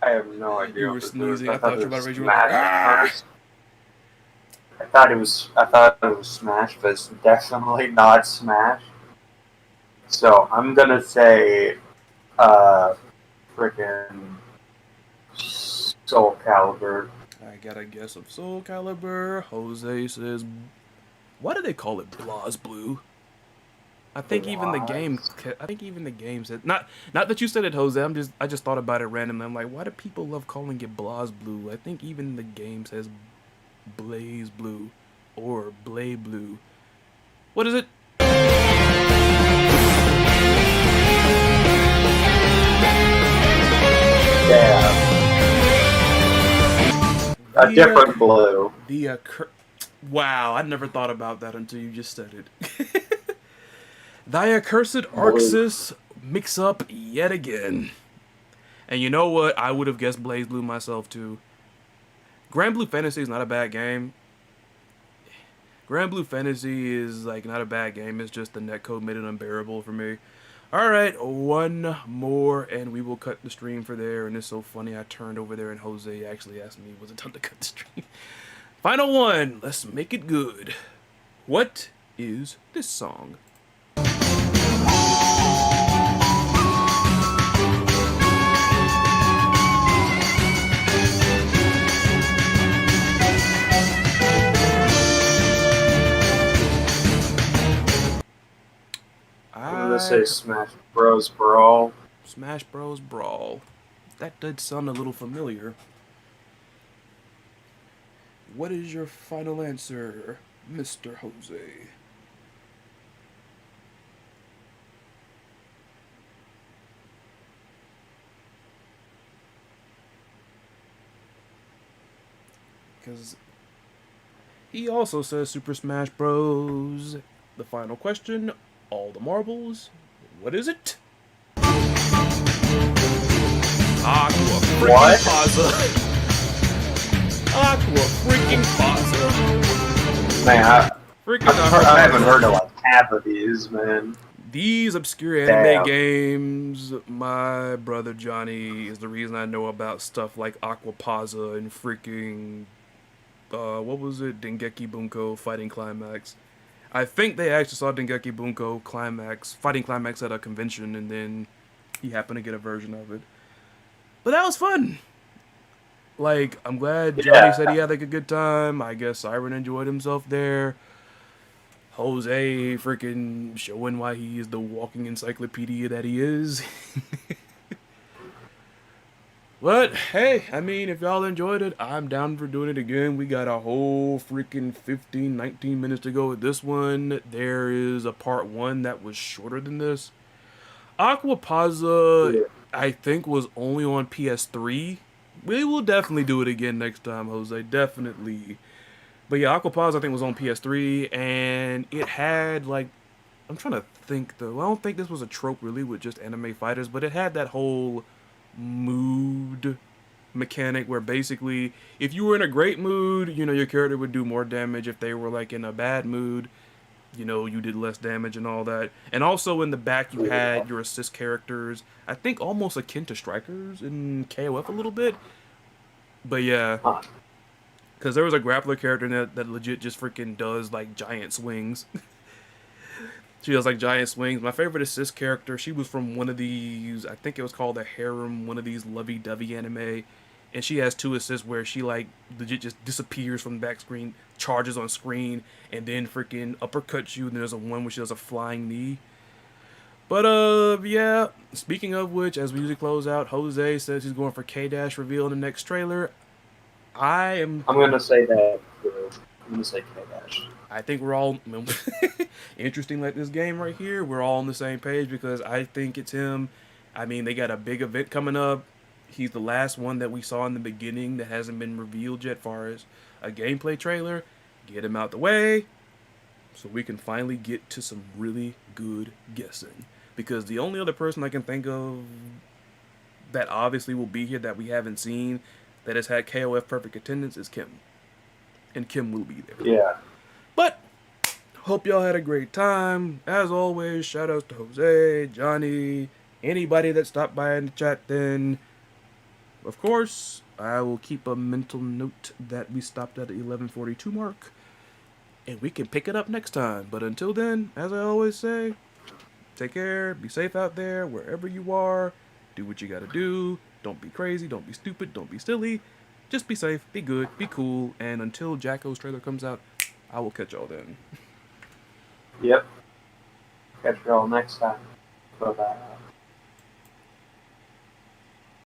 I have no idea. You what were this is. sneezing. I thought you were about to rage. You were Smash like, "Ah!" at first. I thought it was Smash, but it's definitely not Smash. So I'm gonna say, freaking Soul Calibur. I got a guess of Soul Calibur. Jose says, why do they call it BlazBlue? I think even the game. I think even the game said not that you said it, Jose. I just thought about it randomly. I'm like, why do people love calling it BlazBlue? I think even the game says Blaze Blue or Blay Blue. What is it? Yeah. A different blue. Wow, I never thought about that until you just said it. Thy accursed Arxis mix up yet again. And you know what? I would have guessed Blaze Blue myself too. Grand Blue Fantasy is not a bad game. Grand Blue Fantasy is like not a bad game. It's just the netcode made it unbearable for me. Alright, one more and we will cut the stream for there. And it's so funny, I turned over there and Jose actually asked me, was it time to cut the stream? Final one, let's make it good. What is this song? I'm gonna say Smash Bros. Brawl. Smash Bros. Brawl. That did sound a little familiar. What is your final answer, Mr. Jose? Because he also says Super Smash Bros. The final question, all the marbles. What is it? Aqua freaking What? Pazza. Aqua freaking Pazza. Man, I haven't heard of like half of these, man. These obscure anime Damn. games, my brother Johnny is the reason I know about stuff like Aquapazza and freaking, what was it? Dengeki Bunko Fighting Climax. I think they actually saw Dengeki Bunko Fighting Climax at a convention, and then he happened to get a version of it. But that was fun. Like, I'm glad Johnny said he had like a good time. I guess Syrin enjoyed himself there. Jose freaking showing why he is the walking encyclopedia that he is. But, hey, I mean, if y'all enjoyed it, I'm down for doing it again. We got a whole freaking 15, 19 minutes to go with this one. There is a part 1 that was shorter than this. Aquapazza, I think, was only on PS3. We will definitely do it again next time, Jose. Definitely. But yeah, Aquapazza, I think, was on PS3, and it had, like, I'm trying to think, though. I don't think this was a trope, really, with just anime fighters, but it had that whole mood mechanic where basically, if you were in a great mood, you know, your character would do more damage. If they were, like, in a bad mood, you know, you did less damage and all that. And also in the back, you had your assist characters, I think almost akin to strikers in KOF a little bit. But yeah, Huh. because there was a grappler character in that legit just freaking does like giant swings. She does like giant swings. My favorite assist character, she was from one of these, I think it was called the Harem, one of these lovey-dovey anime. And she has two assists where she like legit just disappears from the back screen, charges on screen, and then freaking uppercuts you. And there's a one where she does a flying knee. But yeah. Speaking of which, as we usually close out, Jose says he's going for K-Dash reveal in the next trailer. I'm gonna say that. I'm gonna say K-Dash. I think we're all interesting like this game right here. We're all on the same page because I think it's him. I mean, they got a big event coming up. He's the last one that we saw in the beginning that hasn't been revealed yet, far as a gameplay trailer. Get him out the way so we can finally get to some really good guessing. Because the only other person I can think of that obviously will be here that we haven't seen that has had KOF perfect attendance is Kim. And Kim will be there. Yeah. But hope y'all had a great time. As always, shout outs to Jose, Johnny, anybody that stopped by in the chat then. Of course, I will keep a mental note that we stopped at the 11:42 mark. And we can pick it up next time. But until then, as I always say, take care, be safe out there, wherever you are. Do what you gotta do. Don't be crazy, don't be stupid, don't be silly. Just be safe, be good, be cool. And until Jacko's trailer comes out, I will catch y'all then. Yep. Catch y'all next time. Bye-bye.